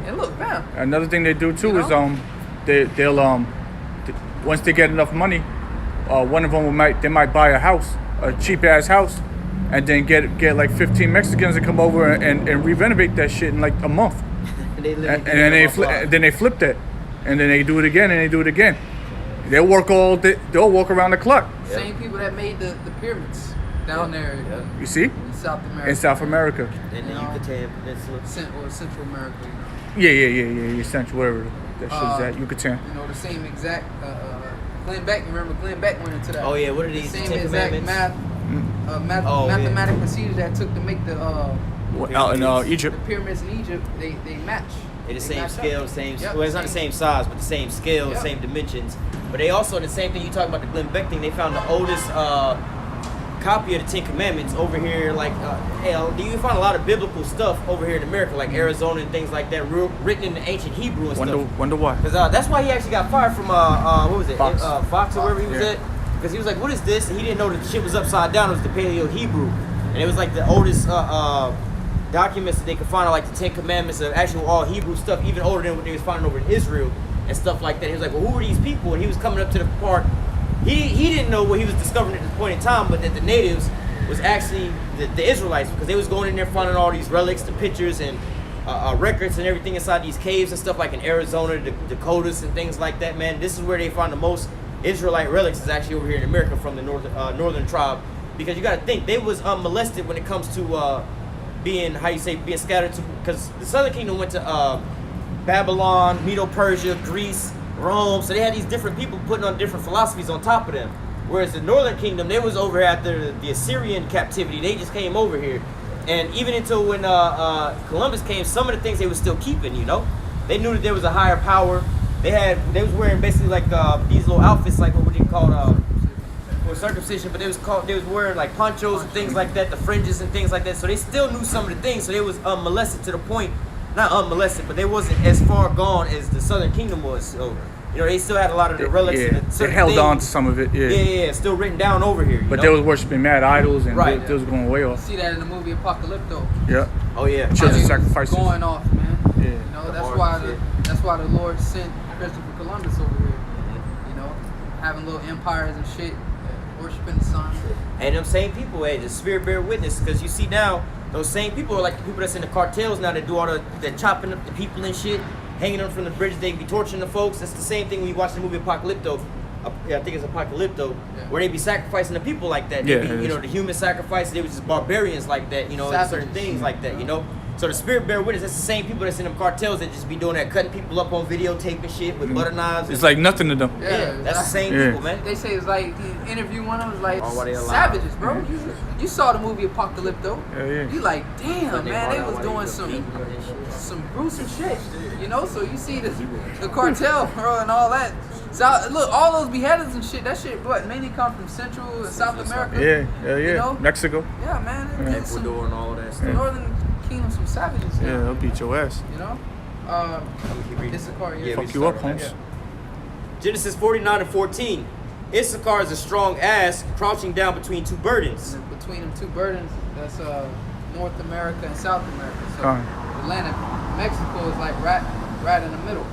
And look, bam. Another thing they do too You is know? they'll once they get enough money, one of them might buy a house, a cheap ass house, and then get like 15 Mexicans to come over and re-renovate that shit in like a month, And they and then they flip that, and then they do it again and they do it again. They'll work all day. They'll walk around the clock. Yep. Same people that made the pyramids down there Yep. You see, in South America. in South America. And then Yucatan Peninsula. Or Central America, Yeah. Central, wherever that shit is at, Yucatan. the same exact. Glenn Beck, remember Glenn Beck went into that. Oh, yeah, what are The these, the same Ten exact Commandments? Oh, yeah. mathematic procedure that took to make the Out in Egypt. the pyramids in Egypt. They match. They're the They same match up. scale, same. Yep, Well, it's not the same size, but the same scale, Yep. same dimensions. But they also the same thing you talking about the Glenn Beck thing. They found the oldest copy of the Ten Commandments over here. Like, hell, do you find a lot of biblical stuff over here in America, like Arizona and things like that, written in the ancient Hebrew and stuff? Wonder why. Because that's why he actually got fired from what was it? Fox. Fox or wherever he was Yeah. at. Because he was like, "What is this?" And he didn't know that the shit was upside down. It was the Paleo Hebrew, and it was like the oldest documents that they could find, like the 10 Commandments of actual all Hebrew stuff, even older than what they was finding over in Israel and stuff like that. He was like, well, who are these people? And he was coming up to the part. He didn't know what he was discovering at this point in time, but that the natives was actually the Israelites, because they was going in there finding all these relics, the pictures and records and everything inside these caves and stuff, like in Arizona, the Dakotas and things like that, man. This is where they find the most Israelite relics, is actually over here in America from the northern tribe, because you got to think they was molested when it comes to being scattered to, because the Southern Kingdom went to Babylon, Medo-Persia, Greece, Rome, so they had these different people putting on different philosophies on top of them. Whereas the Northern Kingdom, they was over after the Assyrian captivity. They just came over here, and even until when Columbus came, some of the things they was still keeping. You know, they knew that there was a higher power. They was wearing basically like these little outfits, like what would you call circumcision, but they was wearing like ponchos and things like that, the fringes and things like that. So they still knew some of the things. So they was unmolested to the point, not unmolested, but they wasn't as far gone as the Southern Kingdom was. So, you know, they still had a lot of the relics. Yeah, and they held on to some of it. Yeah, yeah, still written down over here. But they was worshiping mad idols, and Right. they was going way You off. see that in the movie Apocalypto. Yeah. Oh yeah. Children How they sacrifices. going off, man. Yeah. You know, that's why the Lord sent Christopher Columbus over here. You know, having little empires and shit, worshiping the sun. And them same people, hey, the spirit bear witness, because you see now, those same people are like the people that's in the cartels now that do all the chopping up the people and shit, hanging them from the bridge, they be torturing the folks. That's the same thing when you watch the movie Apocalypto. I think it's Apocalypto, where they be sacrificing the people like that. They be, you know, the human sacrifices, they was just barbarians like that, you know, and certain things like that, you know. So the spirit bear witness, that's the same people that's in them cartels that just be doing that, cutting people up on videotaping shit with butter knives. It's like nothing to them. Yeah, that's the same people, man. They say it's like, the interview one of them was like, Oh, why they alive? savages, bro. You saw the movie Apocalypto. Yeah. You like, damn, man, they was doing some some gruesome shit. You know, so you see the cartel, bro, and all that. So, look, all those beheadings and shit, that shit, what, mainly come from Central and South America? Yeah. You know? Mexico. Yeah, man. Ecuador and all that The stuff. Northern Kingdom, some savages. Yeah, they'll beat your ass. You know? Keep reading. Issachar, Yeah, Fuck you up, Holmes. Yeah. Genesis 49 and 14. Issachar is a strong ass crouching down between two burdens. And between them two burdens, that's North America and South America. So Alright. the land of Mexico is like right in the middle.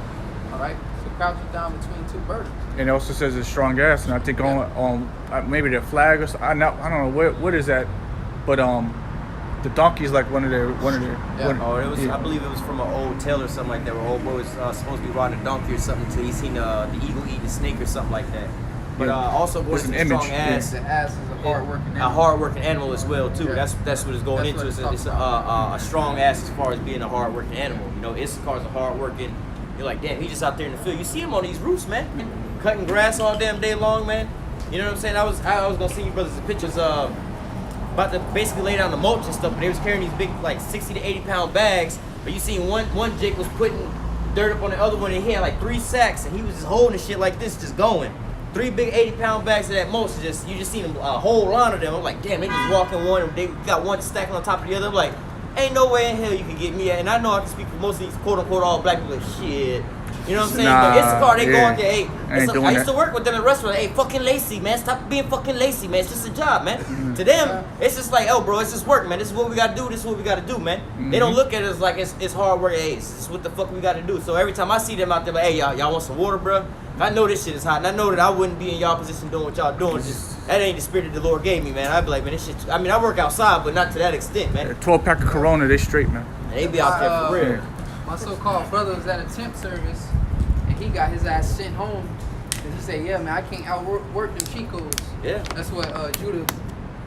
All right, so crouching down between two burdens. And it also says a strong ass, and I think on maybe their flag or something. I don't know what is that, but the donkey is like one of their. I believe it was from an old tale or something like that, where old boy was supposed to be riding a donkey or something until he seen the eagle eat the snake or something like that. But also going It's to an the image, strong ass. The ass is a hard-working A animal. hard-working animal as well too. Yeah. That's what it's going That's into. what It's, it's it's talking a strong ass as far as being a hard-working animal. You know, Issachar's a hard-working. You're like, damn, he's just out there in the field. You see him on these roofs, man, cutting grass all damn day long, man. You know what I'm saying? I was gonna send you brothers the pictures of about to basically lay down the mulch and stuff, but they was carrying these big like 60 to 80 pound bags. But you seen one Jake was putting dirt up on the other one, and he had like 3 sacks, and he was just holding the shit like this, just going. 3 big 80-pound bags of that mulch. You just seen a whole line of them. I'm like, damn, they just walking one. They got one stacking on top of the other. I'm like, ain't no way in hell you can get me at. And I know I can speak for most of these quote unquote all black people. Like, shit. You know what I'm saying? Nah, but Issachar, they go yeah. out there, hey, I used to work with them in restaurants. Hey, fucking lazy, man. Stop being fucking lazy, man. It's just a job, man. Mm-hmm. To them, it's just like, oh, bro, it's just work, man. This is what we got to do. This is what we got to do, man. Mm-hmm. They don't look at it as like it's hard work. Hey, this is what the fuck we got to do. So every time I see them out there, like, hey, y'all want some water, bro? I know this shit is hot, and I know that I wouldn't be in y'all position doing what y'all doing. Just that ain't the spirit that the Lord gave me, man. I'd be like, man, this shit. I mean, I work outside, but not to that extent, man. 12-pack of Corona, they straight, man. And they be out there for real. My so-called brother was at a temp service, and he got his ass sent home. And he said, yeah, man, I can't outwork them Chicos. Yeah. That's what Judah,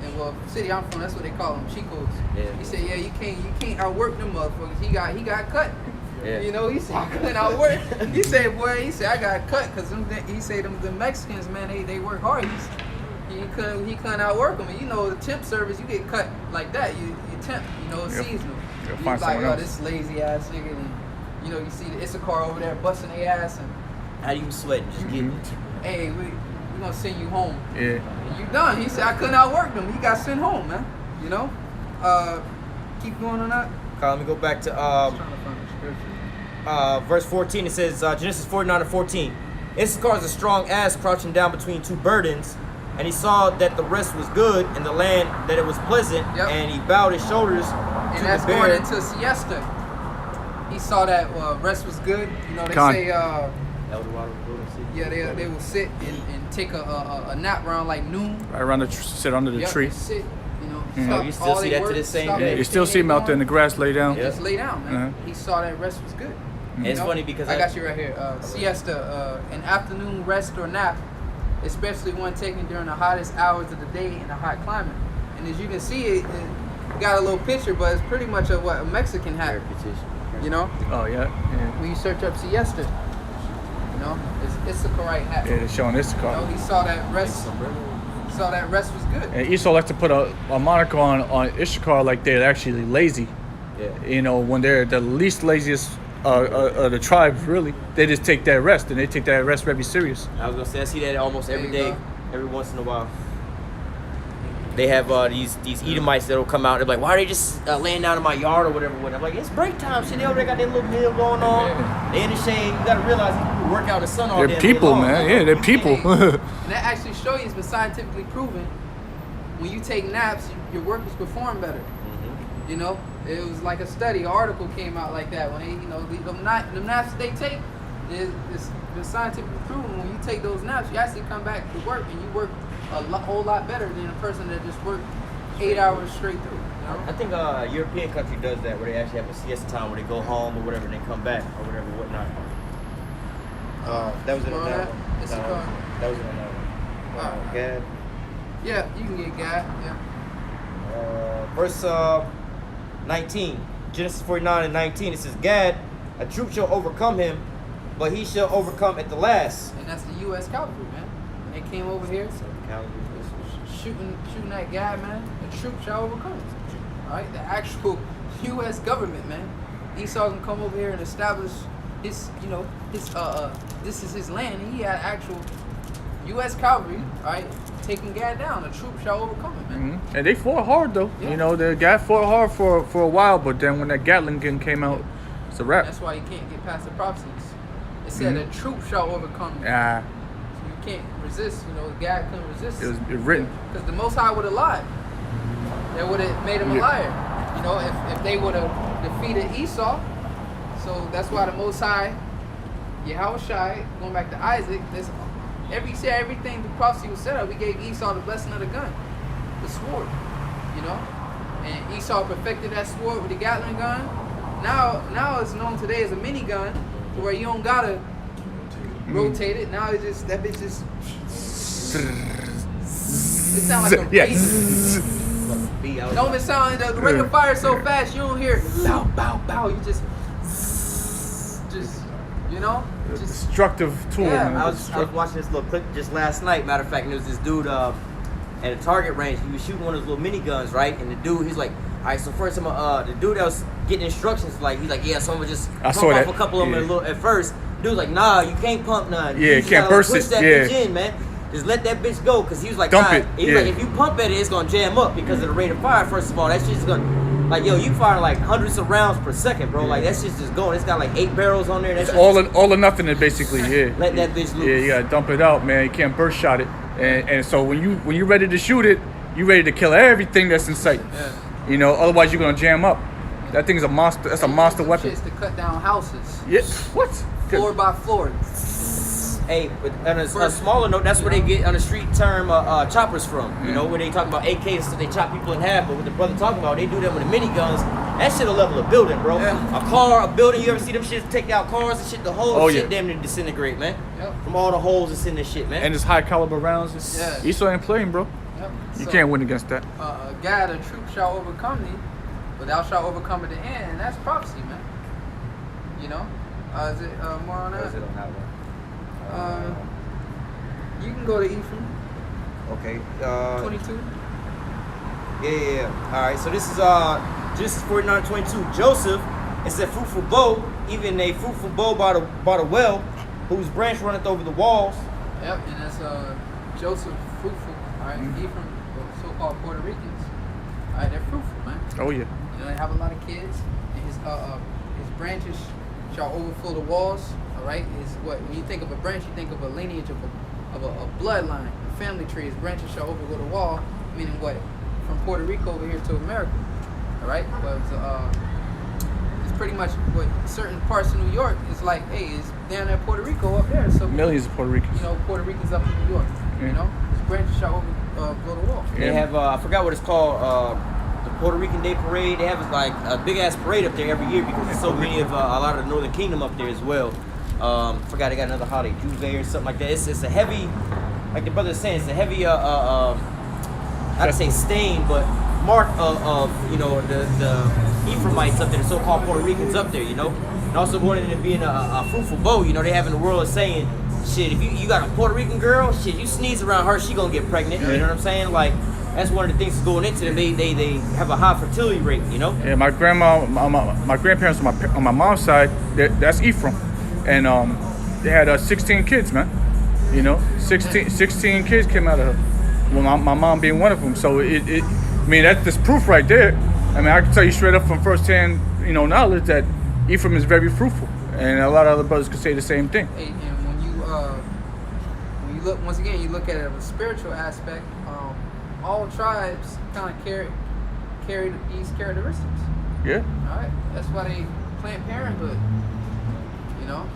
and well, city I'm from, that's what they call them, Chicos. Yeah. He said, yeah, you can't outwork them motherfuckers. He got cut. Yeah. You know, he said, I couldn't outwork. He said, boy, I got cut because he said the Mexicans, man, they work hard. He couldn't outwork them. And you know, the temp service, you get cut like that. You temp, you know, it's seasonal. You'll You find like, someone oh, else. this lazy ass nigga. And, you know, you see the Issachar over there busting their ass. And, How do you sweating? Just getting it. hey, we going to send you home. Yeah. And you done. He said, I couldn't outwork them. He got sent home, man. You know? Keep going on that. Let me go back to Trying to find the scripture. verse 14. It says, Genesis 49 and 14. Issachar is a strong ass crouching down between two burdens, and he saw that the rest was good, and the land that it was pleasant, Yep. and he bowed his shoulders And that's going into siesta. He saw that rest was good. You know, they say, they will sit and take a nap around like noon. Right around sit under the tree. Sit, you know. You still see that to this same day. You still see him out there in the grass, lay down. Just lay down, man. He saw that rest was good. And it's funny because I got you right here. Siesta, an afternoon rest or nap, especially one taken during the hottest hours of the day in a hot climate. And as you can see, it got a little picture, but it's pretty much a Mexican hat. You know? Oh yeah. When you search up siesta, you know, it's a Issacharite hat. Yeah, they're showing Issachar. You know, he saw that rest. Saw that rest was good. And Esau likes to put a moniker on Issachar like they're actually lazy. Yeah. You know, when they're the least laziest of the tribes, really, they just take that rest, and they take that rest very serious. I was gonna say I see that almost every day, every once in a while. They have these Edomites that'll come out. They're like, why are they just laying down in my yard or whatever? I'm like, it's break time. Shit, they over there got their little meal going on. Yeah. They in the shade. You gotta realize these people work out in the sun all They're day. people, man. Yeah, they're people. And that actually shows you it's been scientifically proven. When you take naps, your workers perform better. Mm-hmm. You know, it was like a study, an article came out like that. When they, you know, the naps they take, it's been scientifically proven. When you take those naps, you actually come back to work and you work a whole lot better than a person that just worked 8 hours straight through. You know? I think a European country does that, where they actually have a siesta time where they go home or whatever, and they come back or whatever, whatnot. That was in another one. That was in another one. Gad. Yeah, you can get Gad. Yeah. Verse 19, Genesis 49 and 19. It says, Gad, a troop shall overcome him, but he shall overcome at the last. And that's the U.S. cavalry, man. When they came over here, shooting that guy, man, the troop shall overcome. All right, the actual U.S. government, man. Esau can come over here and establish his, you know, his this is his land, and he had actual U.S. cavalry, all right, taking Gad down. The troop shall overcome it, man. Mm-hmm. And they fought hard though. Yeah. You know, the guy fought hard for a while, but then when that Gatling gun came out, it's a wrap. That's why you can't get past the prophecies. It said the troop shall overcome you. Yeah. So you can't resist. You know, God couldn't resist. It was written. Because the Most High would have lied. They would have made him a liar. You know, if they would have defeated Esau. So that's why the Most High, Yahushua, going back to Isaac, everything the prophecy was set up. We gave Esau the blessing of the gun, the sword. You know, and Esau perfected that sword with the Gatling gun. Now it's known today as a minigun, to where you don't gotta rotate it. Now it's just that bitch just. It sounds like a beat. Don't it sound the rate of fire so fast you don't hear bow bow bow. You just you know. Destructive tool. Yeah, man. I was watching this little clip just last night. Matter of fact, and there was this dude at a target range. He was shooting one of those little miniguns, right? And the dude, he's like, all right, so first I'm the dude that was getting instructions, like he's like, yeah, so I'm gonna just pump off a couple of them at first. Dude's like, nah, you can't pump none. Yeah, you can't burst push it. that bitch in, man. Just let that bitch go, cause he was like, Dump nah. it. He was like, if you pump at it, it's gonna jam up because of the rate of fire. First of all, that shit's gonna, like, yo, you fire like hundreds of rounds per second, bro. Like that shit's just going. It's got like 8 barrels on there. That's all or nothing, basically. Yeah. Let that bitch loose. Yeah, you gotta dump it out, man. You can't burst shot it, and so when you're ready to shoot it, you're ready to kill everything that's in sight. Yeah. You know, otherwise you're gonna jam up. That thing's a monster. That's a monster weapon. Shit's to cut down houses. Yeah. What? Floor by floor. Hey, but on a smaller note, that's where they get on the street term choppers from. You know, where they talk about AKs, so they chop people in half. But what the brother talking about, they do that with the miniguns. That shit a level of building, bro. Yeah. A car, a building. You ever see them shits take out cars and shit? The whole shit damn near disintegrate, man. Yep. From all the holes that's in this shit, man. And it's high caliber rounds. Esau ain't playing, bro. Yep. You So, can't win against that. God, a troop shall overcome thee, but thou shalt overcome at the end. And that's prophecy, man. You know? Is it more on that? Is it on that one? You can go to Ephraim. Okay. 22. Yeah. All right. So this is Genesis 49:22. Joseph, it's a fruitful bow, even a fruitful bow by the well, whose branch runneth over the walls. Yep, and that's Joseph fruitful. All right, Ephraim, the so-called Puerto Ricans. All right, they're fruitful, man. Oh yeah. You know, they have a lot of kids, and his branches shall overflow the walls. All right, when you think of a branch, you think of a lineage of a bloodline, a family tree. His branches shall overflow the wall, meaning what? From Puerto Rico over here to America. All right, but it's pretty much what certain parts of New York is like. Hey, it's down at Puerto Rico up there. So Millions of Puerto Ricans. you know, Puerto Ricans up in New York. Yeah. You know, this branch shot over blow the wall. They have I forgot what it's called. The Puerto Rican Day Parade. They have like a big ass parade up there every year because there's so many of a lot of the Northern Kingdom up there as well. Forgot they got another holiday, Juve or something like that. It's a heavy, like the brother was saying, it's a heavy not to say stain, but mark of you know the Ephraimites up there, the so-called Puerto Ricans up there, you know, and also going into being a fruitful bow. You know, they have in the world of saying, shit, if you got a Puerto Rican girl, shit, you sneeze around her, she gonna get pregnant. You know what I'm saying? Like that's one of the things that's going into them. They have a high fertility rate. You know. Yeah, my grandma, my grandparents on my mom's side, that's Ephraim, and they had 16 kids, man. You know, 16 kids came out of her. Well, my mom being one of them. So I mean, that's this proof right there. I mean, I can tell you straight up from firsthand, you know, knowledge that Ephraim is very fruitful, and a lot of other brothers could say the same thing. Hey, and when you look once again, you look at it from a spiritual aspect. All tribes kind of carry these characteristics. Yeah. All right, that's why they Planned Parenthood. You know,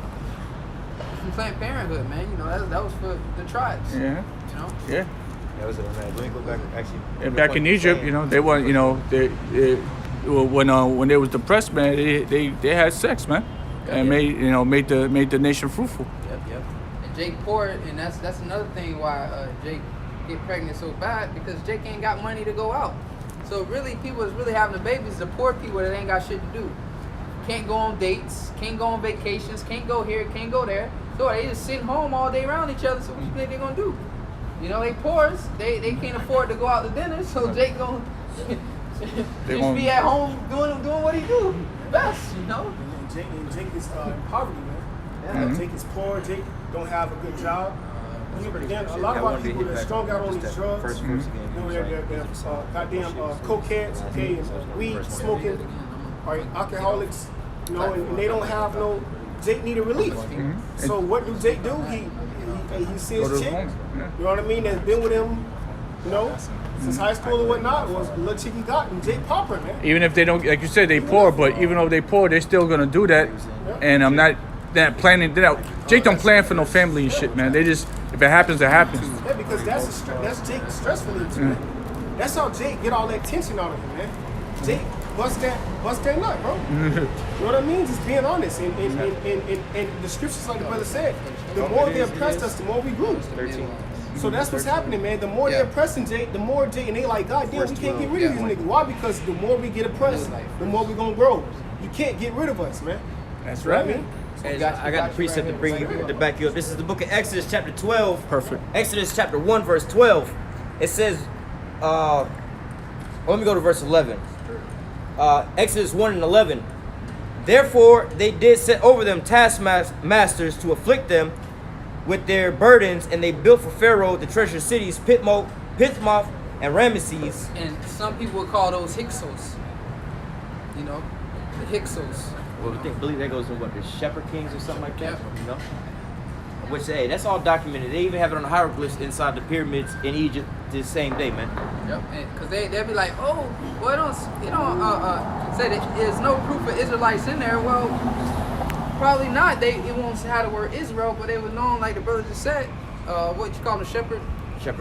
Planned Parenthood, man. You know that was for the tribes. Yeah. You know. Yeah. That was it, man. Let me go back. Actually, And back in Egypt, you know, they weren't, you know, when they was depressed, man, they had sex, man, and made the nation fruitful. Yep. And Jake poor, and that's another thing why Jake get pregnant so bad, because Jake ain't got money to go out. So really, people is really having the babies, the poor people that ain't got shit to do. Can't go on dates, can't go on vacations, can't go here, can't go there. So they just sitting home all day around each other. So what you think they gonna do? You know, they poors, they can't afford to go out to dinner, so Jake gonna just be at home doing what he do best, you know. And Jake is in poverty, man. Yeah. Jake is poor. Jake don't have a good job. Again, a lot of our people that strung out on these drugs, you know, they're goddamn cokeheads, okay, and weed smoking, or alcoholics, you know, and they don't have no. Jake need a relief. So what do Jake do? He sees chick, you know what I mean, that's been with him, you know, since high school or whatnot, was a little chick he got, and Jake pop her, man. Even if they don't, like you said, they poor, but even though they poor, they're still gonna do that. And I'm not planning. Jake don't plan for no family and shit, man. They just, if it happens, it happens. Yeah, because that's Jake's stressful too, man. That's how Jake get all that tension out of him, man. Jake bust that nut, bro. You know what I mean? Just being honest. And the scriptures, like the brother said, the more they oppressed us, the more we grew. So that's what's happening, man. The more they're oppressing Jake, the more Jake, and they like, God damn, we can't get rid of these niggas. Why? Because the more we get oppressed, the more we gonna grow. You can't get rid of us, man. That's You know right. what I mean? Hey, I got the precept to bring you to back you up. This is the book of Exodus, chapter 12. Perfect. Exodus chapter 1, verse 12. It says, let me go to verse 11. Exodus 1 and 11. Therefore they did set over them taskmasters to afflict them with their burdens, and they built for Pharaoh the treasure cities, Pitmoth, and Ramesses. And some people would call those Hyksos. You know, the Hyksos. Well, I believe that goes in what, the Shepherd Kings or something like that, Yeah. you know? Which, hey, that's all documented. They even have it on the hieroglyphs inside the pyramids in Egypt this same day, man. Yep. Because they'll be like, oh, well, it don't say that there's no proof of Israelites in there. Well, probably not. It won't have the word Israel, but they were known, like the brother just said, what you call them, Shepherd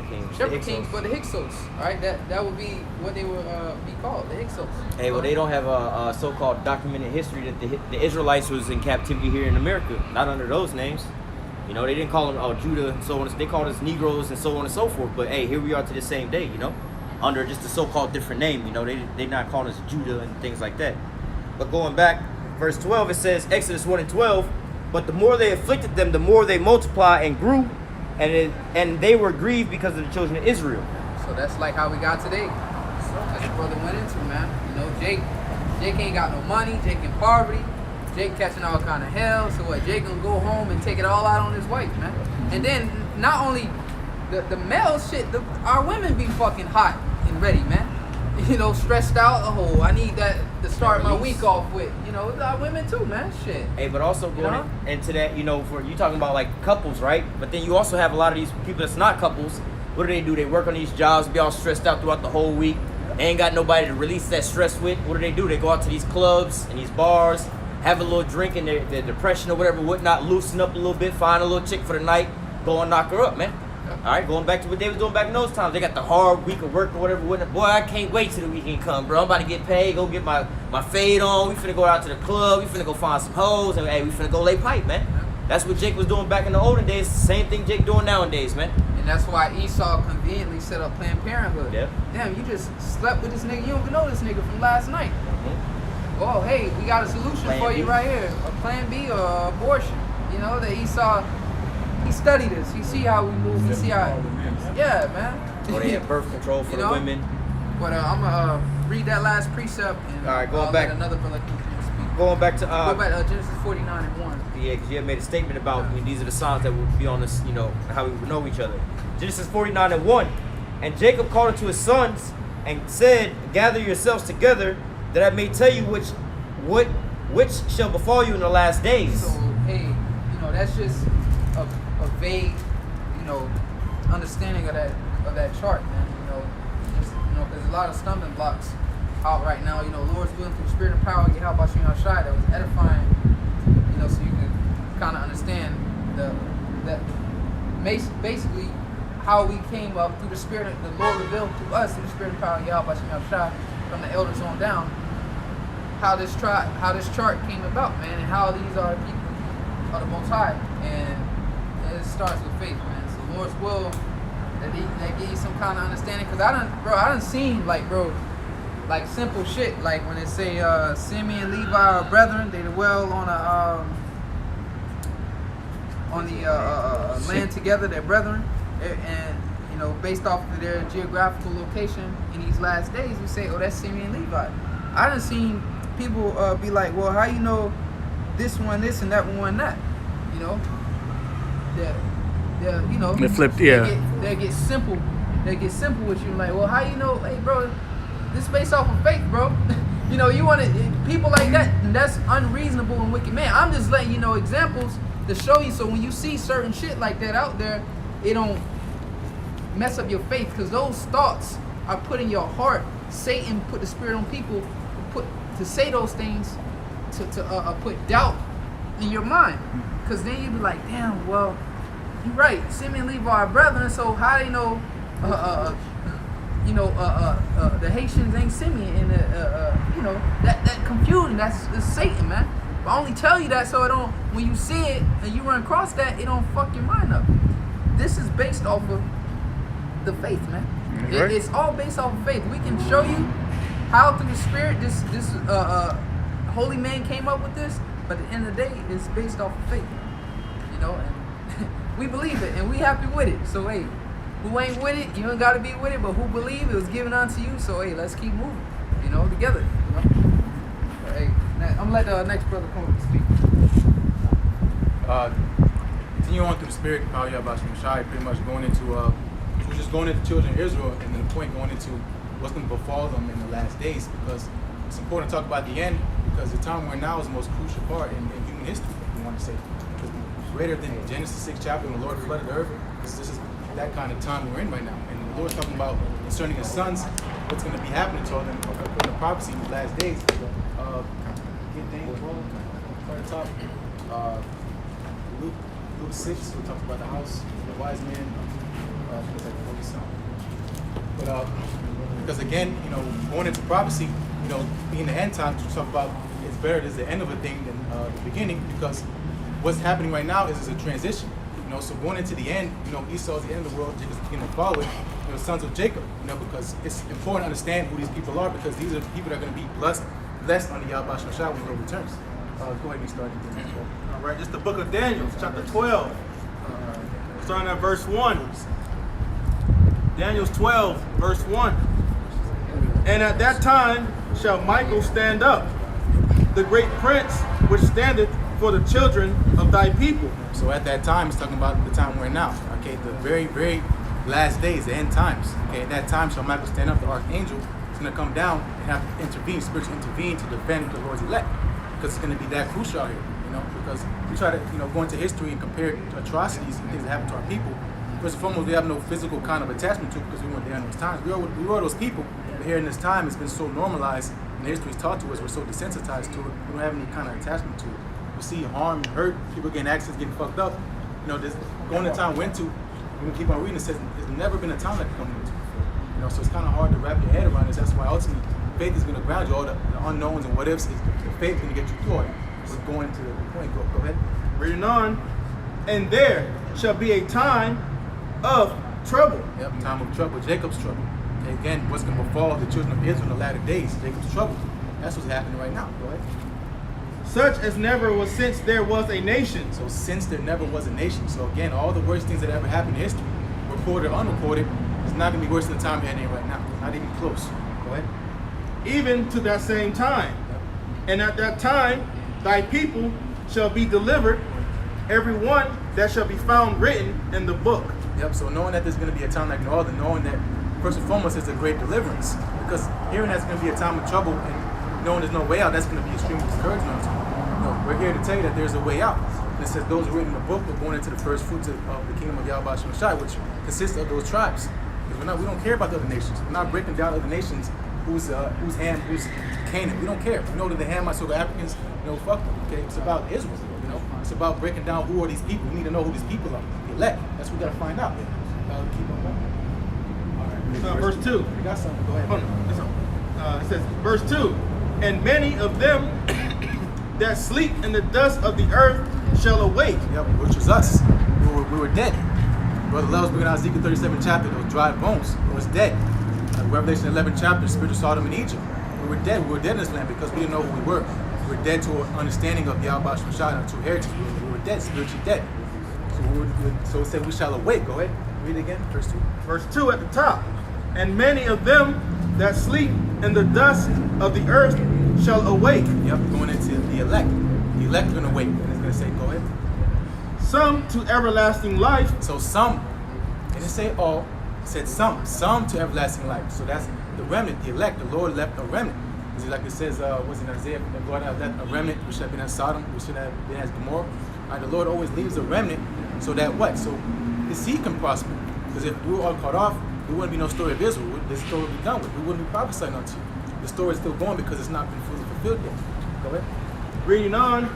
Kings, but the Hyksos, right? That would be what they would be called, the Hyksos. Hey, well, they don't have a so-called documented history that the Israelites was in captivity here in America. Not under those names. You know, they didn't call them Judah and so on. They called us Negroes and so on and so forth. But hey, here we are to this same day, you know, under just a so-called different name. You know, they're not calling us Judah and things like that. But going back, verse 12, it says, Exodus 1 and 12, but the more they afflicted them, the more they multiplied and grew, and they were grieved because of the children of Israel. So that's like how we got today. That's what brother went into, man. You know, Jake ain't got no money. Jake in poverty. Jake catching all kind of hell. So what? Jake gonna go home and take it all out on his wife, man. And then not only the male shit, our women be fucking hot and ready, man. You know, stressed out. Oh, I need that to start my week off with. You know, our women too, man. Shit. Hey, but also going into that, you know, for you talking about like couples, right? But then you also have a lot of these people that's not couples. What do? They work on these jobs, be all stressed out throughout the whole week. They ain't got nobody to release that stress with. What do? They go out to these clubs and these bars, have a little drink in their depression or whatever, whatnot, loosen up a little bit, find a little chick for the night, go and knock her up, man. All right, going back to what they was doing back in those times. They got the hard week of work or whatever. Boy, I can't wait till the weekend come, bro. I'm about to get paid, go get my fade on. We finna go out to the club. We finna go find some hoes, and hey, we finna go lay pipe, man. That's what Jake was doing back in the olden days. Same thing Jake doing nowadays, man. And that's why Esau conveniently set up Planned Parenthood. Yep. Damn, you just slept with this nigga. You don't even know this nigga from last night. Oh, hey, we got a solution Plan for you B. right here. A Plan B or abortion. You know, that Esau, he studied this. He see how we move. He see how, yeah, man. Or they have birth control for You the know? women. But I'm gonna read that last precept and All right, going let back. another brother speak. Going back to Go back to Genesis 49:1. yeah, because you had made a statement about these are the signs that would be on us, you know, how we would know each other. Genesis 49:1. And Jacob called unto his sons and said, gather yourselves together, that I may tell you which shall befall you in the last days. So, hey, you know, that's just a vague, you know, understanding of that chart, man. You know, just, you know, there's a lot of stumbling blocks out right now. You know, Lord's willing through the spirit and power, get help by Shimon Shai, that was edifying, you know, so you can kind of understand basically how we came up through the spirit, the Lord revealed to us through the spirit and power, get help by Shimon Shai, from the elders on down, how this chart came about, man, and how these are people of the Most High, and it starts with faith, man. So Lord's will that give you some kind of understanding, because I done seen like simple shit, like when they say Simeon, Levi are brethren, they dwell on the land together, they're brethren, and you know, based off of their geographical location in these last days, we say, oh, that's Simeon, Levi. I done seen people be like, well, how you know this one this and that one that? You know, you know, They flipped, yeah. They get simple. They get simple with you, like, well, how you know? Hey, bro, this is based off of faith, bro. You know, you want to people like that. And that's unreasonable and wicked, man. I'm just letting you know examples to show you, so when you see certain shit like that out there, it don't mess up your faith, because those thoughts are put in your heart. Satan put the spirit on people to say those things, to put doubt in your mind, because then you be like, damn, well, you're right, Simeon and Levi are brethren, so how they know the Haitians ain't Simeon, and you know, that confusion, that's Satan, man. But I only tell you that so it don't, when you see it and you run across that, it don't fuck your mind up. This is based off of the faith, man. Right. It's all based off of faith. We can show you how through the spirit this holy man came up with this, but at the end of the day, it's based off of faith. You know, and we believe it, and we happy with it. So hey, who ain't with it, you ain't gotta be with it, but who believe it was given unto you. So hey, let's keep moving, you know, together. You know? But, hey, I'm gonna let the next brother come up and speak. Continue on through the spirit, power Yahweh Shai, pretty much going into we're just going into the children of Israel, and then the point going into what's going to befall them in the last days, because it's important to talk about the end, because the time we're in now is the most crucial part in human history, if you want to say. Because greater than Genesis 6 chapter when the Lord flooded the earth, because this is that kind of time we're in right now. And the Lord's talking about concerning his sons, what's going to be happening to them in the prophecy in the last days. Get Daniel 12, start at the top. Luke 6, we talked about the house, the wise man. It's like 40 something. But because again, you know, going into prophecy, you know, being the end times, we talk about it's better as the end of a thing than the beginning, because what's happening right now is a transition. You know, so going into the end, you know, Esau's the end of the world, Jacob's beginning to follow it, you know, sons of Jacob, you know, because it's important to understand who these people are, because these are the people that are going to be blessed under Yahweh Shai when the Lord returns. Go ahead and start. All right, it's the book of Daniel, chapter 12, starting at verse 1. Daniel 12, verse 1. And at that time shall Michael stand up, the great prince which standeth for the children of thy people. So at that time, it's talking about the time we're in now. Okay, the very, very last days, the end times. Okay, at that time shall Michael stand up, the archangel is going to come down and have to intervene, spiritually intervene to defend the Lord's elect. Because it's going to be that crucial out here, you know, because we try to, you know, go into history and compare atrocities and things that happen to our people. First and foremost, we have no physical kind of attachment to it because we weren't there in those times. We were those people, But here in this time, it's been so normalized, and the history is taught to us, we're so desensitized to it, we don't have any kind of attachment to it. We see harm and hurt, people getting accidents, getting fucked up. You know, this going to time went to, we can keep on reading, it says there's never been a time like coming into. You know, so it's kind of hard to wrap your head around this. That's why ultimately faith is going to ground you. All the unknowns and what ifs, the faith is going to get you through it. We're going to the point. Go ahead. Reading on. And there shall be a time of trouble. Yep, time of trouble. Jacob's trouble. Okay, again, what's going to befall the children of Israel in the latter days? Jacob's trouble. That's what's happening right now. Go ahead. Such as never was since there was a nation. So since there never was a nation. So again, all the worst things that ever happened in history, recorded or unrecorded, it's not going to be worse than the time we're in right now. Not even close. Go ahead. Even to that same time. And at that time, thy people shall be delivered, every one that shall be found written in the book. Yep, so knowing that there's going to be a time like no other, knowing that first and foremost is a great deliverance. Because hearing that's going to be a time of trouble and knowing there's no way out, that's going to be extremely discouraging to you. No, we're here to tell you that there's a way out. And it says those who are written in the book are going into the first fruits of the kingdom of Yahweh Shemashai, which consists of those tribes. Because we don't care about the other nations. We're not breaking down other nations who's Ham, who's Canaan. We don't care. We know that the Hamites or the Africans, fuck them. Okay, it's about Israel. It's about breaking down who are these people. We need to know who these people are. The elect. That's what we gotta find out. Keep on going. All right. Verse 2. You got something? Go ahead. Oh, no, it says, verse 2. And many of them that sleep in the dust of the earth shall awake. Yep, which was us. We were dead. Brother Levels bringing out Ezekiel 37 chapter, those dry bones. It was dead. Revelation 11 chapter, spiritual Sodom in Egypt. We were dead. We were dead in this land because we didn't know who we were. We were dead to an understanding of Yahweh Shemashai and true heritage. We were dead, spiritually dead. So it said we shall awake. Go ahead. Read it again. Verse 2. Verse 2 at the top. And many of them that sleep in the dust of the earth shall awake. Yep, going into the elect. The elect are going to wake. And it's going to say, go ahead. Some to everlasting life. So some. It didn't say all. It said some. Some to everlasting life. So that's the remnant, the elect. The Lord left a remnant. Like it says, was in Isaiah, the Lord have left a remnant, which should have been as Sodom, which should have been as Gomorrah. Right, the Lord always leaves a remnant so that what? So his seed can prosper. Because if we were all cut off, there wouldn't be no story of Israel. This story would be done with. We wouldn't be prophesying unto you. The story is still going because it's not been fully fulfilled yet. Go ahead. Reading on.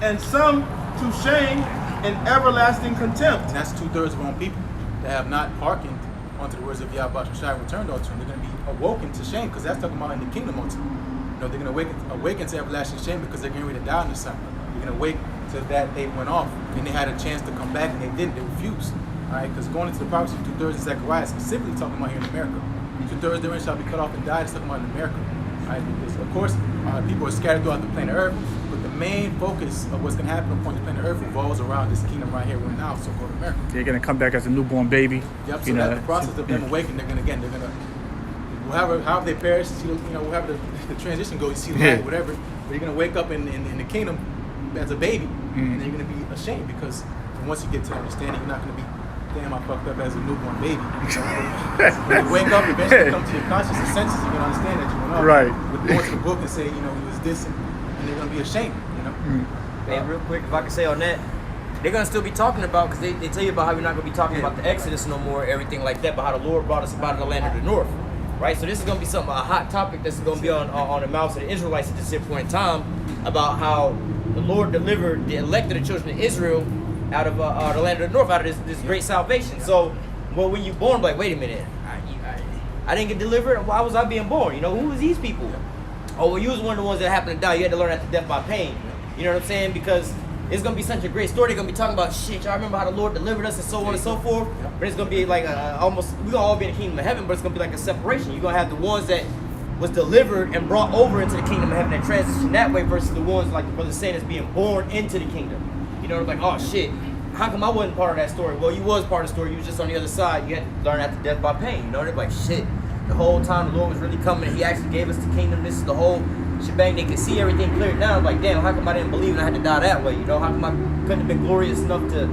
And some to shame and everlasting contempt. And that's 2/3 of our own people that have not hearkened unto the words of Yahweh Shai and returned unto him. They're going to be awoken to shame because that's talking about in the kingdom unto him. They're going to awaken to everlasting shame because they're getting ready to die in the sun. They're going to wake to that they went off and they had a chance to come back and they didn't. They refused. All right, because going into the prophecy of 2/3 of Zechariah is specifically talking about here in America. 2/3 therein shall be cut off and die. It's talking about in America. All right, because of course people are scattered throughout the planet Earth, but the main focus of what's going to happen upon the planet Earth revolves around this kingdom right here, right now, so-called America. They're gonna come back as a newborn baby. Yep. So that's the process of them awakening. They're gonna. However they perish, however the transition goes, you see the light, whatever. But you're gonna wake up in the kingdom as a baby, and you're gonna be ashamed because once you get to understanding, you're not gonna be, damn, I fucked up as a newborn baby. When you wake up, eventually come to your conscious and senses, you're gonna understand that you went off. Right. But go to the book and say, it was this, and they're gonna be ashamed. Hey, real quick, if I can say on that, they're gonna still be talking about, because they tell you about how we're not gonna be talking about the Exodus no more, everything like that, but how the Lord brought us about in the land of the north. Right, so this is going to be a hot topic that's going to be on the mouths of the Israelites at this point in time, about how the Lord delivered the elect of the children of Israel out of the land of the north, out of this great salvation. So, well, when you're born, like, wait a minute, I didn't get delivered. Why was I being born? Who was these people? Oh, well, you was one of the ones that happened to die. You had to learn after death by pain. You know what I'm saying? Because it's going to be such a great story. They're going to be talking about, shit, y'all remember how the Lord delivered us and so on and so forth? But it's going to be like we're going to all be in the kingdom of heaven, but it's going to be like a separation. You're going to have the ones that was delivered and brought over into the kingdom of heaven and transition that way versus the ones, like the brother saying, that's being born into the kingdom. Like, oh, shit, how come I wasn't part of that story? Well, you was part of the story. You was just on the other side. You had to learn after death by pain. They're like, shit, the whole time the Lord was really coming. He actually gave us the kingdom. This is the whole shebang. They could see everything clear now. Like, damn, how come I didn't believe and I had to die that way? How come I couldn't have been glorious enough to,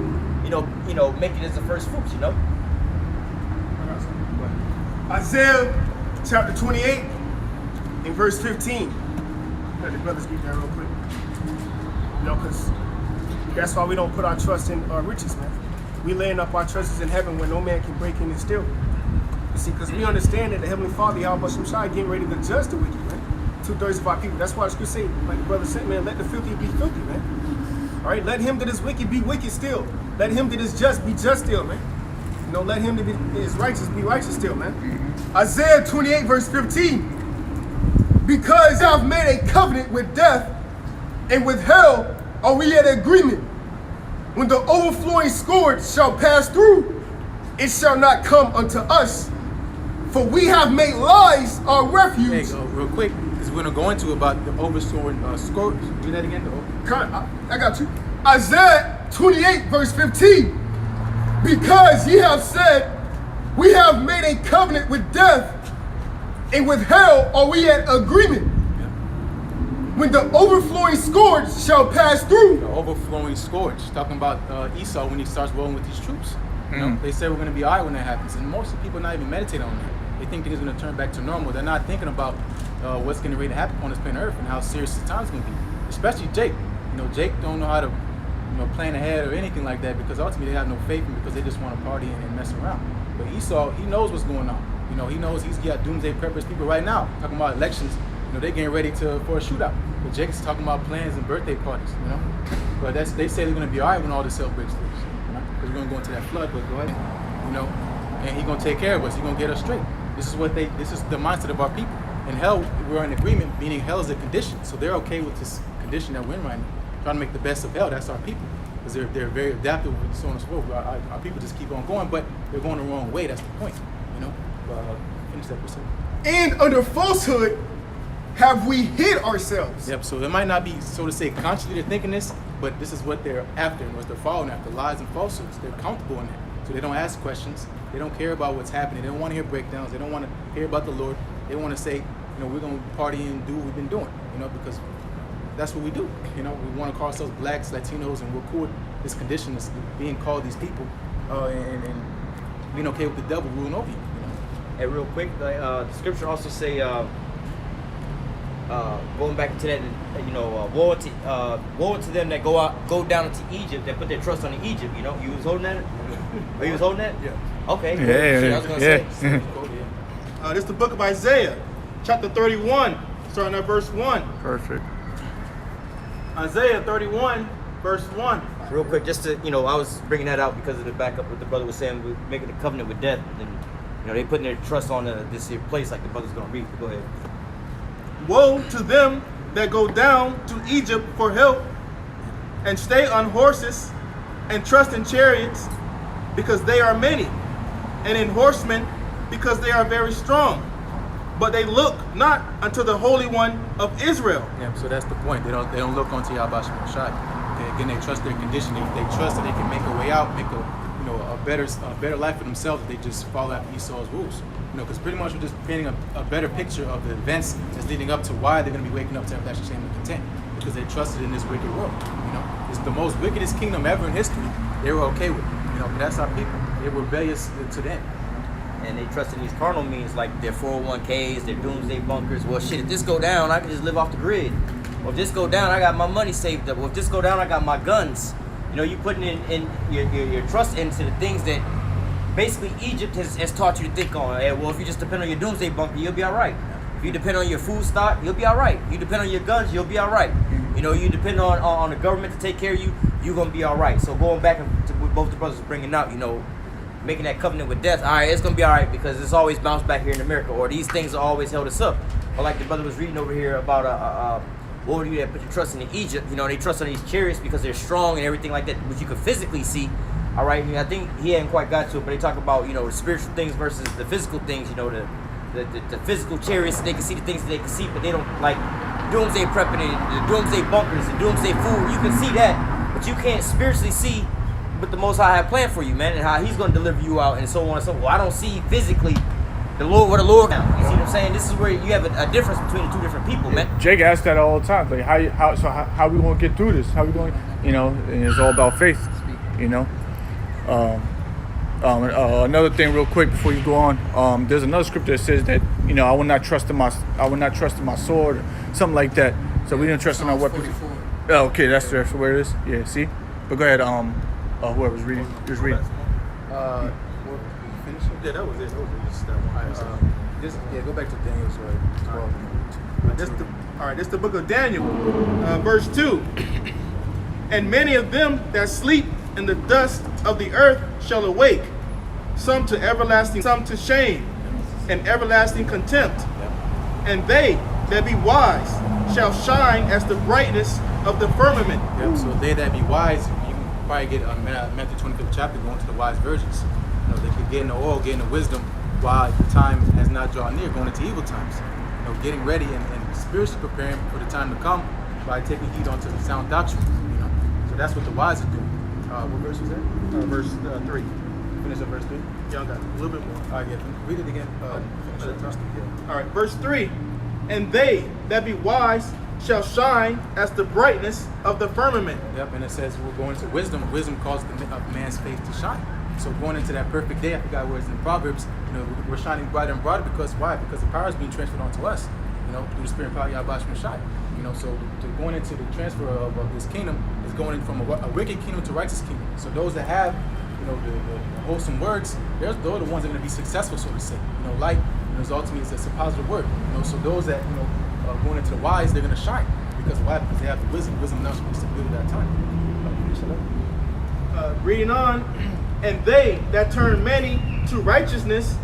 make it as the first fruits, Isaiah chapter 28 in verse 15. Let the brothers read that real quick. Because that's why we don't put our trust in our riches, man. We laying up our treasures in heaven where no man can break in and steal. You see, because we understand that the Heavenly Father, Yahweh Shem Shai, getting ready to judge the wicked, man. 2/3 of our people. That's why the scripture say, like the brother said, man, let the filthy be filthy, man. All right, let him that is wicked be wicked still. Let him that is just be just still, man. You know, let him that is righteous be righteous still, man. Isaiah 28 verse 15. Because I have made a covenant with death, and with hell are we at agreement. When the overflowing scourge shall pass through, it shall not come unto us. For we have made lies our refuge. Hey, real quick, because we're going to go into about the overflowing scourge. Read that again. I got you. Isaiah 28 verse 15. Because ye have said, we have made a covenant with death, and with hell are we at agreement. When the overflowing scourge shall pass through. The overflowing scourge. Talking about Esau when he starts rolling with these troops. You know, they say we're going to be all right when that happens. And most of the people not even meditating on that. They think things are going to turn back to normal. They're not thinking about what's going to happen on this planet Earth and how serious the time's going to be. Especially Jake. You know, Jake don't know how to plan ahead or anything like that because ultimately they have no faith in because they just want to party and mess around. But Esau, he knows what's going on. You know, he knows he's got doomsday preppers people right now talking about elections. You know, they're getting ready for a shootout. But Jake's talking about plans and birthday parties, you know. But they say they're going to be all right when all this hell breaks loose. You know? Because we're going to go into that flood, but go ahead. You know, and he's going to take care of us. He's going to get us straight. This is the mindset of our people. In hell, we're in agreement, meaning hell is a condition. So they're okay with this condition that we're in right now. Trying to make the best of hell, that's our people. Because they're very adaptive and so on and so forth. Our people just keep on going, but they're going the wrong way. That's the point, you know. Finish that percent. And under falsehood have we hid ourselves. Yep, so it might not be, so to say, consciously they're thinking this, but this is what they're after and what they're following after, lies and falsehoods. They're comfortable in that. So they don't ask questions. They don't care about what's happening. They don't want to hear breakdowns. They don't want to hear about the Lord. They want to say, you know, we're going to party and do what we've been doing, you know, because that's what we do. You know, we want to call ourselves blacks, Latinos, and we're cool with this condition of being called these people and being okay with the devil ruling over you. And real quick, the scripture also say, going back to that, you know, woe to them that go down into Egypt, that put their trust on Egypt. You know, you was holding that. Are you was holding that? Yeah. Okay. Cool. Yeah. Shit, I was gonna say. This is the book of Isaiah, chapter 31, starting at verse 1. Perfect. Isaiah 31, verse 1. Real quick, just to, you know, I was bringing that out because of the backup what the brother was saying, we're making a covenant with death, and you know they putting their trust on this here place, like the brother's gonna read. Go ahead. Woe to them that go down to Egypt for help, and stay on horses, and trust in chariots, because they are many, and in horsemen, because they are very strong. But they look not unto the Holy One of Israel. Yeah, so that's the point. They don't look onto Yahweh Shem Shai. Again, they trust their condition. They trust that they can make a way out, make a better life for themselves if they just follow after Esau's rules. You know, because pretty much we're just painting a better picture of the events that's leading up to why they're going to be waking up to everlasting shame and content, because they trusted in this wicked world. You know, it's the most wickedest kingdom ever in history. They were okay with it. You know, but that's our people. They're rebellious to them. And they trust in these carnal means like their 401ks, their doomsday bunkers. Well, shit, if this go down, I can just live off the grid. Or if this go down, I got my money saved up. Or if this go down, I got my guns. You know, you putting in your trust into the things that basically Egypt has taught you to think on. Well, if you just depend on your doomsday bunker, you'll be all right. If you depend on your food stock, you'll be all right. You depend on your guns, you'll be all right. You know, you depend on the government to take care of you, you're going to be all right. So going back to what both the brothers were bringing out, you know, making that covenant with death, all right, it's going to be all right because it's always bounced back here in America, or these things are always held us up. Or like the brother was reading over here about what would you that put your trust in Egypt? You know, they trust on these chariots because they're strong and everything like that, which you can physically see. All right, I think he hadn't quite got to it, but they talk about, you know, the spiritual things versus the physical things. You know, the physical chariots, they can see the things that they can see, but they don't, like doomsday prepping, the doomsday bunkers, the doomsday food. You can see that, but you can't spiritually see what the Most High have planned for you, man, and how He's going to deliver you out, and so on and so forth. Well, I don't see physically the Lord, where the Lord. You see what I'm saying? This is where you have a difference between the two different people, man. Jake asks that all the time. Like, how we gonna get through this? How we going? You know, and it's all about faith. You know. Another thing, real quick, before you go on. There's another scripture that says that, you know, I will not trust in my sword, or something like that. So we didn't trust in our weapons. Oh, okay, that's where it is. Yeah, see. But go ahead. Whoever's reading, just read. Yeah, that was it. Just that one. Go back to Daniel's 12. This the book of Daniel, verse 2. And many of them that sleep in the dust of the earth shall awake, some to everlasting, some to shame, and everlasting contempt. And they that be wise shall shine as the brightness of the firmament. Yep. So they that be wise, you can probably get Matthew 25th chapter going to the wise virgins. You know, they could get in the oil, get in the wisdom, while the time has not drawn near, going into evil times. You know, getting ready and spiritually preparing for the time to come by taking heed onto the sound doctrine. You know, so that's what the wise are doing. What verse was that? Verse 3. Finish up verse 3. Y'all got a little bit more. All right, yeah. Read it again. All right, verse 3. And they that be wise shall shine as the brightness of the firmament. Yep, and it says we're going to wisdom. Wisdom causes a man's faith to shine. So going into that perfect day, I forgot where it's in Proverbs, you know, we're shining brighter and brighter because why? Because the power is being transferred onto us, you know, through the spirit and power of Yahweh Shai. You know, so going into the transfer of this kingdom is going from a wicked kingdom to righteous kingdom. So those that have, you know, the wholesome words, they're the ones that are going to be successful, so to say. You know, light, you know, is ultimately it's a positive word. You know, so those that, you know, going into the wise, they're going to shine. Because why? Because they have the wisdom. Wisdom now should be stability at that time. Reading on. And they that turn many to righteousness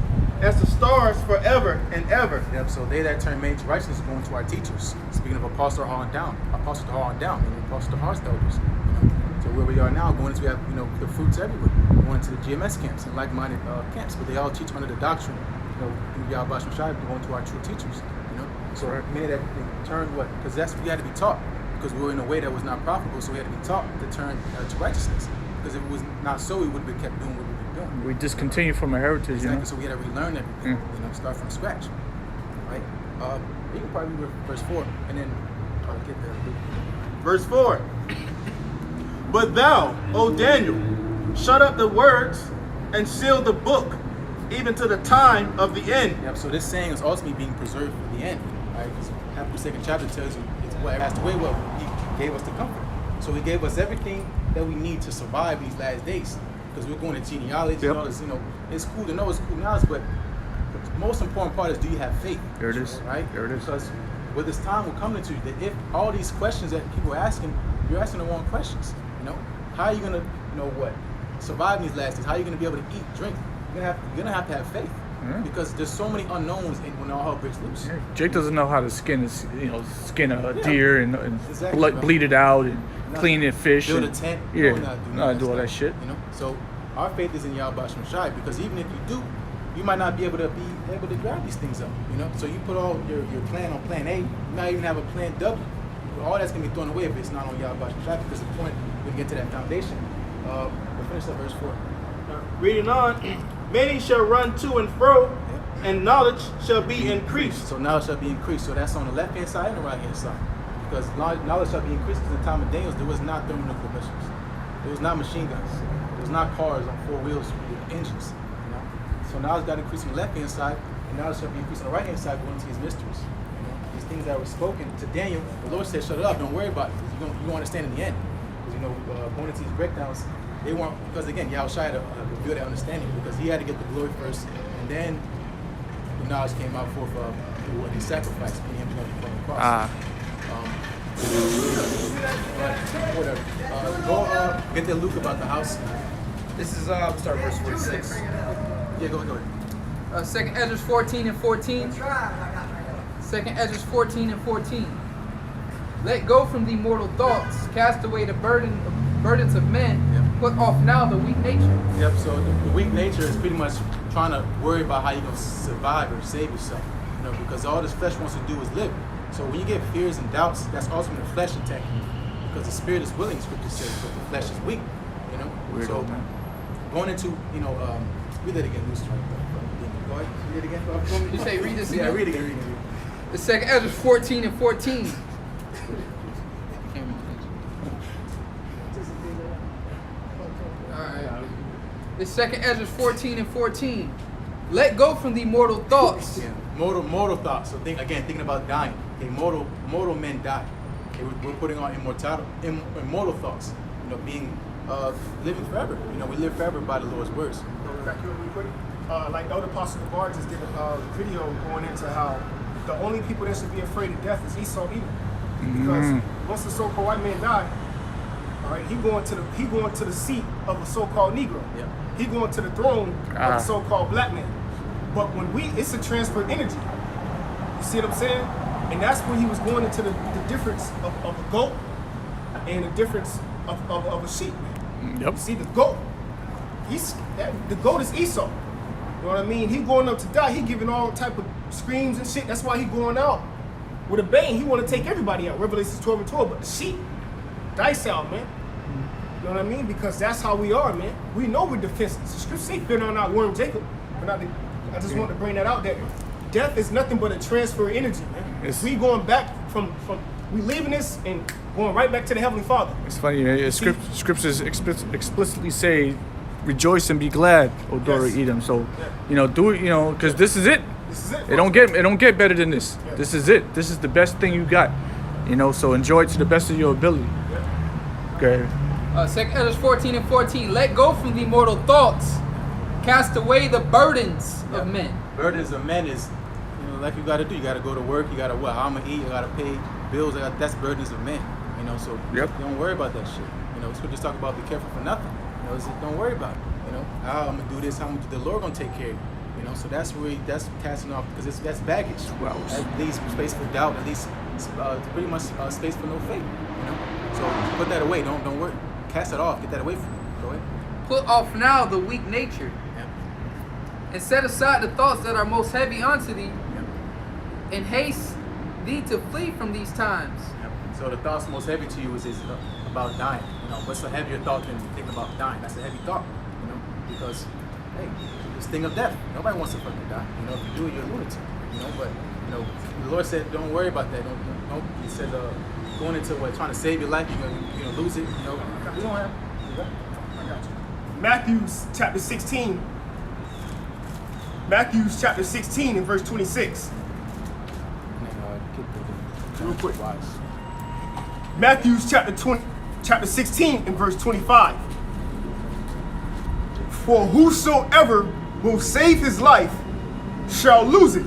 as the stars forever and ever. Yep, so they that turn many to righteousness are going to our teachers. Speaking of apostle to down, and apostle to elders. You know? So where we are now, going into, we have, you know, the fruits everywhere. Going into the GMS camps and like-minded camps, but they all teach under the doctrine, you know, through Yahweh Shai, going to our true teachers. You know, so many that they turn what? Because that's what we had to be taught. Because we were in a way that was not profitable, so we had to be taught to turn to righteousness. Because if it was not so, we would have kept doing what we've been doing. We discontinue from a heritage, exactly. you know. So we had to relearn everything, you know, start from scratch, right? You can probably read verse 4, and then get there. Verse 4. But thou, O Daniel, shut up the words and seal the book, even to the time of the end. Yep. So this saying is ultimately being preserved for the end, right? Because after the second chapter tells you it's what passed away. Well, He gave us the comfort. So He gave us everything that we need to survive these last days. Because we're going to genealogy and all this, you know, it's cool to know, it's cool knowledge, but the most important part is, do you have faith? There it is. Right? There it is. Because with this time will come into you that if all these questions that people are asking, you're asking the wrong questions. You know, how are you gonna, you know what, survive these last days? How are you gonna be able to eat, drink? You're gonna have to have faith. Because there's so many unknowns when all hell breaks loose. Yeah. Jake doesn't know how to skin a deer and Exactly, bleed it out and clean it, fish. Build and, a tent. Yeah, No, do all that shit. You know, so our faith is in Yahweh Shai, because even if you do, you might not be able to grab these things up. You know, so you put all your plan on plan A, you might even have a plan W. All that's gonna be thrown away if it's not on Yahweh Shai, because the point we get to that foundation. We'll finish up verse 4. Reading on. Many shall run to and fro, and knowledge shall be increased. So knowledge shall be increased. So that's on the left hand side and the right hand side. Because knowledge shall be increased, because in the time of Daniel, there was not thermonuclear missiles. There was not machine guns. There was not cars on 4 wheels with engines. You know? So knowledge got increased on the left hand side, and knowledge shall be increased on the right hand side going into His mysteries. You know? These things that were spoken to Daniel, the Lord said, shut it up, don't worry about it, because you're going to understand in the end. Because, you know, going into these breakdowns, they weren't, because again, Yahweh Shai had to reveal that understanding, because He had to get the glory first, and then the knowledge came out forth through His sacrifice, and Him going to the cross. Whatever. Go get the Luke about the house. This is we'll start verse 46. Yeah, go ahead. Second Ezra 14 and 14. Second Ezra 14 and 14. Let go from the mortal thoughts, cast away the burdens of men, put off now the weak nature. Yep, so the weak nature is pretty much trying to worry about how you're going to survive or save yourself. You know, because all this flesh wants to do is live. So when you get fears and doubts, that's ultimately the flesh attacking you. Because the spirit is willing, Scripture says, but the flesh is weak. You know? Weird, so man. going into, you know, read that again, Luce. Go ahead, read it again. You say read this again? Yeah, read it again. The second Ezra 14 and 14. Alright. The second Ezra 14 and 14. Let go from the mortal thoughts. Yeah, mortal thoughts. So thinking about dying. Okay, mortal men die. Okay, we're putting on immortal thoughts. You know, being living forever. You know, we live forever by the Lord's words. like Elder Apostle Gabar just did a video going into how the only people that should be afraid of death is Esau and Edom. Because once the so-called white man died, all right, he going to the seat of a so-called Negro. Yeah. He going to the throne of a so-called black man. But when it's a transfer energy. You see what I'm saying? And that's when he was going into the difference of a goat and the difference of a sheep. Yep. See, the goat, the goat is Esau. You know what I mean? He going up to die. He giving all type of screams and shit. That's why he going out with a bang. He want to take everybody out. Revelations 12 and 12. But the sheep, dice out, man. You know what I mean? Because that's how we are, man. We know we're defenseless. The scripture say, "Fear not, worm Jacob." But I just want to bring that out. That death is nothing but a transfer of energy, man. We going back from we leaving this and going right back to the Heavenly Father. It's funny, man. Scriptures explicitly say, "Rejoice and be glad, O daughter of Edom." So, do it, because this is it. This is it. It don't get better than this. Yeah. This is it. This is the best thing you got. So enjoy it to the best of your ability. Yeah. Okay. 2 Ezra 14 and 14. Let go from the mortal thoughts. Cast away the burdens of men. Burdens of men is, like you got to do. You got to go to work. You got to how I'm gonna eat. You got to pay bills. That's burdens of men. So don't worry about that shit. Scriptures talk about be careful for nothing. Don't worry about it. How I'm gonna do this. How I'm gonna do. The Lord gonna take care of you. So that's casting off because that's baggage. Wow. At least space for doubt. At least pretty much space for no faith. So put that away. Don't worry. Cast it off. Get that away from you. Go ahead. Put off now the weak nature. And set aside the thoughts that are most heavy unto thee, and haste thee to flee from these times. So the thoughts most heavy to you is about dying. What's a heavier thought than thinking about dying? That's a heavy thought. Because hey, this thing of death. Nobody wants to fucking die. If you do it, you're a lunatic. But the Lord said, don't worry about that. Don't. He said, going into trying to save your life, you're gonna lose it. We don't have. I got you. Matthew chapter 16 and verse 26. Real quick. Matthew chapter 16 and verse 25. For whosoever will save his life shall lose it.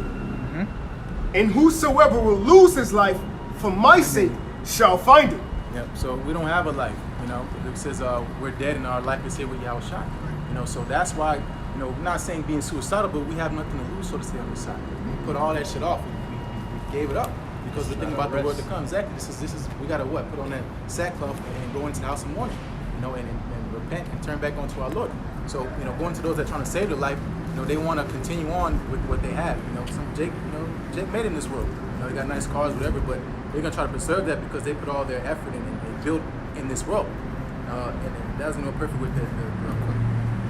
And whosoever will lose his life for my sake shall find it. Yep. So we don't have a life. It says we're dead and our life is here with Yahushua. So that's why, we're not saying being suicidal, but we have nothing to lose, so to say, on this side. We put all that shit off. We gave it up because we're thinking about the word to come. Exactly. This is we gotta put on that sackcloth and go into the house of mourning, and repent and turn back onto our Lord. So, going to those that are trying to save their life, they want to continue on with what they have. Jake made in this world. They got nice cars, whatever, but they're gonna try to preserve that because they put all their effort in and they built in this world. And that doesn't go perfect with the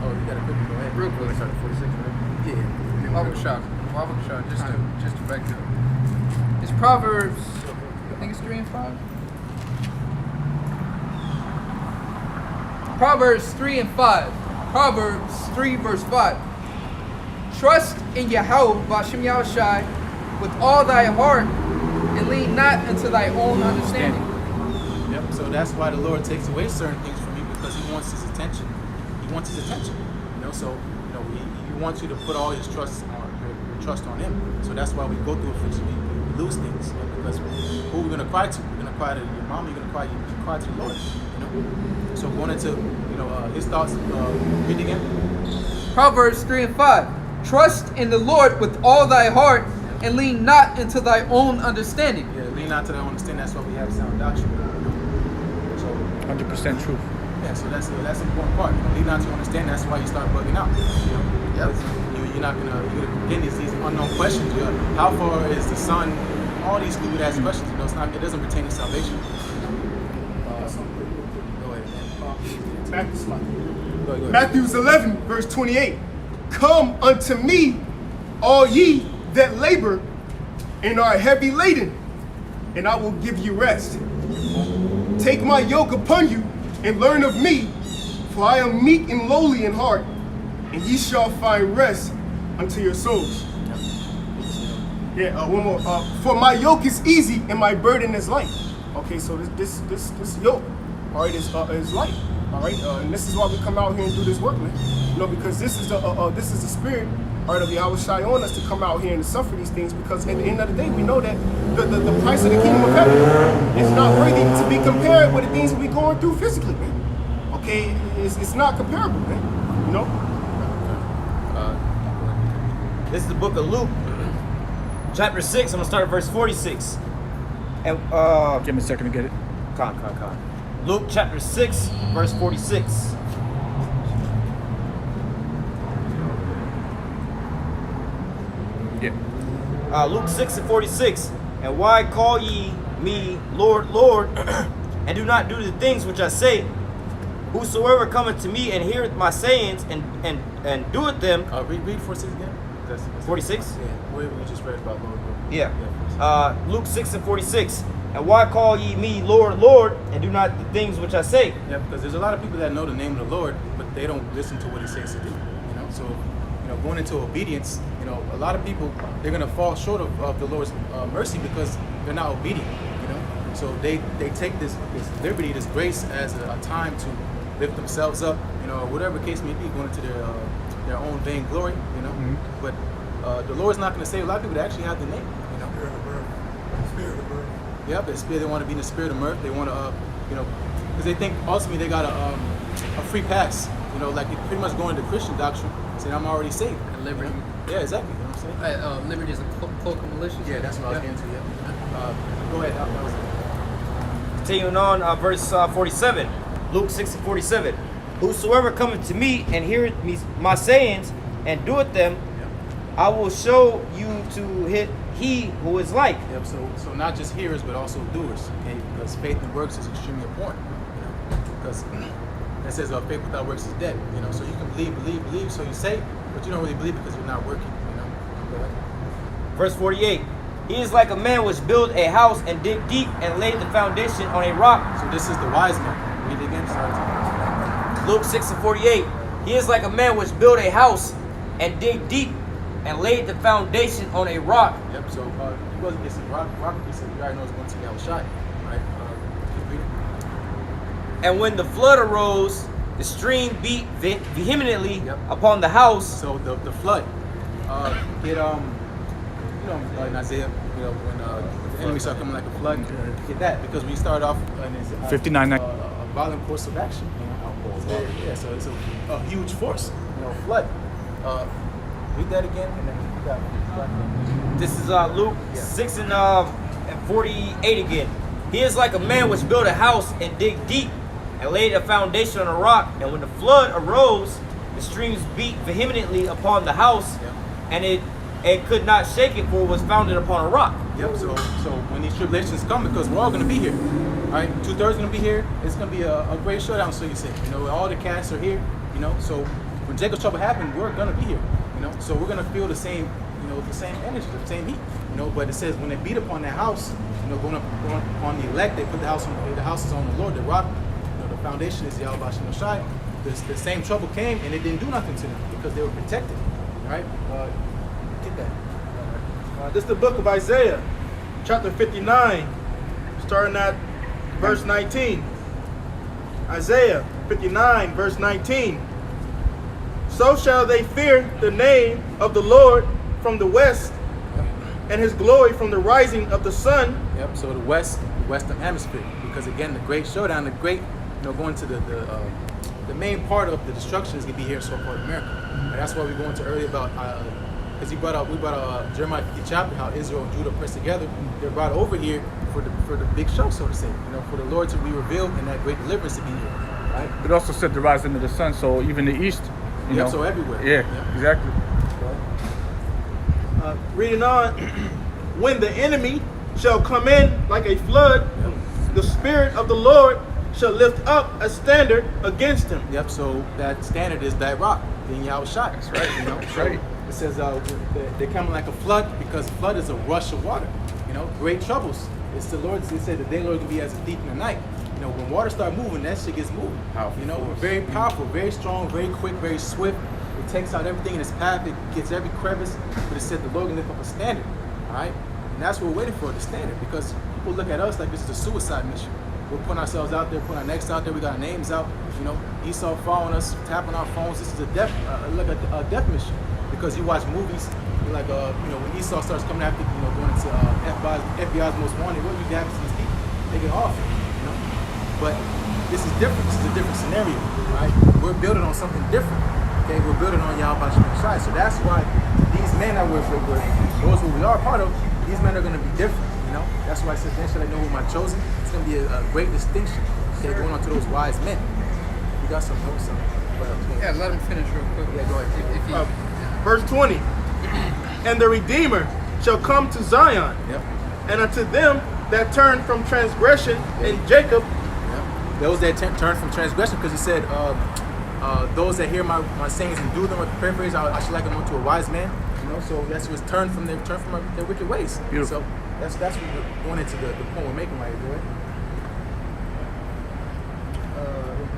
oh, you got to quickly go ahead. Real quick. Start at 46, right? Yeah. Wabak shot, just to back it up. It's Proverbs, I think it's 3 and 5. Proverbs 3 and 5. Proverbs 3 verse 5. Trust in Yahweh, Bashem Yahushai, with all thy heart, and lean not unto thy own understanding. Yep. So that's why the Lord takes away certain things from you because He wants His attention. He wants His attention. So He wants you to put all your trust on Him. So that's why we go through affliction. We lose things because who we're gonna cry to? We're gonna cry to your mom. You're gonna cry to the Lord. So going into His thoughts. Read again. Proverbs 3 and 5. Trust in the Lord with all thy heart, and lean not into thy own understanding. Yeah, lean not to thy own understanding. That's why we have sound doctrine. So 100% truth. Yeah, so that's the important part. Lean not to understand. That's why you start bugging out. You're not gonna get these unknown questions. How far is the sun? All these stupid ass questions. It doesn't pertain to salvation. Go ahead. Matthew 11 verse 28. Come unto me, all ye that labor and are heavy laden, and I will give you rest. Take my yoke upon you and learn of me, for I am meek and lowly in heart, and ye shall find rest unto your souls. One more. For my yoke is easy and my burden is light. Okay, so this yoke, all right, is light. All right, and this is why we come out here and do this work, man. You know, because this is the spirit, right, of Yahweh Shai on us to come out here and to suffer these things. Because at the end of the day, we know that the price of the kingdom of heaven is not worthy to be compared with the things that we going through physically, man. Okay, it's not comparable, man. You know. This is the book of Luke, chapter 6. I'm gonna start at verse 46. And Give me a second to get it. Con. Luke chapter 6, verse 46. Yeah. Luke 6 and 46. And why call ye me Lord, Lord, and do not do the things which I say? Whosoever cometh to me and heareth my sayings and doeth them. Read 46 again. 46? Yeah, we just read about Lord. Yeah. Luke 6 and 46. And why call ye me Lord, Lord, and do not the things which I say? Yeah, because there's a lot of people that know the name of the Lord, but they don't listen to what He says to do. You know, so going into obedience, a lot of people, they're gonna fall short of the Lord's mercy because they're not obedient. So they take this liberty, this grace as a time to lift themselves up, whatever case may be, going into their own vain glory, Mm-hmm. But the Lord's not going to save a lot of people that actually have the name, Spirit of birth. Yeah, but they want to be in the spirit of mirth. They want to, because they think ultimately they got a free pass. Like you pretty much go into Christian doctrine, saying I'm already saved. And liberty. Yeah, exactly. You know what I'm saying? Liberty is a cloak of malicious. Yeah, that's what I was getting to. Yeah. Go ahead. That was it. Continuing on, verse 47. Luke 6 and 47. Whosoever cometh to me and heareth my sayings and doeth them, I will show you to he who is like. Yep. So not just hearers, but also doers. Okay. Because faith and works is extremely important. Because it says faith without works is dead. So you can believe. So you say, but you don't really believe because you're not working. Go ahead. Verse 48. He is like a man which built a house and dig deep and laid the foundation on a rock. So this is the wise man. Read it again. Sorry. Luke 6 and 48. He is like a man which built a house and dig deep and laid the foundation on a rock. Yep. So he wasn't just a rock. He said you already know it's going to be outside, right? Keep reading. And when the flood arose, the stream beat vehemently upon the house. So the flood, in Isaiah, when the enemy started coming like a flood, get that because we started off in 59. A violent course of action. Yeah, so it's a huge force, flood. Read that again, and then we got. This is Luke 6 and 48 again. He is like a man which built a house and dig deep and laid a foundation on a rock. And when the flood arose, the streams beat vehemently upon the house, and it could not shake it, for it was founded upon a rock. Yep. So when these tribulations come, because we're all going to be here, right? 2/3 going to be here. It's going to be a great showdown, so you say. All the casts are here. So when Jacob's trouble happened, we're going to be here. So we're going to feel the same, the same energy, the same heat. But it says when they beat upon that house, going upon the elect, they put the houses on the Lord, the rock. The foundation is Yahweh Shem Shai. The same trouble came, and it didn't do nothing to them because they were protected. Right? Get that. This is the book of Isaiah, chapter 59, starting at verse 19. Isaiah 59, verse 19. So shall they fear the name of the Lord from the west, and his glory from the rising of the sun. Yep. So the western hemisphere, because again, the great showdown, the great, going to the main part of the destruction is gonna be here in so-called America. And that's why we go into earlier about because we brought up Jeremiah 50 chapter, how Israel and Judah pressed together. They're brought over here for the big show, so to say. For the Lord to be revealed and that great deliverance to be here. Right. It also said the rising of the sun, so even the east. So everywhere. Yeah, exactly. Reading on, when the enemy shall come in like a flood, the Spirit of the Lord shall lift up a standard against him. Yep. So that standard is that rock, being Yahweh Shai. That's right. That's right. It says they're coming like a flood because flood is a rush of water. Great troubles. It's the Lord. It said the day Lord can be as a thief in the night. When water start moving, that shit gets moving. Powerful. Very powerful, very strong, very quick, very swift. It takes out everything in its path. It gets every crevice. But it said the Lord can lift up a standard. All right, and that's what we're waiting for, the standard, because people look at us like this is a suicide mission. we're putting ourselves out there, putting our necks out there. We got our names out. You know, Esau following us, tapping our phones. This is a death, like a death mission. Because you watch movies, you're like, you know, when Esau starts coming after, you know, going into FBI's most wanted, what you have to these people? They get off, you know. But this is different. This is a different scenario, right? We're building on something different. Okay, we're building on Yahweh Shai. So that's why these men that we're those who we are part of, these men are going to be different. You know, that's why I said, then should I know who am I chosen? It's going to be a great distinction. Okay, going on to those wise men. You got some notes on. Yeah, let him finish real quick. Yeah, go ahead. If he, Verse 20. And the Redeemer shall come to Zion, Yep. and unto them that turn from transgression in Jacob. Yep. Those that turn from transgression, because he said, those that hear my sayings and do them, or paraphrase, I should like them unto a wise man. You know, so that's what's turn from their wicked ways. Beautiful. So that's what we're going into the point we're making right here.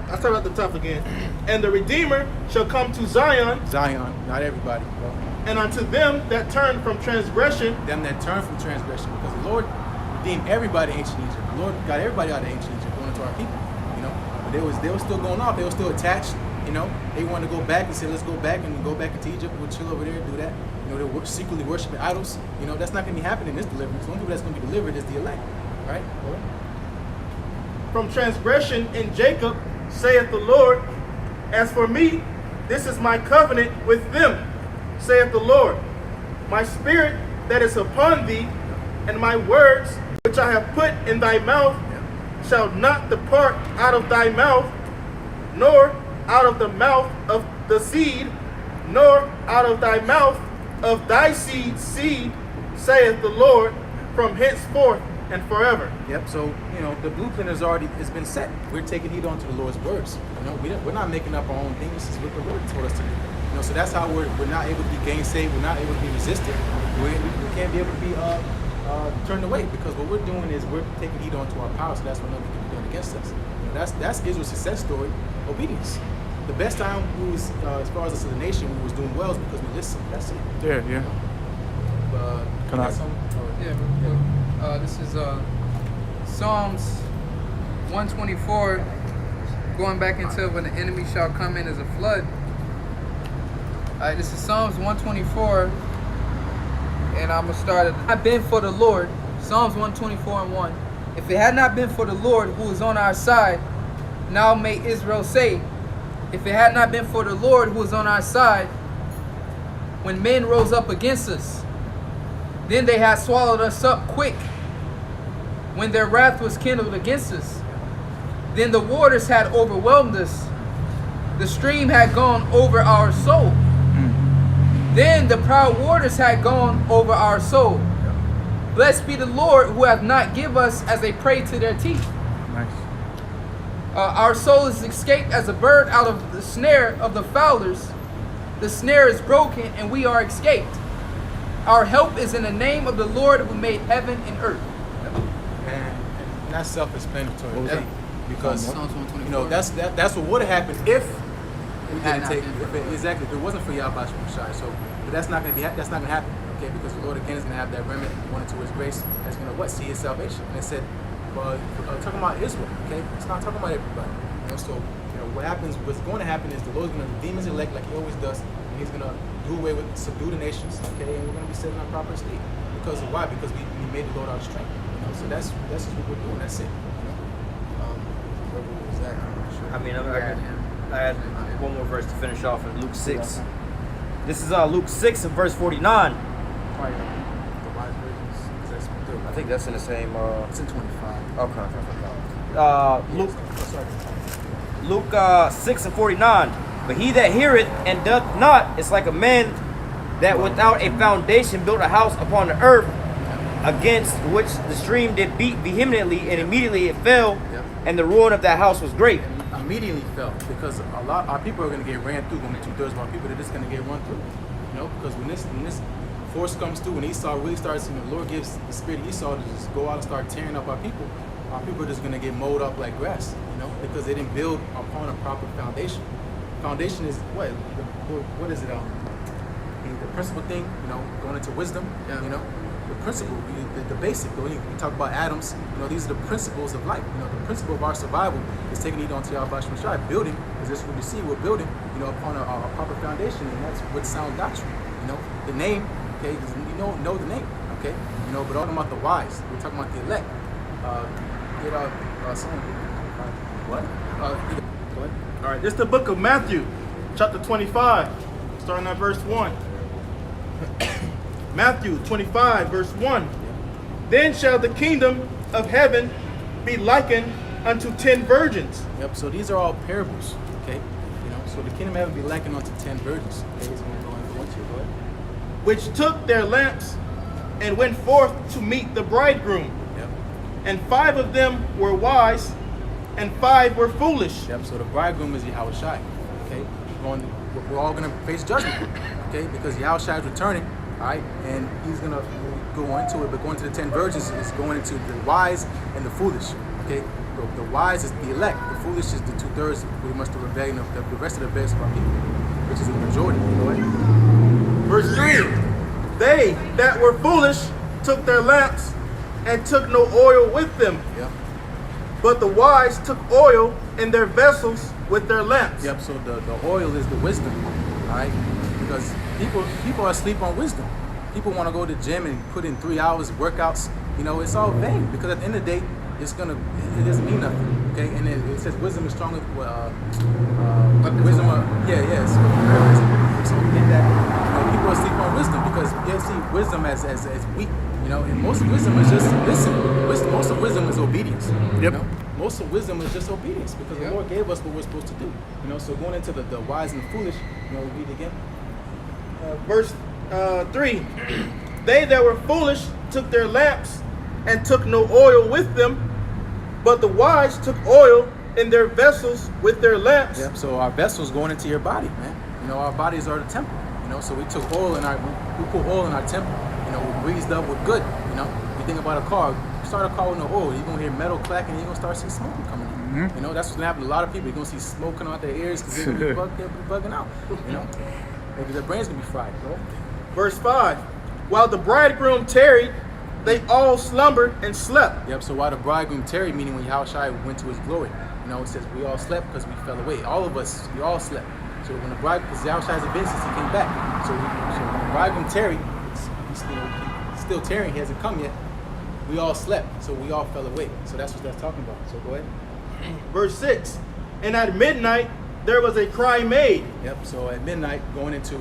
I start at the top again. And the Redeemer shall come to Zion, Zion, not everybody. Bro. and unto them that turn from transgression. Them that turn from transgression, because the Lord redeemed everybody in ancient Egypt. The Lord got everybody out of ancient Egypt, going into our people. You know, but they were still going off. They were still attached. You know, they wanted to go back and say, let's go back into Egypt. We'll chill over there and do that. You know, they're secretly worshiping idols. You know, that's not going to be happening in this deliverance. The only people that's going to be delivered is the elect, right? From transgression in Jacob, saith the Lord. As for me, this is my covenant with them, saith the Lord. My spirit that is upon thee, and my words which I have put in thy mouth, shall not depart out of thy mouth, nor out of the mouth of the seed, nor out of thy mouth of thy seed, saith the Lord, from henceforth and forever. Yep. So you know the blueprint has been set. We're taking heed onto the Lord's words. You know, we're not making up our own things. This is what the Lord told us to do. You know, so that's how we're not able to be gainsayed. We're not able to be resisted. We can't be able to be turned away, because what we're doing is we're taking heed onto our power. So that's what nothing can be done against us. You know, that's Israel's success story. Obedience. The best time we was, as far as us as a nation, we was doing well is because we listened. That's it. Yeah. Can I- yeah, real quick. This is Psalms 124, going back into when the enemy shall come in as a flood. Alright, this is Psalms 124, and I'm going to start at, I've been for the Lord, Psalms 124 and 1. If it had not been for the Lord who is on our side, now may Israel say, if it had not been for the Lord who is on our side, when men rose up against us, then they had swallowed us up quick, when their wrath was kindled against us. Then the waters had overwhelmed us. The stream had gone over our soul. Then the proud waters had gone over our soul. Blessed be the Lord who hath not given us as a prey to their teeth. Nice. Our soul is escaped as a bird out of the snare of the fowlers. The snare is broken and we are escaped. Our help is in the name of the Lord who made heaven and earth. And that's self-explanatory. What was that? Because Psalms 124. you know that's what would have happened if we had didn't not take been. exactly if it wasn't for Yahweh Shai. So, but that's not going to happen. Okay, because the Lord again is going to have that remnant one into His grace. That's going to see His salvation. And it said, well, talking about Israel. Okay, it's not talking about everybody. You know, so you know what's going to happen is the Lord's going to redeem His elect like He always does, and He's going to subdue the nations. Okay, and we're going to be set in our proper state. Because of why? Because we made the Lord our strength. You know, so that's just what we're doing. That's it. I mean, I had one more verse to finish off in Luke 6. This is Luke 6 and verse 49. I think that's in the same. It's in 25. Okay. Luke 6 and 49. But he that heareth and doth not is like a man that without a foundation built a house upon the earth, against which the stream did beat vehemently, and immediately it fell, and the ruin of that house was great. And immediately fell, because our people are going to get ran through. Only 2/3 of our people are just going to get run through. You know, because when this force comes through, when Esau really starts, the Lord gives the spirit of Esau to just go out and start tearing up our people are just going to get mowed up like grass. You know, because they didn't build upon a proper foundation. Foundation is what is it? The principal thing, you know, going into wisdom. Yeah. You know, the principle, the basic. When we talk about atoms, these are the principles of life. The principle of our survival is taking heed onto our Bashma Shai. Building, is this what you see? We're building, upon a proper foundation, and that's what sound doctrine. The name, okay, know the name, okay, but talking about the wise, we're talking about the elect. What? Go ahead. All right, this is the book of Matthew, chapter 25, starting at verse 1. Matthew 25, verse 1. Then shall the kingdom of heaven be likened unto 10 virgins. Yep, so these are all parables, okay? So the kingdom of heaven be likened unto 10 virgins. Okay, so we're going to go ahead. Which took their lamps and went forth to meet the bridegroom. Yep. And 5 of them were wise, and 5 were foolish. Yep, so the bridegroom is Yahweh Shai, okay? We're all going to face judgment, okay? Because Yahweh Shai is returning, all right? And he's going to go into it, but going to the 10 virgins is going into the wise and the foolish, okay? The wise is the elect, the foolish is the 2/3, pretty much the rebellion of the rest of the best of our people, which is the majority. Go ahead. Verse 3. They that were foolish took their lamps and took no oil with them. Yep. But the wise took oil in their vessels with their lamps. Yep, so the oil is the wisdom, all right? Because people are asleep on wisdom. People want to go to the gym and put in 3 hours of workouts. It's all vain, because at the end of the day, it doesn't mean nothing, okay? And it says wisdom is stronger. Wisdom, so in that, people are asleep on wisdom because they see wisdom as weak, and most of wisdom is just most of wisdom is obedience. Yep. Most of wisdom is just obedience because the Lord gave us what we're supposed to do. So going into the wise and the foolish, read again. Verse 3. They that were foolish took their lamps and took no oil with them, but the wise took oil in their vessels with their lamps. Yep. So our vessels going into your body, man. Our bodies are the temple. So we took oil we put oil in our temple. We greased up with good. You think about a car. You start a car with no oil, you're gonna hear metal clacking, and you're gonna start seeing smoke coming in. Mm-hmm. That's what's gonna happen to a lot of people. You're gonna see smoke coming out their ears because they'll be bugging out. Maybe their brain's gonna be fried. Bro. Verse 5. While the bridegroom tarried, they all slumbered and slept. Yep, so while the bridegroom tarried, meaning when Yahushua went to his glory, it says we all slept because we fell away. All of us, we all slept. So when the bridegroom, because Yahushua has been since he came back. So when the bridegroom tarried, he's still tarrying, he hasn't come yet. We all slept, so we all fell away. So that's what that's talking about. So go ahead. Verse 6. And at midnight there was a cry made. Yep, so at midnight, going into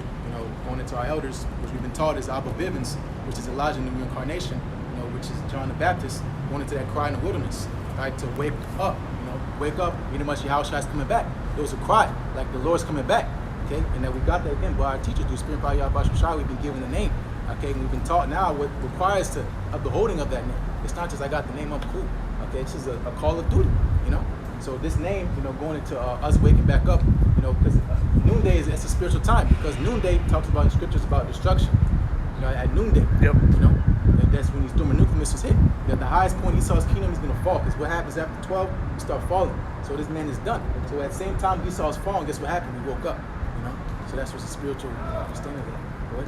our elders, which we've been taught is Abba Bivens, which is Elijah in the reincarnation, which is John the Baptist, going into that cry in the wilderness, right, to wake up, pretty much Yahushua is coming back. There was a cry, like the Lord's coming back, okay, and then we got that again by our teachers, through Spirit by Yahweh Shai, we've been given the name, okay, and we've been taught now what requires of the holding of that name. It's not just I got the name, I'm cool, okay, this is a call of duty, So this name, going into us waking back up, because noonday it's a spiritual time, because noonday talks about in scriptures about destruction. At noonday. Yep. And that's when these nuclear missiles hit. At the highest point Esau's kingdom is gonna fall. Because what happens after 12, you start falling. So this man is done. So at the same time Esau's falling, guess what happened? We woke up. So that's what's the spiritual understanding of that.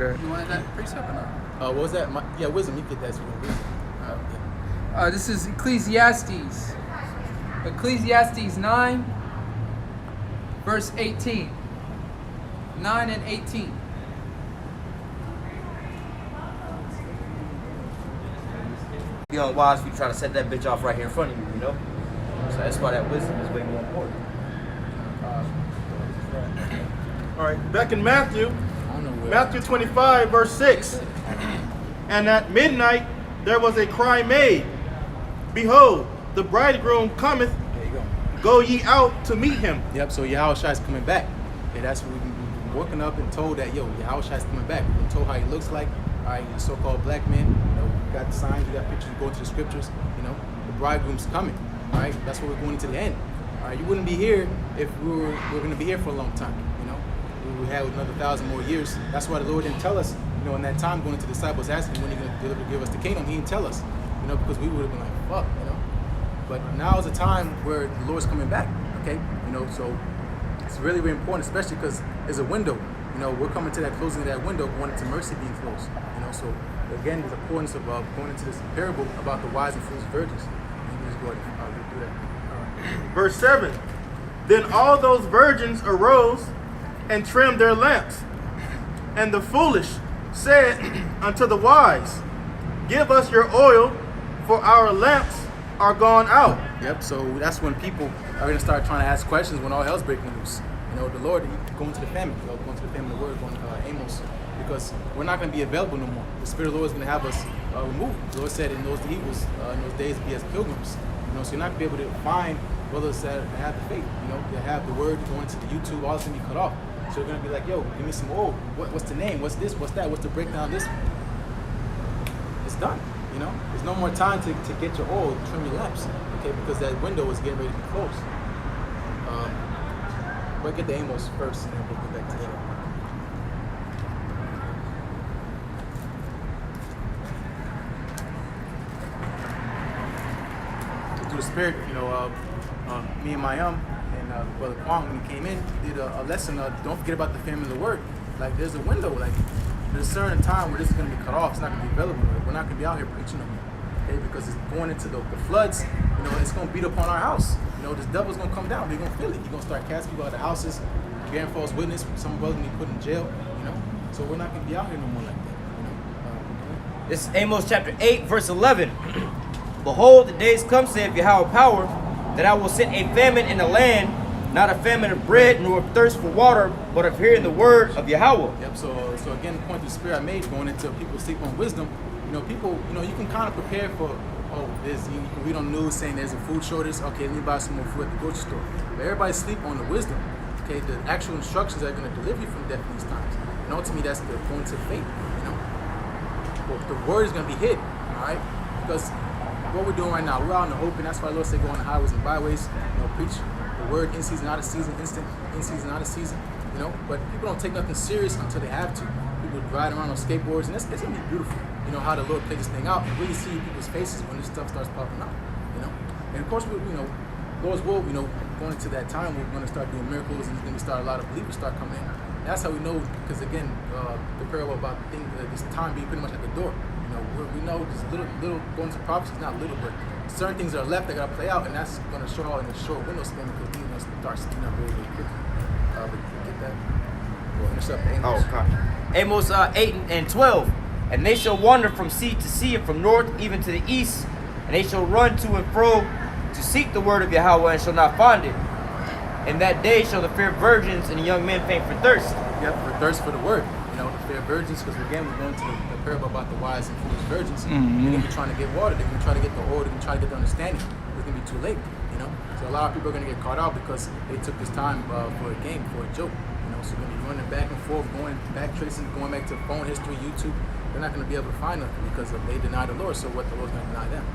Okay. You wanted that precept or not? What was that? Wisdom. You get that. This is Ecclesiastes. Ecclesiastes 9, verse 18. 9 and 18. Be unwise if you try to set that bitch off right here in front of you, So that's why that wisdom is way more important. All right, back in Matthew 25, verse 6. And at midnight there was a cry made, Behold, the bridegroom cometh, There you go. go ye out to meet him. Yep, so Yahushua is coming back. Okay, that's what we've been woken up and told that, Yahushua is coming back. We've been told how he looks like. All right, the so-called black man, we got the signs, we got pictures, we go to the scriptures, the bridegroom's coming. All right, that's what we're going into the end. All right, you wouldn't be here if we're going to be here for a long time, We would have another 1,000 more years. That's why the Lord didn't tell us, in that time going to the disciples asking when he's going to give us the kingdom, he didn't tell us, because we would have been like, fuck, But now is a time where the Lord's coming back, okay? So it's really, really important, especially because there's a window. We're coming to that closing of that window, going into mercy being closed. So again, there's importance of going into this parable about the wise and foolish virgins. And you just go ahead and do that. All right. Verse 7. Then all those virgins arose and trimmed their lamps. And the foolish said unto the wise, Give us your oil, for our lamps are gone out. Yep, so that's when people are going to start trying to ask questions when all hell's breaking loose. You know, the Lord, going to the famine, going to the famine of the word, going to Amos, because we're not going to be available no more. The Spirit of the Lord is going to have us removed. The Lord said in those days be as pilgrims. You know, so you're not going to be able to find brothers that have the faith, you know, that have the word, going to the YouTube, all this going to be cut off. So you're going to be like, yo, give me some oil. What's the name? What's this? What's that? What's the breakdown of this? It's done. You know, there's no more time to get your oil, trim your lamps, okay? Because that window is getting ready to be closed. We'll get the Amos first, and then we'll get back to that. Through the Spirit, you know, me and Mayam and Brother Kwang, when he came in, did a lesson. Don't forget about the famine of the word. Like, there's a window, like. There's a certain time where this is going to be cut off. It's not going to be available. We're not going to be out here preaching them, okay? Because it's going into the floods. You know, it's going to beat upon our house. You know, this devil's going to come down. They're going to feel it. He's going to start casting people out of houses, bearing false witness. Some brothers going to be put in jail. You know, so we're not going to be out here no more like that. You know, This is Amos chapter 8, verse 11. Behold, the days come, saith Yahweh power, that I will send a famine in the land, not a famine of bread, nor of thirst for water, but of hearing the word of Yahweh. Yep. So again, the point of the Spirit I made, going into people sleep on wisdom. You know, people. You know, you can kind of prepare for. You can read on the news saying there's a food shortage. Okay, let me buy some more food at the grocery store. But everybody sleep on the wisdom. Okay, the actual instructions that are going to deliver you from death in these times. And ultimately, that's the going to faith. You know, well, the word is going to be hid. All right, because what we're doing right now, we're out in the open. That's why the Lord said go on the highways and byways. You know, preach the word in season, out of season, in season, out of season. You know, but people don't take nothing serious until they have to. People ride around on skateboards, and it's gonna be beautiful. You know how the Lord plays this thing out, and really see people's faces when this stuff starts popping out. You know, and of course, Lord's will, going into that time, we're gonna start doing miracles, and there's gonna start a lot of believers start coming in. That's how we know, because again, the parable about this time being pretty much like a door. You know, we know this little going to prophecy is not little, but certain things are left that gotta play out, and that's gonna show out in a short window span because we're gonna start speeding up really, really quickly. But get that. We'll finish up Amos. Oh, God. Amos 8 and 12. And they shall wander from sea to sea, and from north even to the east, and they shall run to and fro to seek the word of Yahweh, and shall not find it. In that day shall the fair virgins and the young men faint for thirst. Yep, for thirst for the word. You know, the fair virgins, because again, we're going to the parable about the wise and foolish virgins. They're going to be trying to get water. They're going to try to get the oil. They're going to try to get the understanding. It's going to be too late, you know. So a lot of people are going to get caught out because they took this time for a game, for a joke. You know, so we're going to be running back and forth, going back tracing, going back to phone history, YouTube. They're not going to be able to find nothing because they deny the Lord. So what the Lord's going to deny them?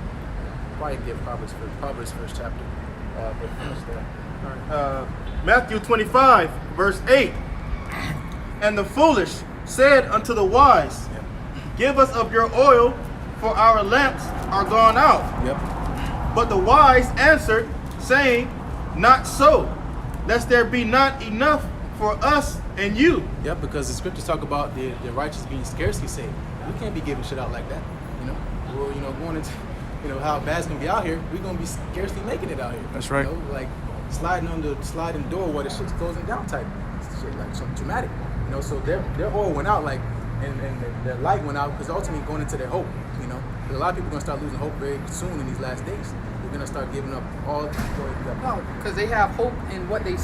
Probably get Proverbs first chapter. But finish that. Matthew 25, verse 8. And the foolish said unto the wise, Give us of your oil, for our lamps are gone out. Yep. But the wise answered, saying, Not so, lest there be not enough for us and you. Yep, because the scriptures talk about the righteous being scarcely saved. We can't be giving shit out like that. You know, we're going into how bad it's gonna be out here. We're gonna be scarcely making it out here. That's right. You know, like sliding on the sliding door where the shit's closing down type. It's shit like something dramatic. You know, so their oil went out and their light went out because ultimately going into their hope. You know, a lot of people are gonna start losing hope very soon in these last days. They're gonna start giving up all the glory to God. No, because they have hope in what they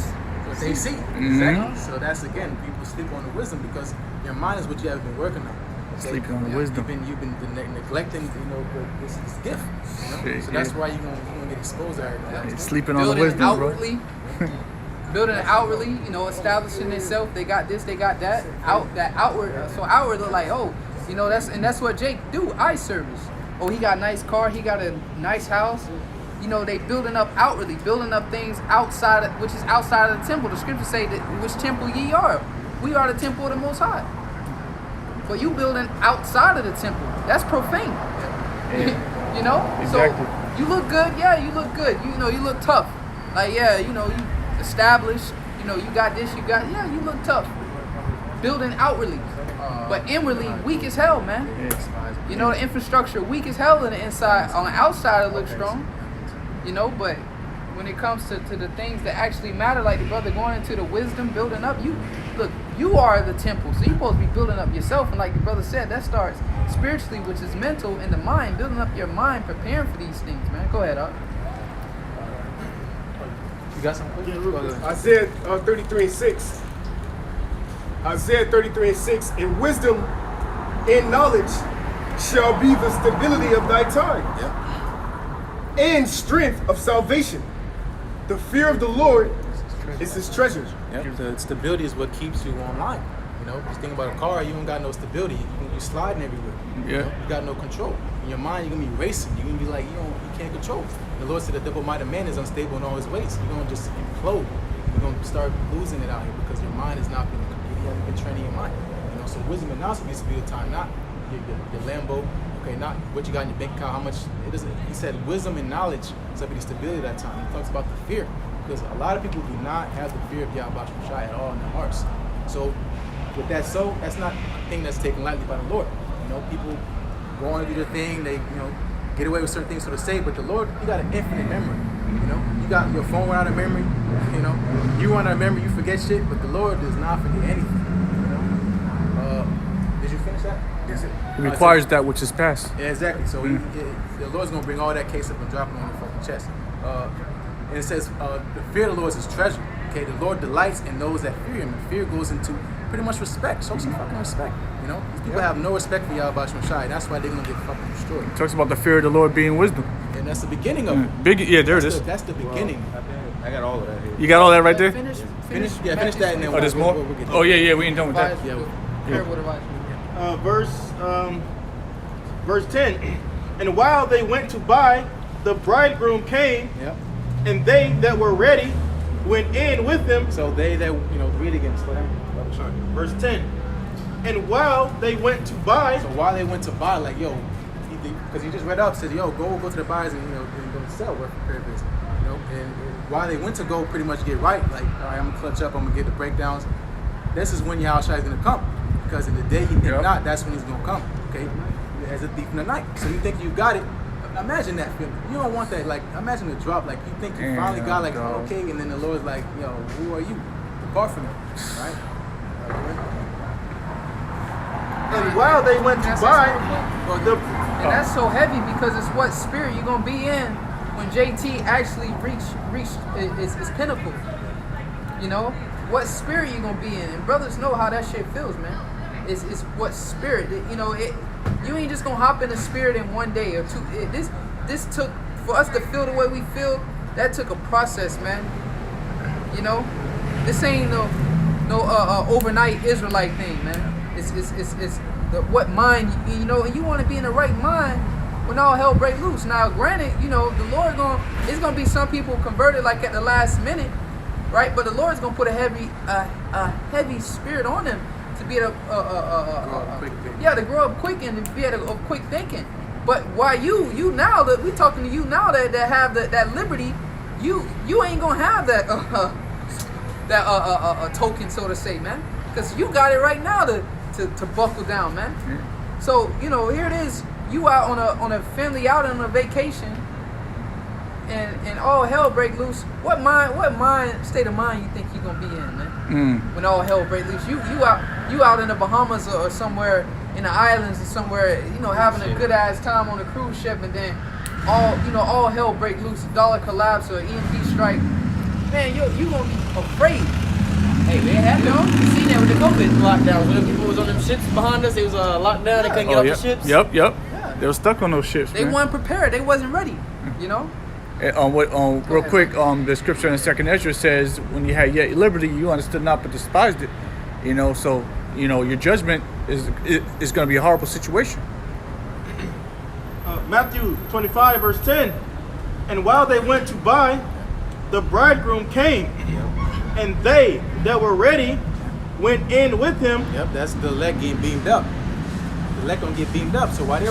What they see. Exactly. So that's again, people sleep on the wisdom because your mind is what you have been working on. Okay? Sleeping on the wisdom. You've been neglecting, this gift. You know? So that's why you're gonna get exposed out here. Sleeping on the building wisdom, outwardly, building it outwardly, establishing itself. They got this, they got that. Outward. So outward look like, that's what Jake do. Eye service. Oh, he got a nice car. He got a nice house. They building up outwardly, building up things outside, which is outside of the temple. The scriptures say that which temple ye are. We are the temple of the Most High. But you building outside of the temple, that's profane. Yeah. Exactly. So you look good, yeah, you look good. You look tough. Like, yeah, you established, you got this, you look tough. building outwardly, but inwardly weak as hell, man. You know, the infrastructure weak as hell on the inside. On the outside, it looks strong. You know, but when it comes to the things that actually matter, like the brother going into the wisdom, building up, you are the temple. So you're supposed to be building up yourself. And like the brother said, that starts spiritually, which is mental, in the mind, building up your mind, preparing for these things, man. Go ahead, Up. You got something? Yeah, real quick. Isaiah 33:6. Isaiah 33:6. In wisdom, in knowledge, shall be the stability of thy time, and strength of salvation. The fear of the Lord is his treasure. Yep. The stability is what keeps you online. You know, just think about a car, you don't got no stability. You're sliding everywhere. Yeah. You know, you got no control. In your mind, you're gonna be racing. You're gonna be like, you can't control. The Lord said the double-minded man is unstable in all his ways. You're gonna just implode. You're gonna start losing it out here because your mind has not been completely, you haven't been training your mind. You know, so wisdom and knowledge needs to be the time, not your Lambo. Okay, not what you got in your bank account, how much it doesn't. He said wisdom and knowledge is up to the stability of that time. He talks about the fear. Because a lot of people do not have the fear of Yahweh Shai at all in their hearts. So with that, that's not a thing that's taken lightly by the Lord. You know, people go on to do their thing, they get away with certain things for the sake, but the Lord, you got an infinite memory. You know, you got your phone run out of memory, you run out of memory, you forget shit, but the Lord does not forget anything. Did you finish that? Yes, it requires that which is past. Yeah, exactly. So the Lord's gonna bring all that case up and drop it on your fucking chest. And it says, the fear of the Lord is his treasure. Okay, the Lord delights in those that fear him. And fear goes into pretty much respect. Show some fucking respect. You know, these people have no respect for Yahweh Shai. That's why they're gonna get fucking destroyed. It talks about the fear of the Lord being wisdom. And that's the beginning of it. There it is. That's the beginning. I got all of that here. You got all that right there? Finish Finish that and then Oh, there's more? we'll get Oh, yeah, we ain't done with that. Verse 10. And while they went to buy, the bridegroom came, Yep. and they that were ready went in with him. So they that, read again, slow down. Sorry, verse 10. And while they went to buy, So while they went to buy, like, because he just read up, said, go to the buyers and, and go sell where prepared is. And while they went to go pretty much get right, like, all right, I'm gonna clutch up, I'm gonna get the breakdowns. This is when Yahweh is gonna come. Because in the day he did not, that's when he's gonna come. Okay? As a thief in the night. So you think you got it. Imagine that feeling. You don't want that, like, imagine the drop, like you think you finally got like, okay, and then the Lord's like, who are you? Depart from me. Right? and while they went to buy, And that's so heavy because it's what spirit you're gonna be in when JT actually reached his pinnacle. You know, what spirit you gonna be in, and brothers know how that shit feels, man. It's what spirit, you ain't just gonna hop in the spirit in one day or two. This took, for us to feel the way we feel, that took a process, man. You know, this ain't no overnight Israelite thing, man. It's the what mind, and you want to be in the right mind when all hell break loose. Now, granted, the Lord it's gonna be some people converted like at the last minute, right? But the Lord's gonna put a heavy spirit on them to be able to grow up quick and to be able to quick thinking. But why you now that we talking to you now that have that liberty, you ain't gonna have that token, so to say, man, because you got it right now to buckle down, man. Yeah. So here it is, you out on a family outing, on a vacation, and all hell break loose. What state of mind you think you gonna be in, man? When all hell break loose, you out in the Bahamas or somewhere in the islands or somewhere, having a good ass time on a cruise ship, and then all hell break loose, a dollar collapse or EMP strike. Man, you gonna be afraid. Hey, man, happened. You seen that with the COVID lockdowns. When people was on them ships behind us, it was locked down. They couldn't get off the ships. Yep. Yeah. They were stuck on those ships. They weren't prepared. They wasn't ready. Real quick, the scripture in 2nd Ezra says, when you had yet liberty, you understood not but despised it. So your judgment is going to be a horrible situation. Matthew 25, verse 10. And while they went to buy, the bridegroom came, and they that were ready went in with him. Yep, that's the elect getting beamed up. The elect gonna get beamed up. So while the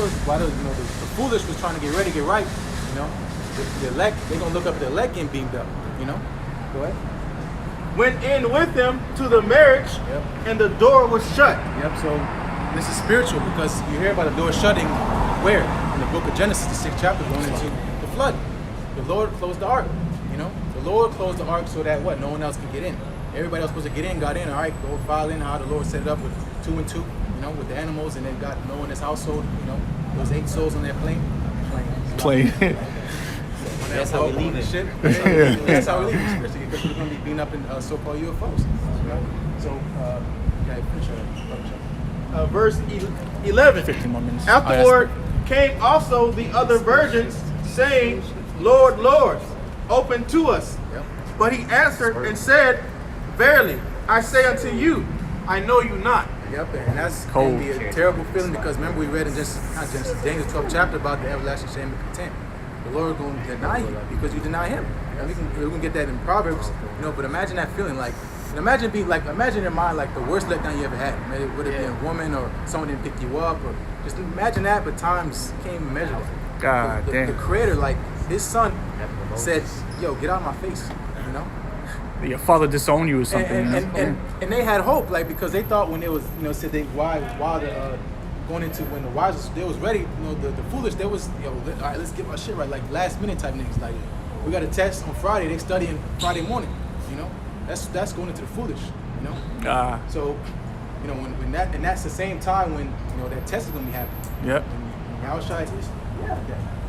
foolish was trying to get ready, get right, the elect, they gonna look up the elect getting beamed up. Go ahead. went in with him to the marriage, Yep. and the door was shut. Yep, so this is spiritual because you hear about the door shutting where? In the book of Genesis, the 6th chapter, going into the flood. The Lord closed the ark, you know? The Lord closed the ark so that what? No one else could get in. Everybody else supposed to get in, got in, all right, go file in how the Lord set it up with 2 and 2, you know, with the animals, and then got Noah in his household, you know, those 8 souls on that plane. Plane. That's how we leave it. Ship. That's how we leave it, especially because we're going to be beating up in so-called UFOs. You know? So, yeah, finish up. Verse 11. 15 more minutes. Afterward came also the other virgins, saying, Lord, Lord, open to us. Yep. But he answered and said, Verily, I say unto you, I know you not. Yep, and that's Cold. going to be a terrible feeling because remember we read in Daniel 12th chapter about the everlasting shame and contempt. The Lord going to deny you because you deny Him. And we can get that in Proverbs, you know. But imagine that feeling, like, and imagine in your mind like the worst letdown you ever had. Maybe would it be a woman or someone didn't pick you up, or just imagine that. But times can't even measure that. God the damn. Creator, like His Son, said, "Yo, get out of my face," you know. Your father disowned you or something. And they had hope, like, because they thought when it was, you know, said they while the going into when the wise was, they was ready, you know, the foolish, they was, yo, all right, let's get our shit right, like last minute type niggas, like we got a test on Friday, they studying Friday morning, you know, that's going into the foolish, you know. So, you know, when that, and that's the same time when, you know, that test is gonna be happening. Yep.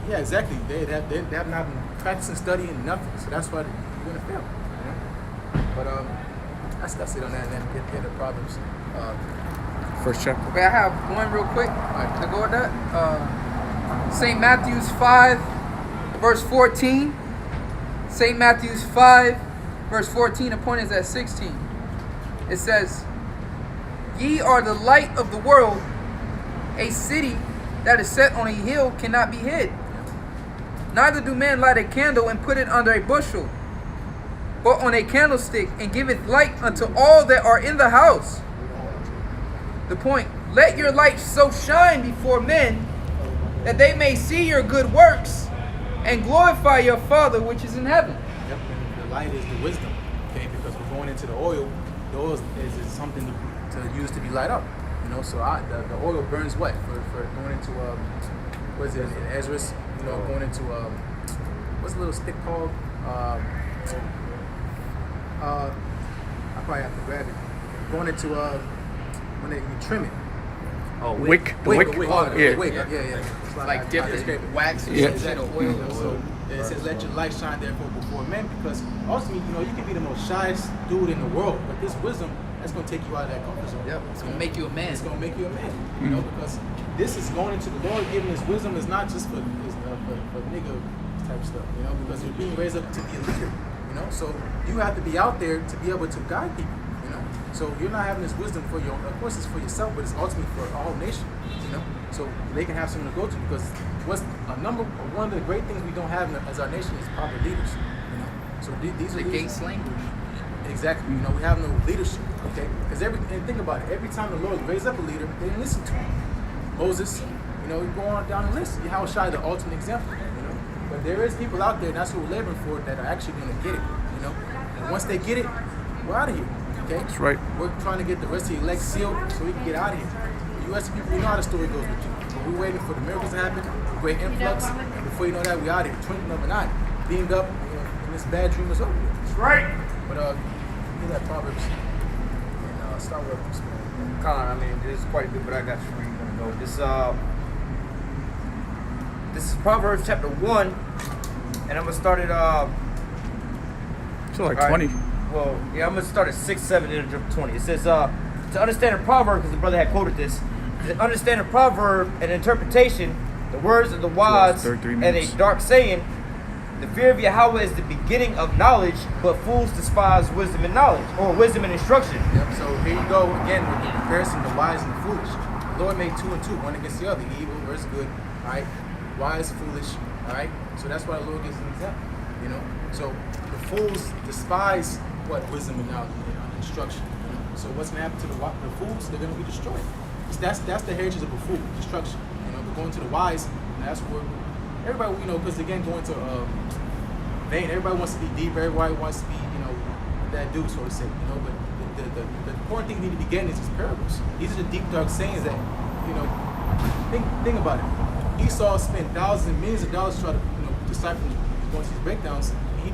Yeah, exactly. They have not been practicing studying nothing, so that's why they're gonna fail. But that's it on that, and then get the Proverbs. First chapter. Okay, I have one real quick to go with that. St. Matthew's 5, verse 14. St. Matthew's 5, verse 14, the point is at 16. It says, Ye are the light of the world. A city that is set on a hill cannot be hid. Neither do men light a candle and put it under a bushel, but on a candlestick, and giveth light unto all that are in the house. The point, let your light so shine before men that they may see your good works and glorify your Father which is in heaven. Yep, and the light is the wisdom, okay? Because we're going into the oil. The oil is something to use to be light up, you know. So the oil burns what for going into what is it in Ezra's? You know, going into what's the little stick called? I probably have to grab it. Going into when you trim it. Oh, Wick. Wick. Yeah. Yeah. It's Like dipped in wax or Yeah. shit or You oil. know, so it says, "Let your light shine therefore before men," because ultimately, you know, you can be the most shyest dude in the world, but this wisdom that's gonna take you out of that comfort zone. Yep, it's gonna make you a man. It's gonna make you a man, you know, because this is going into the Lord giving His wisdom is not just for nigga type stuff, you know, because you're being raised up to be a leader, you know. So you have to be out there to be able to guide people, you know. So you're not having this wisdom for your own, of course, it's for yourself, but it's ultimately for a whole nation, you know. So they can have something to go to because one of the great things we don't have as our nation is proper leaders, you know. So these are The leaders. Gates language. Exactly, you know, we have no leadership, okay? Because and think about it, every time the Lord raised up a leader, they didn't listen to him. Moses, you know, you go on down the list. Yahushua, the ultimate example, you know. But there is people out there, and that's who we're laboring for, that are actually going to get it, you know. And once they get it, we're out of here, okay? That's right. We're trying to get the rest of the elect sealed so we can get out of here. The U.S. people, we know how the story goes with you. But we're waiting for the miracles to happen, the great influx, and before you know that, we're out of here. Twinkling of an eye, beamed up, you know, and this bad dream is over. That's right. But give that Proverbs and start with this. Colin, I mean, this is quite a bit, but I got you where you're gonna go. This is Proverbs chapter 1, and I'm gonna start at So like all right. 20. Well, yeah, I'm gonna start at 6, 7, and jump to 20. It says, to understand a proverb, because the brother had quoted this, to understand a proverb and interpretation, the words of the wise, 33 and minutes. a dark saying, the fear of Yahweh is the beginning of knowledge, but fools despise wisdom and knowledge, or wisdom and instruction. Yep. So here you go again with the comparison of the wise and the foolish. The Lord made 2 and 2, one against the other, evil versus good. All right, wise, foolish. All right. So that's why the Lord gives an example. You know. So the fools despise what wisdom and knowledge and instruction. You know? So what's gonna happen to the fools? They're gonna be destroyed. That's the heritage of a fool, destruction. You know. But going to the wise, and that's where everybody, you know, because again, going to vain. Everybody wants to be deep. Everybody wants to be, you know, that do, so to say. You know, but the important thing we need to be getting is these parables. These are the deep dark sayings that, you know, think about it. Esau spent thousands and millions of dollars trying to, you know, decipher going to these breakdowns. He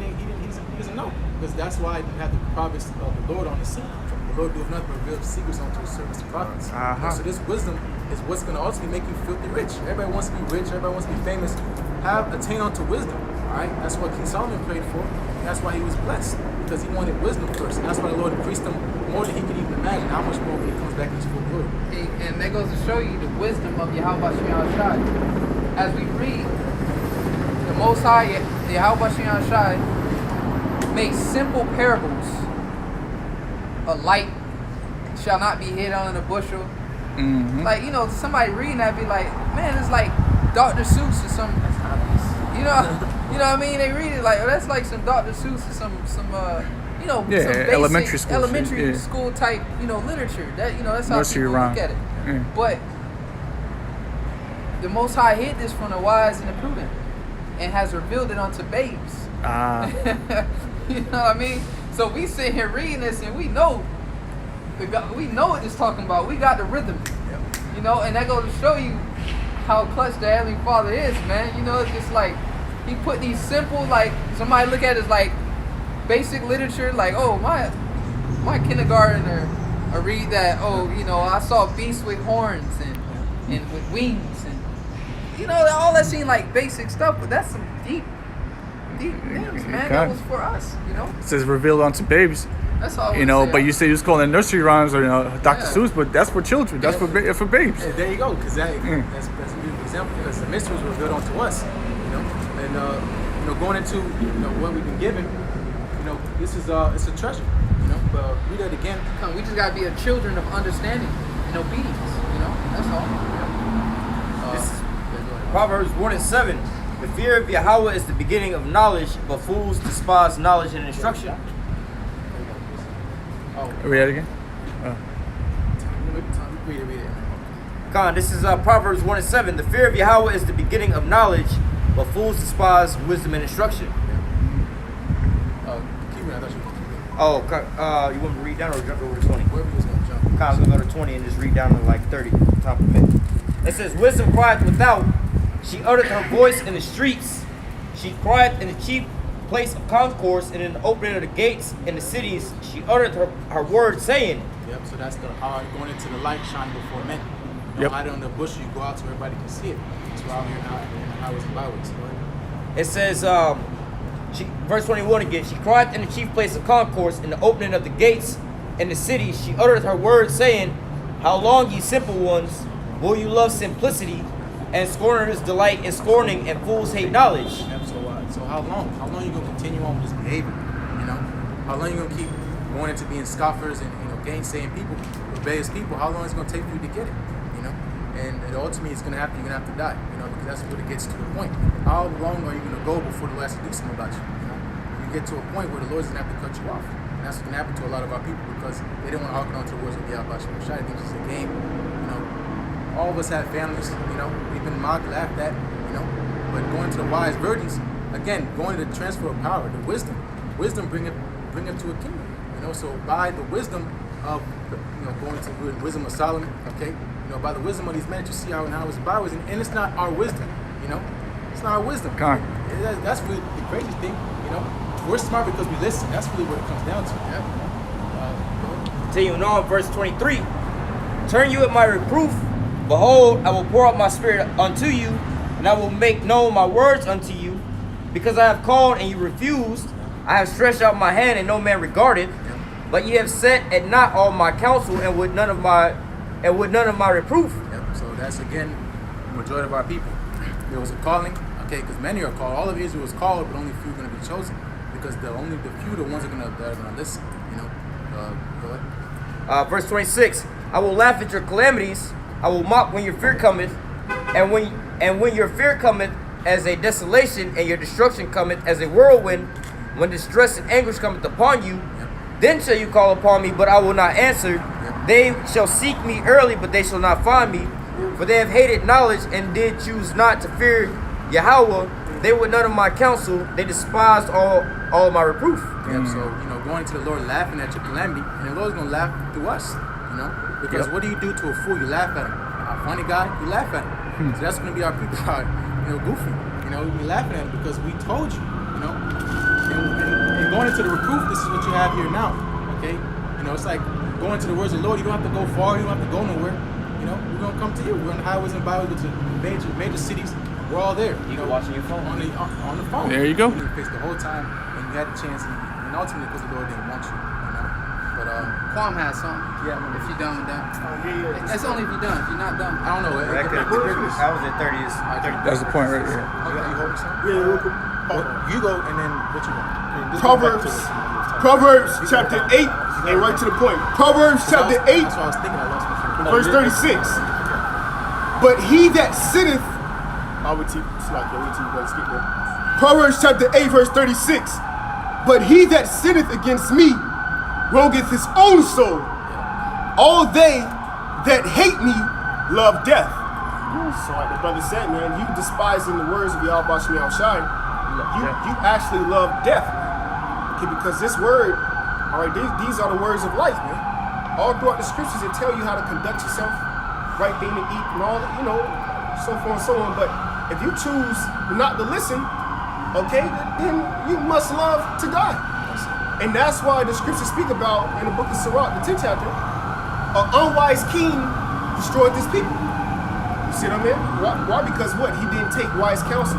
doesn't know, because that's why you have the prophets of the Lord on the scene. The Lord doeth nothing but reveal secrets unto his servants, the prophets. So this wisdom is what's going to ultimately make you filthy rich. Everybody wants to be rich. Everybody wants to be famous. Attain unto wisdom. All right, that's what King Solomon prayed for. And that's why he was blessed, because he wanted wisdom first. And that's why the Lord increased him more than he could even imagine. How much more when he comes back in his full glory. And that goes to show you the wisdom of Yahweh Shai. As we read, the Most High, Yahweh Shai, made simple parables. A light shall not be hid under the bushel. Like, you know, somebody reading that be like, man, it's like Dr. Seuss or something. You know what I mean? They read it like, oh, that's like some Dr. Seuss or some you know, some basic elementary school type, you know, literature. That, you know, that's how people look at it. But the Most High hid this from the wise and the prudent, and has revealed it unto babes. You know what I mean? So we sit here reading this, and we know what it's talking about. We got the rhythm, you know, and that goes to show you how clutch the Heavenly Father is, man. You know, it's just like he put these simple, like somebody look at it as like basic literature, like, oh, my kindergartner read that, oh, you know, I saw beasts with horns and with wings, and you know, all that seemed like basic stuff, but that's some deep things, man. That was for us, you know. It says revealed unto babies. That's all. You know, but you say you was calling it nursery rhymes or, you know, Dr. Seuss, but that's for children. That's for babes. Yeah, there you go, because that's a beautiful example. Because the mysteries were revealed unto us, you know, and you know, going into, you know, what we've been given, you know, this is it's a treasure, you know. But read that again. We just gotta be a children of understanding and obedience, you know. That's all. Proverbs 1:7. The fear of Yahweh is the beginning of knowledge, but fools despise knowledge and instruction. Read that again. Read it. Khan, this is Proverbs 1:7. The fear of Yahweh is the beginning of knowledge, but fools despise wisdom and instruction. Keep reading. I thought you were Oh, you want me to read down or jump over to 20? wherever you was going to jump. Khan, we'll go to 20 and just read down to like 30. Top of it. It says, wisdom crieth without. She uttered her voice in the streets. She cried in the chief place of concourse, and in the opening of the gates in the cities. She uttered her word, saying. Yep. So that's the going into the light, shining before men. You don't hide it on the bush. You go out so everybody can see it. That's why out here in the highways and byways. It says, verse 21 again. She cried in the chief place of concourse, in the opening of the gates in the cities. She uttered her word, saying, how long, ye simple ones, will you love simplicity? And scorners delight in scorning, and fools hate knowledge. Yep, so how long? How long are you going to continue on with this behavior? You know? How long are you going to keep going into being scoffers and, you know, gainsaying people, rebellious people? How long is it going to take for you to get it? You know? And ultimately, it's going to happen. You're going to have to die. You know, because that's what it gets to the point. How long are you going to go before the Lord has to do something about you? You know? You get to a point where the Lord's going to have to cut you off. And that's what's going to happen to a lot of our people, because they don't want to hearken on to the words of Yahweh Shai. They think it's just a game. You know? All of us have families, you know, we've been mocked, laughed at, you know, but going to the wise virgins, again, going to the transfer of power, the wisdom bring it to a kingdom, you know. So by the wisdom of, you know, going to the wisdom of Solomon, okay, you know, by the wisdom of these men, you see how and it's by wisdom, and it's not our wisdom, you know, it's not our wisdom. That's really the crazy thing, you know. We're smart because we listen. That's really what it comes down to. Continuing on, verse 23. Turn you at my reproof. Behold, I will pour out my spirit unto you, and I will make known my words unto you. Because I have called and you refused, I have stretched out my hand and no man regarded. But ye have set at not all my counsel, and with none of my reproof. Yep. So that's again the majority of our people. There was a calling, okay, because many are called. All of Israel was called, but only few are going to be chosen. Because only the few, the ones that are going to listen. You know. Go ahead. Verse 26. I will laugh at your calamities. I will mock when your fear cometh, and when your fear cometh as a desolation, and your destruction cometh as a whirlwind, when distress and anguish cometh upon you, then shall you call upon me, but I will not answer. They shall seek me early, but they shall not find me, for they have hated knowledge and did choose not to fear Yahweh. They would none of my counsel. They despised all of my reproof. Yeah, so, going to the Lord laughing at your calamity, and the Lord's going to laugh through us, because what do you do to a fool? You laugh at him. A funny guy, you laugh at him. So that's going to be our people out, goofy. We laughing at him because we told you, And going into the reproof, this is what you have here now, okay? It's like going to the words of the Lord. You don't have to go far. You don't have to go nowhere. We're going to come to you. We're on the highways and byways to major cities. We're all there. Watching your phone. On the phone. There you go. You faced the whole time, and you had the chance, and ultimately because the Lord didn't want you, But Quam has something. yeah, If you're done with that. Yeah. That's only if you're done. If you're not done. I don't know. I was at 30s. That's the point right here. You holding something? Yeah, real quick. You go, and then what you want? Proverbs chapter 8, and right to the point. Proverbs chapter 8, That's what I was thinking. I lost my verse 36. But he that sitteth, I would teach, like, I would teach, but skip there. Proverbs chapter 8, verse 36. But he that sitteth against me wrongeth his own soul. All they that hate me love death. So like the brother said, man, you despising the words of Yahweh Shemi Shai, you actually love death, man. Okay, because this word, all right, these are the words of life, man. All throughout the scriptures, it tell you how to conduct yourself, right thing to eat, and all that, so forth and so on. But if you choose not to listen, okay, then you must love to die. And that's why the scriptures speak about in the book of Sirach, the 10th chapter, an unwise king destroyed his people. You see what I mean? Why? Because what? He didn't take wise counsel.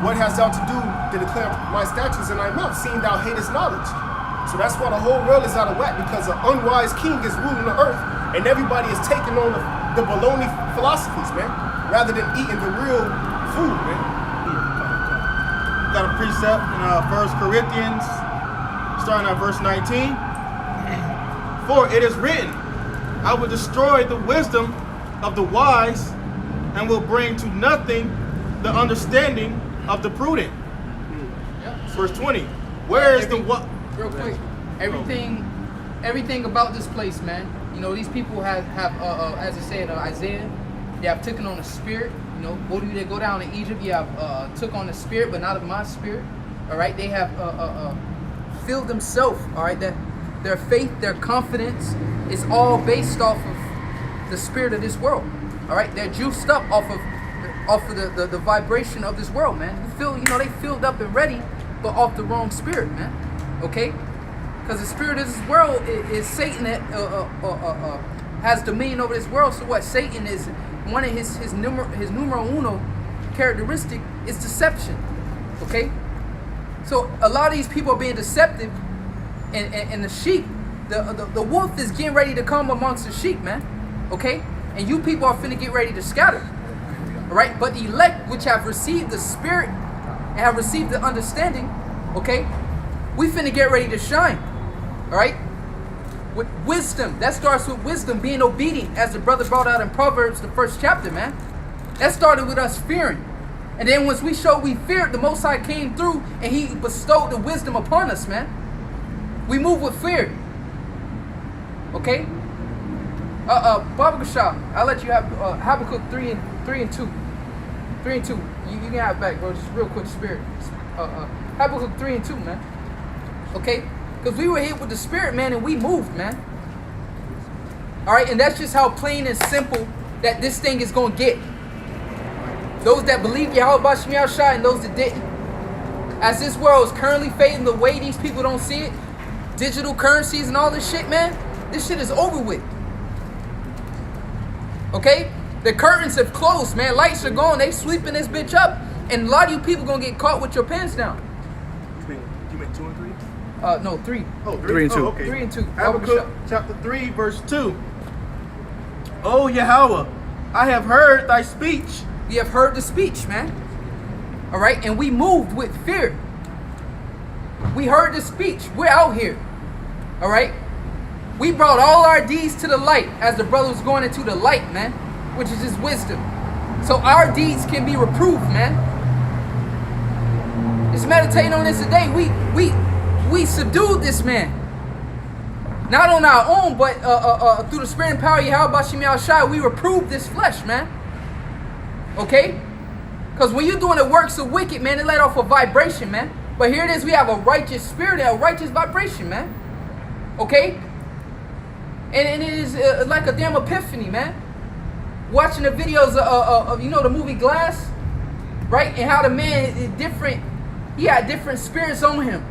What hast thou to do to declare my statutes in thy mouth, seeing thou hatest knowledge? So that's why the whole world is out of whack, because an unwise king is ruling the earth, and everybody is taking on the baloney philosophies, man, rather than eating the real food, man. Got a precept in 1 Corinthians, starting at verse 19. For it is written, I will destroy the wisdom of the wise, and will bring to nothing the understanding of the prudent. Verse 20. Where is the what? Real quick, everything about this place, man. These people have as I said, Isaiah, they have taken on the spirit. They go down to Egypt, you have took on the spirit, but not of my spirit. All right, they have filled themselves. All right, that their faith, their confidence is all based off of the spirit of this world. All right, they're juiced up off of the vibration of this world, man. They filled up and ready, but off the wrong spirit, man. Okay, because the spirit of this world is Satan that has dominion over this world. So what? Satan is one of his numero uno characteristic is deception. Okay, so a lot of these people are being deceptive, and the sheep, the wolf is getting ready to come amongst the sheep, man. Okay, and you people are finna get ready to scatter. All right, but the elect, which have received the spirit and have received the understanding, okay, we finna get ready to shine. All right, with wisdom. That starts with wisdom, being obedient, as the brother brought out in Proverbs, the 1st chapter, man. That started with us fearing. And then once we showed we feared, the Most High came through and he bestowed the wisdom upon us, man. We move with fear. Okay? Baba Gashah, I'll let you have Habakkuk 3 and 2. 3 and 2. You can have it back, bro. Just real quick, spirit. Habakkuk 3 and 2, man. Okay? Because we were hit with the spirit, man, and we moved, man. All right? And that's just how plain and simple that this thing is going to get. Those that believe Yahweh Shemi Shai and those that didn't. As this world is currently fading the way these people don't see it, digital currencies and all this shit, man, this shit is over with. Okay? The curtains have closed, man. Lights are gone. They sweeping this bitch up. And a lot of you people gonna get caught with your pants down. You meant 2 and 3? No, 3. Oh, 3 and 2. okay. 3 and 2. Habakkuk chapter 3, verse 2. O Yahweh, I have heard thy speech. We have heard the speech, man. All right? And we moved with fear. We heard the speech. We're out here. All right? We brought all our deeds to the light as the brother was going into the light, man, which is his wisdom. So our deeds can be reproved, man. Just meditating on this today. We subdued this man. Not on our own, but through the spirit and power of Yahweh Shemi Shai, we reproved this flesh, man. Okay? Because when you're doing the works of wicked, man, it let off a vibration, man. But But here it is, we have a righteous spirit and a righteous vibration, man. Okay? And it is like a damn epiphany, man. Watching the videos of you know, the movie Glass, right? And how the man is different. He had different spirits on him.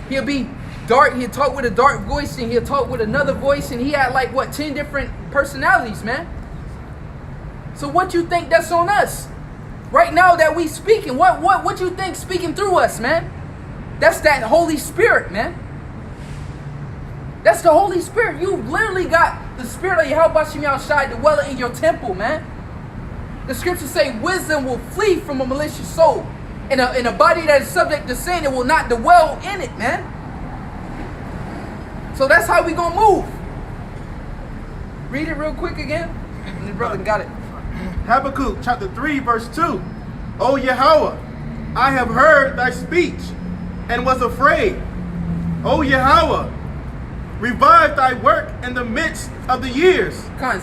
He'll be dark, he'll talk with a dark voice, and he'll talk with another voice, and he had like, what, 10 different personalities, man. So what you think that's on us? Right now that we speaking, what you think speaking through us, man? That's that Holy Spirit, man. That's the Holy Spirit. You literally got the Spirit of Yahweh Shem Yahushai dwelling in your temple, man. The scriptures say wisdom will flee from a malicious soul. In a body that is subject to sin, it will not dwell in it, man. So that's how we gonna move. Read it real quick again. And the brother got it. Habakkuk chapter 3 verse 2. O Yahweh, I have heard thy speech and was afraid. O Yahweh, revive thy work in the midst of the years.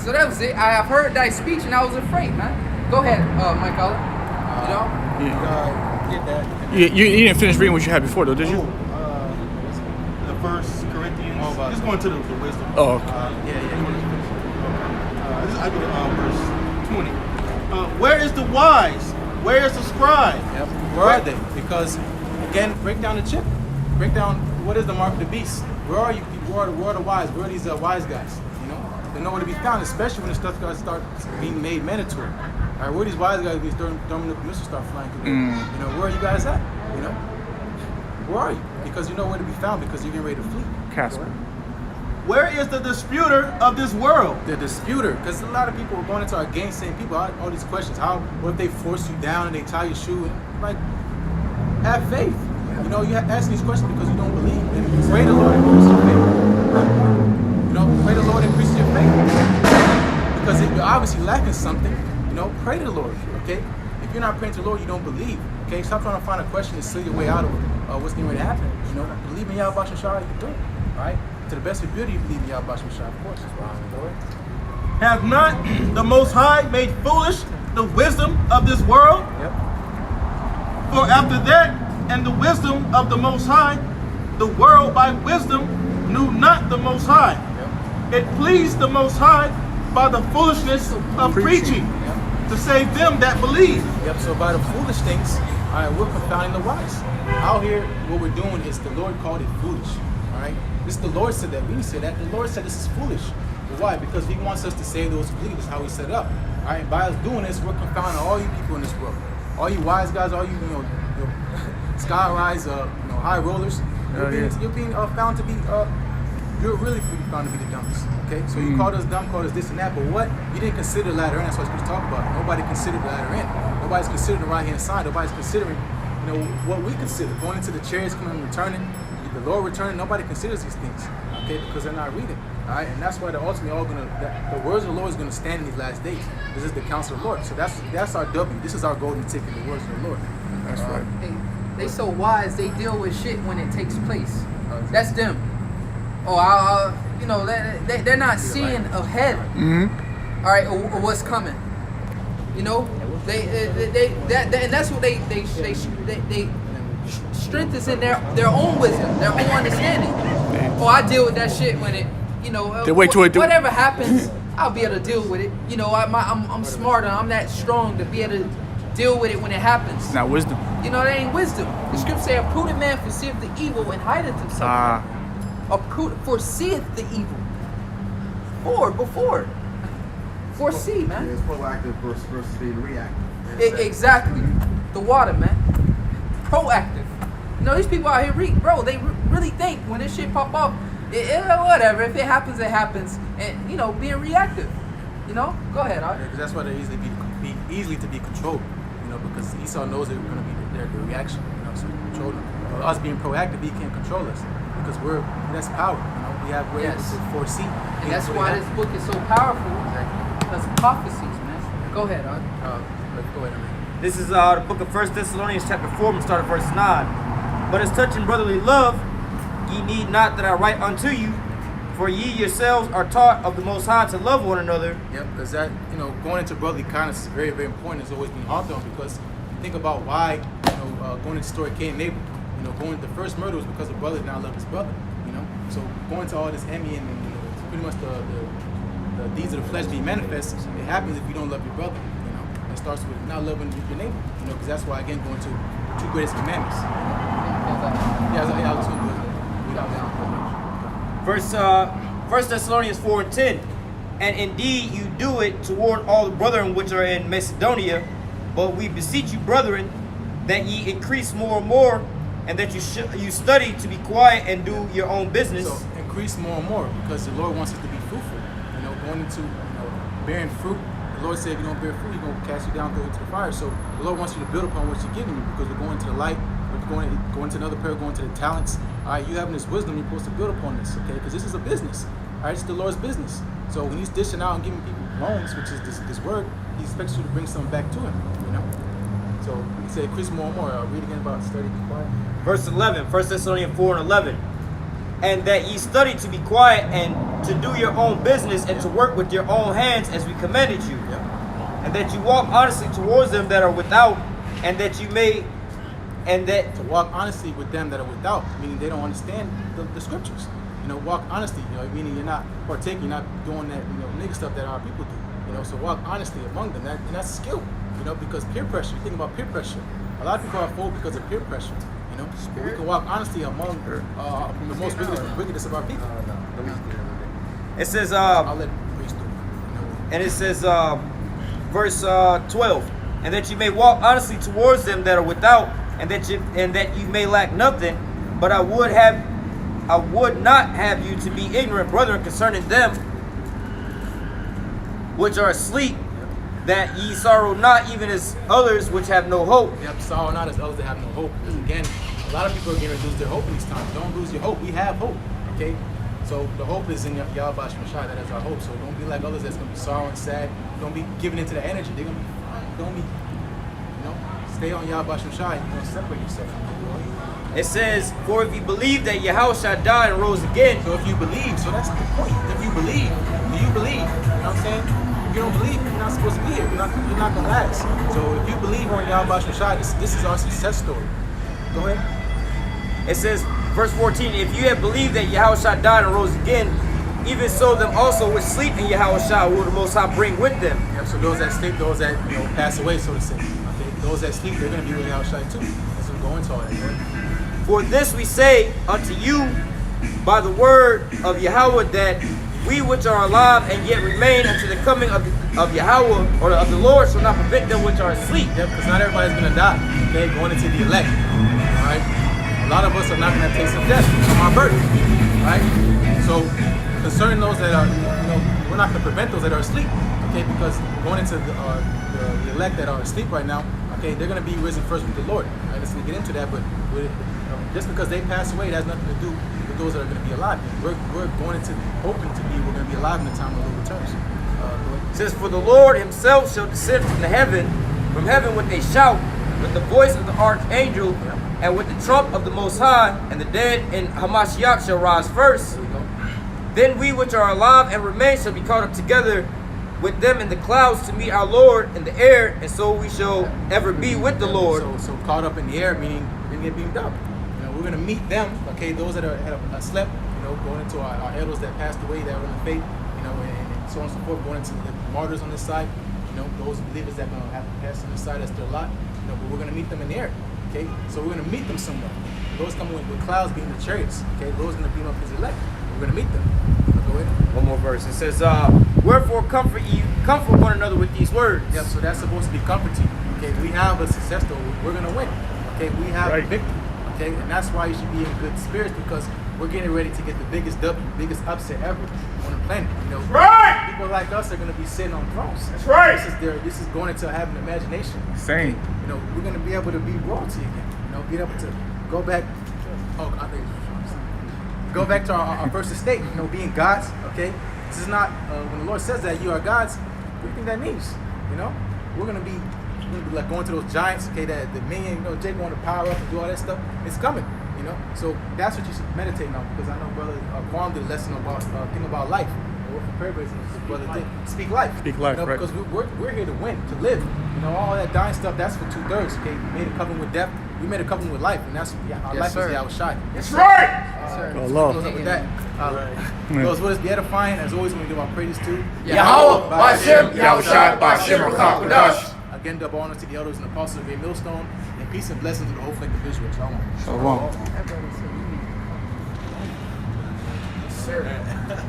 So that was it. I have heard thy speech and I was afraid, man. Go ahead, Mike Collar. You know? Get that. You didn't finish reading what you had before, though, did you? The First Corinthians. Just going to the wisdom. Oh, okay. I go to verse 20. Where is the wise? Where is the scribe? Yep. Where are they? Because, again, break down the chip. Break down what is the mark of the beast. Where are you people? Where are the wise? Where are these wise guys? You know? They're nowhere to be found, especially when the stuff starts being made mandatory. All right, where are these wise guys be thermonuclear missiles start flying through? You know, where are you guys at? You know? Where are you? Because you know where to be found because you're getting ready to flee. Casper. Where is the disputer of this world? The disputer, because a lot of people are going into our game saying people all these questions. What if they force you down and they tie your shoe? And, like, have faith. You know, you ask these questions because you don't believe. And pray the Lord increase your faith. You know, pray the Lord increase your faith. Because if you're obviously lacking something, you know, pray to the Lord, okay? If you're not praying to the Lord, you don't believe, okay? Stop trying to find a question and seal your way out of what's going to happen. You know, believe in Yahweh Shem Yahushai, you can do it, all right? To the best of your ability, you believe in Yahweh Shem Yahushai, of course. Have not the Most High made foolish the wisdom of this world? Yep. For after that, and the wisdom of the Most High, the world by wisdom knew not the Most High. Yep. It pleased the Most High by the foolishness of preaching to save them that believe. Yep, so by the foolish things, all right, we're confounding the wise. Out here, what we're doing is the Lord called it foolish, all right? This the Lord said that, we didn't say that. The Lord said this is foolish. But why? Because he wants us to save those who believe. That's how he set it up, all right? By us doing this, we're confounding all you people in this world. All you wise guys, all you, sky-rise, high rollers, you're being found to be, you're really found to be the dumbest, okay? So you called us dumb, called us this and that, but what? You didn't consider the ladder in. That's what I was going to talk about. Nobody considered the ladder in. Nobody's considering the right-hand side. Nobody's considering, what we consider. Going into the chariots, coming and returning, the Lord returning. Nobody considers these things, okay? Because they're not reading, all right? And that's why they're ultimately all going to, the words of the Lord is going to stand in these last days. This is the counsel of the Lord. So that's our W. This is our golden ticket, the words of the Lord. That's right. They so wise, they deal with shit when it takes place. That's them. They're not seeing ahead. All right, or what's coming. You know, and that's what they strength is in their own wisdom, their own understanding. I deal with that shit when it, They wait till it do. Whatever happens, I'll be able to deal with it. I'm smarter. I'm that strong to be able to deal with it when it happens. It's not wisdom. That ain't wisdom. The scripture say, a prudent man foreseeth the evil and hideth himself. A prudent foreseeth the evil. Before. Foresee, man. It's proactive versus being reactive. Exactly. The water, man. Proactive. These people out here, they really think when this shit pop up, whatever. If it happens, it happens. And, being reactive. Go ahead, all right? Because that's why they're easily to be controlled. Because Esau knows they're going to be their reaction. So control them. Us being proactive, he can't control us because that's power. We have ways to foresee. And that's why this book is so powerful. Because prophecies, man. Go ahead, go ahead, man. This is the book of 1 Thessalonians chapter 4, and start at verse 9. But as touching brotherly love, ye need not that I write unto you, for ye yourselves are taught of the Most High to love one another. Yep, because that, going into brotherly kindness is very, very important. It's always been harped on because think about why, going into the story of Cain and Abel. You know, the first murder was because a brother did not love his brother. You know, so going to all this envy and you know, pretty much the deeds of the flesh being manifest, it happens if you don't love your brother. You know, it starts with not loving your neighbor. You know, because that's why again going to the 2 greatest commandments. Yeah, I was going to do it. First Thessalonians 4:10. And indeed you do it toward all the brethren which are in Macedonia, but we beseech you, brethren, that ye increase more and more, and that you study to be quiet and do your own business. So increase more and more, because the Lord wants us to be fruitful. You know, going into bearing fruit. The Lord said if you don't bear fruit, He's going to cast you down, go into the fire. So the Lord wants you to build upon what He's giving you, because we're going to the light, we're going to another prayer, going to the talents. All right, you having this wisdom, you're supposed to build upon this, okay? Because this is a business. All right, it's the Lord's business. So when He's dishing out and giving people loans, which is this word, He expects you to bring something back to Him, you know? So He said, increase more and more. Read again about study, be quiet. Verse 11, 1 Thessalonians 4:11. And that ye study to be quiet and to do your own business and to work with your own hands as we commanded you. And that you walk honestly towards them that are without, and that you may, and that... To walk honestly with them that are without, meaning they don't understand the scriptures. You know, walk honestly, you know, meaning you're not partaking, you're not doing that, you know, nigga stuff that our people do. You know, so walk honestly among them, and that's a skill, you know, because peer pressure, you think about peer pressure. A lot of people are fooled because of peer pressure, you know, but we can walk honestly among the most wickedest of our people. It says, I'll let Grace do it. You know. and it says, verse 12, and that you may walk honestly towards them that are without, and that you may lack nothing, but I would not have you to be ignorant, brethren, concerning them which are asleep, that ye sorrow not, even as others which have no hope. Yep, sorrow not as others that have no hope. Because again, a lot of people are going to lose their hope in these times. Don't lose your hope. We have hope, okay? So the hope is in Yahweh Shemashai. That is our hope. So don't be like others that's going to be sorrow and sad. Don't be giving into the energy. They're going to be fine. Don't be, you know, stay on Yahweh Shemashai. You're going to separate yourself from the Lord. It says, for if you believe that Yahushua died and rose again. So if you believe, so that's the point. If you believe, do you believe? You know what I'm saying? If you don't believe, you're not supposed to be here. You're not going to last. So if you believe on Yahweh Shemashai, this is our success story. Go ahead. It says, verse 14, if you have believed that Yahushua died and rose again, even so them also which sleep in Yahushua will the Most High bring with them. Yep, so those that sleep, those that pass away, so to say. Okay, those that sleep, they're going to be with Yahushua too. That's what we're going to all that. For this we say unto you by the word of Yahweh, that we which are alive and yet remain unto the coming of Yahweh or of the Lord shall not prevent them which are asleep. Yep, because not everybody's going to die. Okay, going into the elect. All right. A lot of us are not going to taste of death from our birth. Right. So concerning those that are, we're not going to prevent those that are asleep. Okay, because going into the elect that are asleep right now. Okay, they're going to be risen first with the Lord. All right, let's get into that, but just because they pass away, it has nothing to do with those that are going to be alive. We're going into hoping to be, we're going to be alive in the time the Lord returns. It says, for the Lord himself shall descend from heaven with a shout, with the voice of the archangel, and with the trump of the Most High, and the dead in Hamashiach shall rise first. Then we which are alive and remain shall be caught up together with them in the clouds to meet our Lord in the air, and so we shall ever be with the Lord. So caught up in the air, meaning we're going to get beamed up. We're going to meet them, okay, those that have slept, going into our elders that passed away, that were in the faith, and so on and so forth, going into the martyrs on this side, those believers that are going to have to pass on this side that's still alive, but we're going to meet them in the air, okay? So we're going to meet them somewhere. Those coming with clouds being the chariots, okay? Those going to beam up his elect. We're going to meet them. Go ahead. One more verse. It says, wherefore comfort one another with these words. Yep, so that's supposed to be comforting. Okay, we have a success story. We're going to win. Okay, we have a victory. Okay, and that's why you should be in good spirits, because we're getting ready to get the biggest W, biggest upset ever on the planet. Right. People like us are going to be sitting on thrones. That's right. This is going into having imagination. Same. Okay? We're going to be able to be royalty again. Be able to go back. Oh, I think go back to our first estate. Being gods. Okay, this is not when the Lord says that you are gods. What do you think that means? We're going to be like going to those giants, okay, that the minion, Jake want to power up and do all that stuff. It's coming, So that's what you should meditate on, because I know Brother Quan did a lesson about think about life. Or for prayer basis, Brother did speak life. Speak life, right? Because we're here to win, to live. You know, all that dying stuff, that's for 2/3. Okay, we made a covenant with death. We made a covenant with life, and that's our Yes, life sir. is Yahweh Shai. Yes, right. sir. Allah. Goes up with that. Goes with us, be edifying. As always, we give our praises to Yahweh, Ba'ashem, Yahweh Shai, Ba'ashem, Rakah, Qadash. Again, double honor to the elders and apostles of Great Millstone, and peace and blessings to the whole collective of Israel. Shalom. Shalom. That brother said, "You need-" Yes, sir.